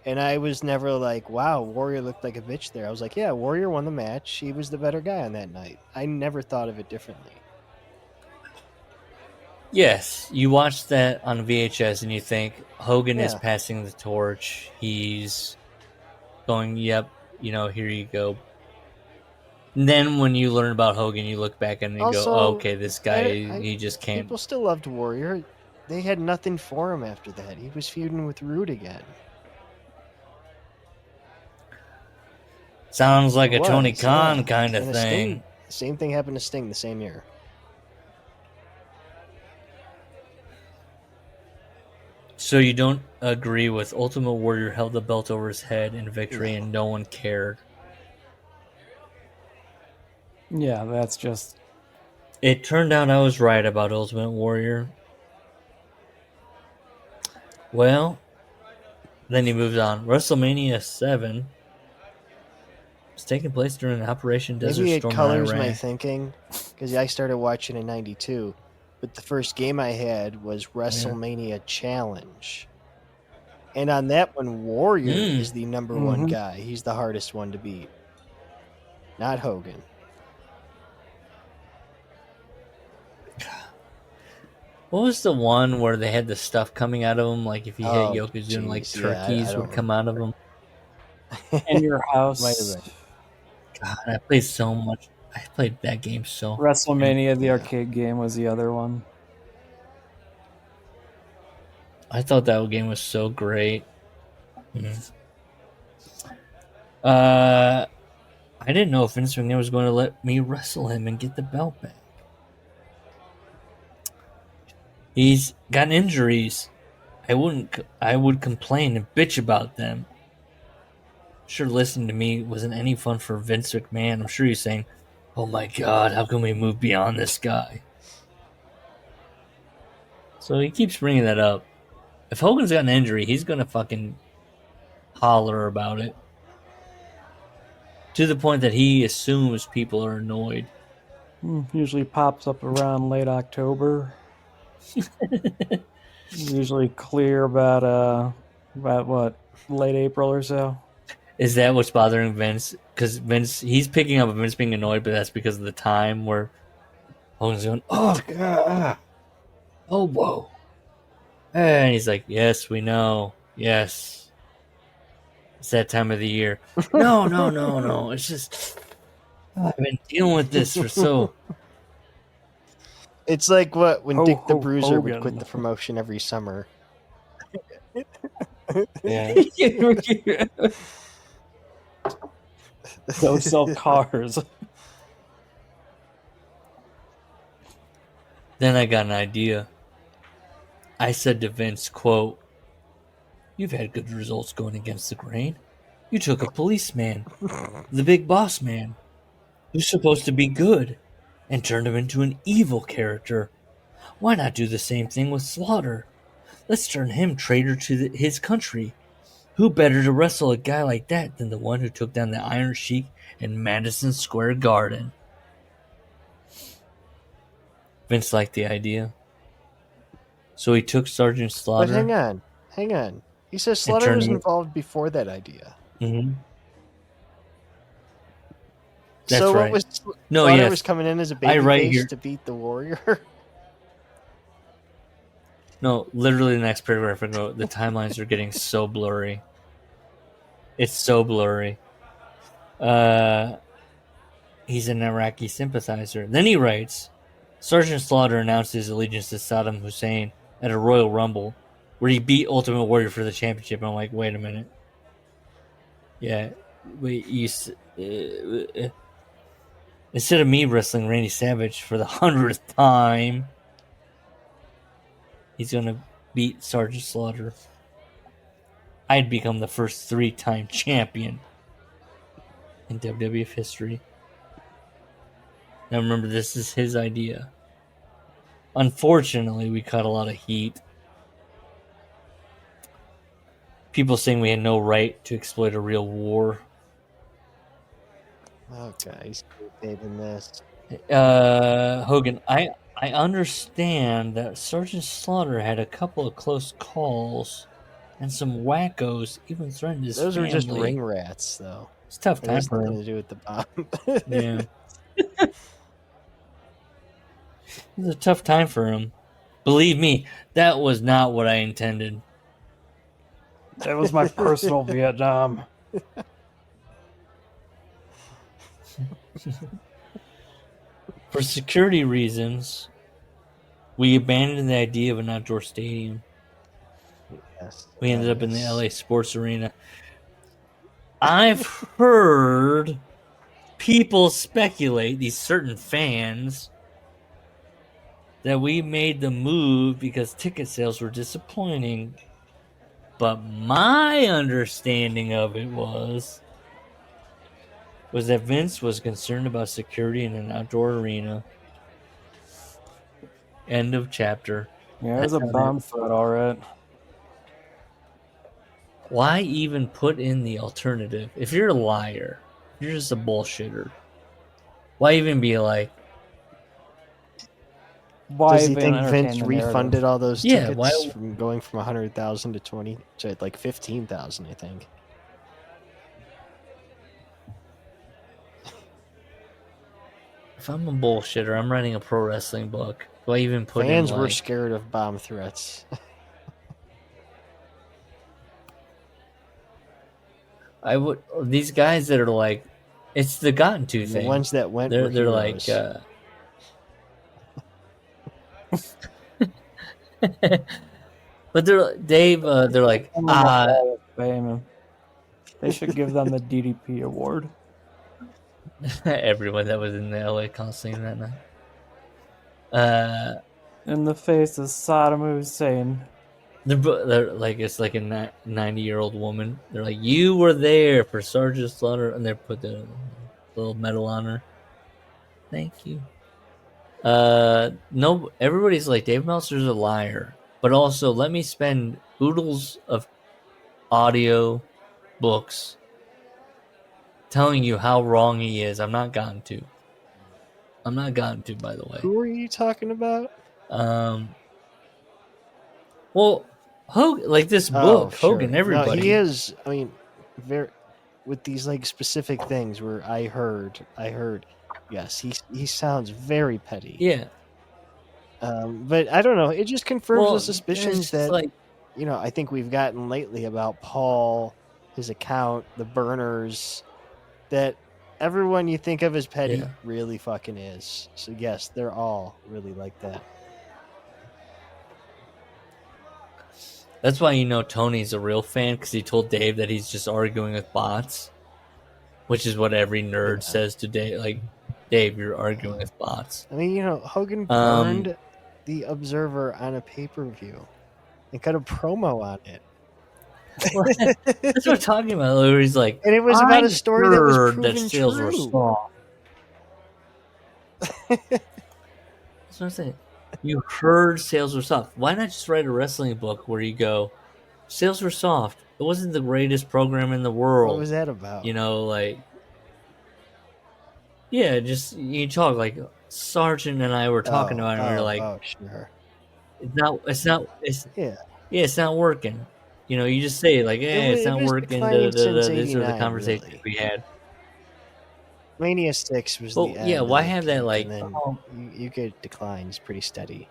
And I was never like, wow, Warrior looked like a bitch there. I was like, yeah, Warrior won the match. He was the better guy on that night. I never thought of it differently. Yes, you watch that on VHS and you think Hogan is passing the torch. He's going, yep, here you go. And then when you learn about Hogan, you look back and you go, oh, okay, this guy, he just can't. People still loved Warrior. They had nothing for him after that. He was feuding with Rude again. Sounds like a Tony Khan kind of thing. The same thing happened to Sting the same year. So you don't agree with Ultimate Warrior held the belt over his head in victory and no one cared? Yeah, that's just... It turned out I was right about Ultimate Warrior. Well, then he moves on. WrestleMania 7 is taking place during Operation Desert Maybe Storm it colors in Iraq. my thinking, because I started watching in '92, but the first game I had was WrestleMania Challenge. And on that one, Warrior is the number one guy. He's the hardest one to beat. Not Hogan. What was the one where they had the stuff coming out of him? Like if you hit Yokozuna, like turkeys would come out of him. In your house. Might have been. God, I played so much. I played that game so. WrestleMania, the arcade game, was the other one. I thought that game was so great. I didn't know if Vince McMahon was going to let me wrestle him and get the belt back. He's got injuries. I would complain and bitch about them. Sure, listening to me wasn't any fun for Vince McMahon. I'm sure he's saying, oh my God, how can we move beyond this guy? So he keeps bringing that up. If Hogan's got an injury, he's going to fucking holler about it. To the point that he assumes people are annoyed. Usually pops up around late October. Usually clear about what, late April or so. Is that what's bothering Vince? Because Vince, he's picking up Vince being annoyed, but that's because of the time where Hogan's going, oh God, oh whoa. And he's like, yes, we know. Yes. It's that time of the year. No. It's just, I've been dealing with this for so. It's like when Dick the Hulk Bruiser would Hogan. quit the promotion every summer. Yeah. Go sell cars. Then I got an idea. I said to Vince, quote, you've had good results going against the grain. You took a policeman, the big boss man, who's supposed to be good, and turned him into an evil character. Why not do the same thing with Slaughter? Let's turn him traitor to his country. Who better to wrestle a guy like that than the one who took down the Iron Sheik in Madison Square Garden? Vince liked the idea. So he took Sergeant Slaughter. But hang on. He says Slaughter was involved before that idea. Mm-hmm. That's so right. what was No, Slaughter yes. was coming in as a babyface to beat the Warrior? No, literally the next paragraph I go, the timelines are getting so blurry. It's so blurry. He's an Iraqi sympathizer. Then he writes, Sergeant Slaughter announced his allegiance to Saddam Hussein at a Royal Rumble, where he beat Ultimate Warrior for the championship. And I'm like, wait a minute. Yeah, wait, instead of me wrestling Randy Savage for the 100th time, he's going to beat Sergeant Slaughter. I'd become the first 3-time champion in WWF history. Now remember, this is his idea. Unfortunately, we caught a lot of heat. People saying we had no right to exploit a real war. Oh, guys, saving this. Hogan, I understand that Sergeant Slaughter had a couple of close calls, and some wackos even threatened his family. Those were just ring rats, though. It's a tough time for nothing him. to do with the bomb. Yeah. It was a tough time for him. Believe me, that was not what I intended. That was my personal Vietnam. For security reasons, we abandoned the idea of an outdoor stadium. Yes, We ended up in the LA Sports Arena. I've heard people speculate, these certain fans, that we made the move because ticket sales were disappointing. But my understanding of it was that Vince was concerned about security in an outdoor arena. End of chapter. Yeah, it was a bomb threat, all right. Why even put in the alternative? If you're a liar, you're just a bullshitter. Why even be like... Why does he even think Vince refunded all those Yeah, tickets from going from 100,000 to 20 to like 15,000? I think. If I'm a bullshitter, I'm writing a pro wrestling book. Do I even put Fans in were like... scared of bomb threats. I would... These guys that are like... It's the gotten to thing. The ones that went They're were like... heroes. But they're like, Fame. They should give them the DDP award. everyone that was in the LA Coliseum that night. In the face of Saddam Hussein. They're like, it's like a 90-year-old woman. They're like, you were there for Sergeant Slaughter, and they put the little medal on her. Thank you. No, everybody's like, Dave Meltzer's a liar, but also let me spend oodles of audio books telling you how wrong he is. I'm not gotten to, by the way. Who are you talking about? Well, Hogan, like this book, sure. Hogan, everybody. No, he is. I mean, very with these like specific things where I heard. Yes, he sounds very petty. Yeah. But I don't know. It just confirms the suspicions it's that like, I think we've gotten lately about Paul, his account, the burners, that everyone you think of as petty Yeah. really fucking is. So yes, they're all really like that. that's why Tony's a real fan, because he told Dave that he's just arguing with bots, which is what every nerd says to Dave. Like, Dave, you're arguing with bots. I mean, Hogan burned the Observer on a pay-per-view and cut a promo on it. That's what I'm talking about. Where he's like, and it was about a story that was proven that sales true. were soft. That's what I'm saying. You heard sales were soft. Why not just write a wrestling book where you go, sales were soft. It wasn't the greatest program in the world. What was that about? Just you talk like Sergeant and I were talking about it. And we were like, oh, sure. It's not working. You just say like, it's not working. These are the conversations we had. Mania 6 was the end. Yeah, why have that like? And then you get declines pretty steady.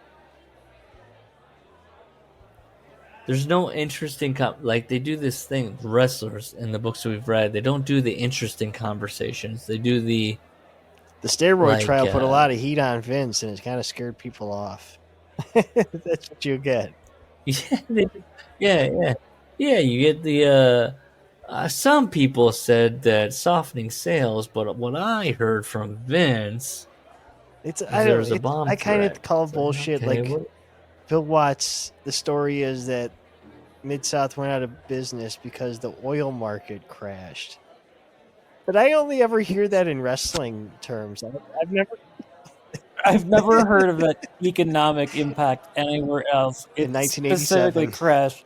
There's no interesting like they do this thing. The wrestlers in the books we've read, they don't do the interesting conversations. They do the steroid trial put a lot of heat on Vince, and it kind of scared people off. That's what you get. Yeah. You get the. Some people said that softening sales, but what I heard from Vince, I kind of call bullshit. Bill Watts. The story is that Mid-South went out of business because the oil market crashed. But I only ever hear that in wrestling terms. I've never heard of an economic impact anywhere else. In 1987, specifically crashed.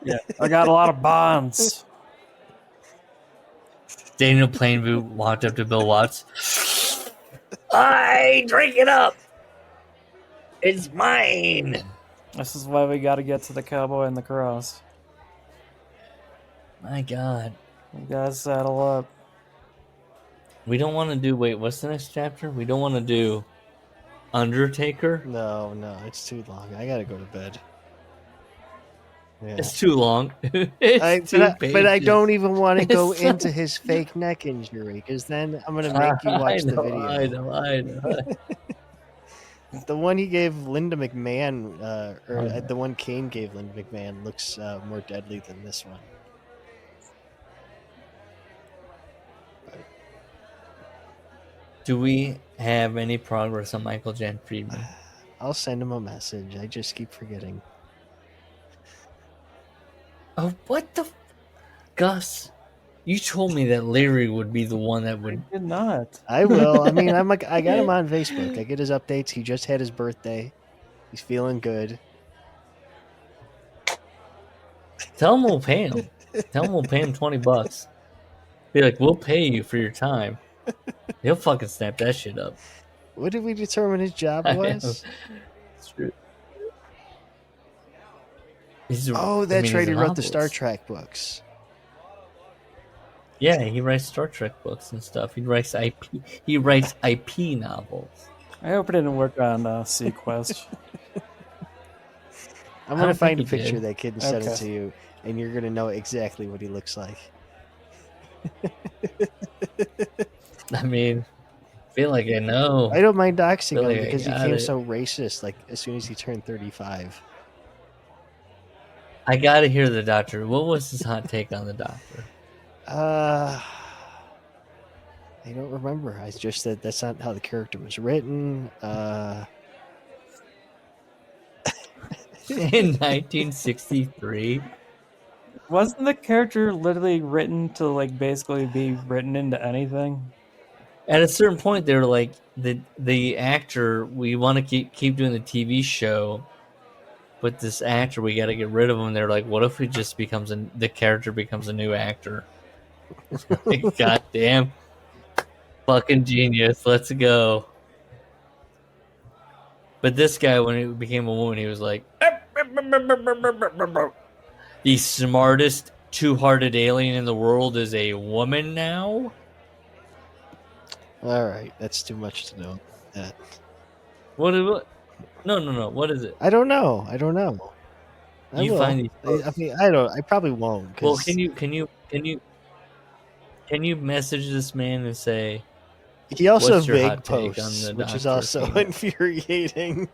Yeah, I got a lot of bonds. Daniel Plainview walked up to Bill Watts. I drink it up. It's mine. This is why we got to get to the Cowboy and the Cross. My God. We got to saddle up. We don't want to do... Wait, what's the next chapter? We don't want to do Undertaker? No, it's too long. I got to go to bed. Yeah. It's too long. But I don't even want to go into his fake neck injury, because then I'm going to make you watch the video. I know. The one he gave Linda McMahon, the one Kane gave Linda McMahon, looks more deadly than this one. Do we have any progress on Michael Jan Friedman? I'll send him a message. I just keep forgetting. Oh, what the... Gus, you told me that Larry would be the one that would... I did not. I will. I mean, I got him on Facebook. I get his updates. He just had his birthday. He's feeling good. Tell him we'll pay him. Tell him we'll pay him $20. Be like, we'll pay you for your time. He'll fucking snap that shit up. What did we determine his job was? It's true. That's right. He wrote the Star Trek books. Yeah, he writes Star Trek books and stuff. He writes IP novels. I hope it didn't work on Sequest. I'm gonna find a picture of that kid and send it to you, and you're gonna know exactly what he looks like. I mean, I feel like I know. I don't mind doxing him because he became so racist. Like as soon as he turned 35. I gotta hear the doctor. What was his hot take on the doctor? I don't remember. I just said that's not how the character was written. In 1963, wasn't the character literally written to like basically be written into anything? At a certain point, they were like, the actor, we want to keep doing the TV show, but this actor, we got to get rid of him. They're like, what if it just the character becomes a new actor? Goddamn, fucking genius! Let's go. But this guy, when he became a woman, he was like, the smartest two-hearted alien in the world is a woman now. All right, that's too much to know. What? No. What is it? I don't know. I You will. find these I posts. mean, I don't. I probably won't. Well, 'Cause can you message this man and say, he also what's your vague hot take on posts, the which is Dr. also King? infuriating.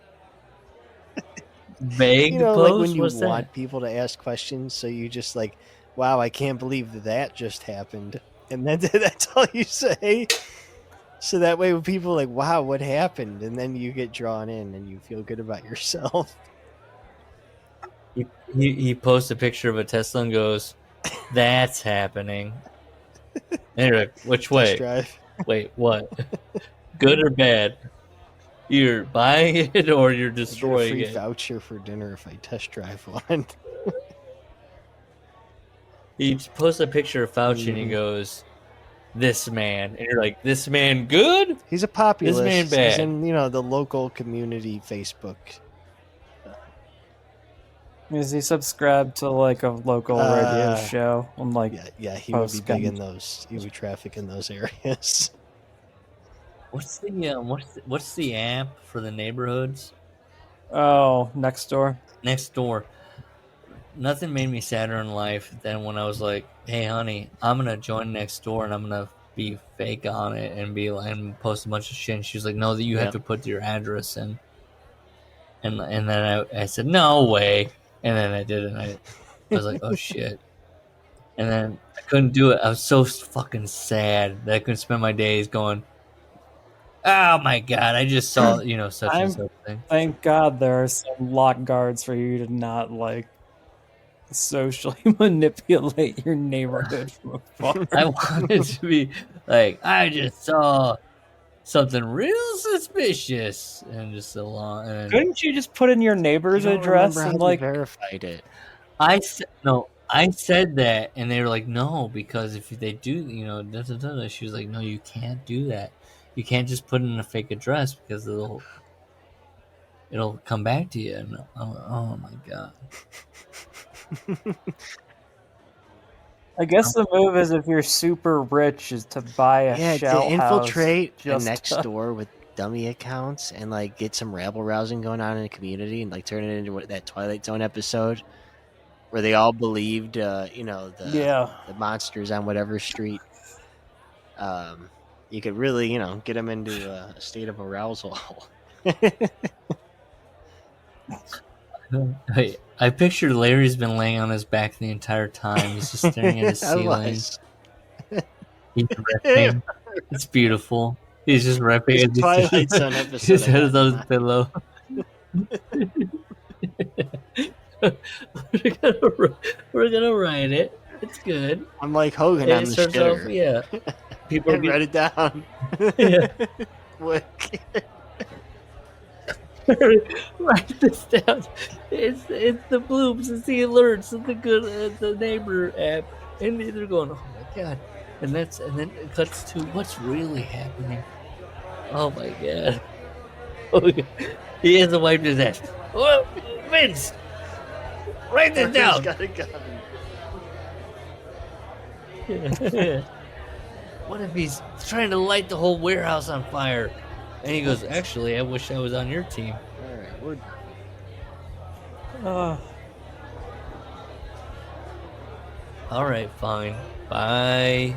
Vague You know, post? like when you What's want that? people to ask questions, so you just like, wow, I can't believe that just happened. And then that's all you say. So that way when people are like, wow, what happened? And then you get drawn in and you feel good about yourself. He posts a picture of a Tesla and goes, that's happening. And you're like, which Test way? drive. Wait, what? Good or bad? You're buying it or you're I get a destroying free it. voucher for dinner if I test drive one. He posts a picture of Fauci and he goes, this man. And you're like, this man good? He's a populist. man He's bad. in, the local community Facebook. Is he subscribed to like a local radio show? On like, Yeah, he would be post big in guns. those. He would traffic in those areas. What's the app for the neighborhoods? Oh, next door. Next door. Nothing made me sadder in life than when I was like, hey honey, I'm gonna join next door and I'm gonna be fake on it and be like, and post a bunch of shit. And she was like, no, that you have to put your address in. And then I said, no way. And then I did it. And I was like, oh shit. And then I couldn't do it. I was so fucking sad that I couldn't spend my days going, oh my god, I just saw, such and such thing. Thank God there are some lock guards for you to not like socially manipulate your neighborhood from afar. I wanted to be like, I just saw something real suspicious, and just a long. And Couldn't you just put in your neighbor's address and like verified it? I said that, and they were like, no, because if they do, she was like, no, you can't do that. You can't just put in a fake address because it'll come back to you. And oh my god. I guess the move is if you're super rich is to buy a shell to infiltrate house the next door with dummy accounts and like get some rabble rousing going on in the community and like turn it into that Twilight Zone episode where they all believed, the monsters on whatever street. You could really, get them into a state of arousal. I pictured Larry's been laying on his back the entire time. He's just staring at his ceiling. He's repping. It's beautiful. He's just repping. Twilight Zone episode. His head is on his pillow. We're gonna write it. It's good. I'm like Hogan on the shitter. Yeah. People write it down. Yeah. Quick. Write this down. It's the bloops, it's the alerts, it's the neighbor app, and they're going, oh my god, and then it cuts to what's really happening. Oh my god. Oh, he hasn't wiped his ass. Oh, Vince, write this down. Got a gun. What if he's trying to light the whole warehouse on fire? And he goes, actually, I wish I was on your team. All right, we're all right, fine. Bye.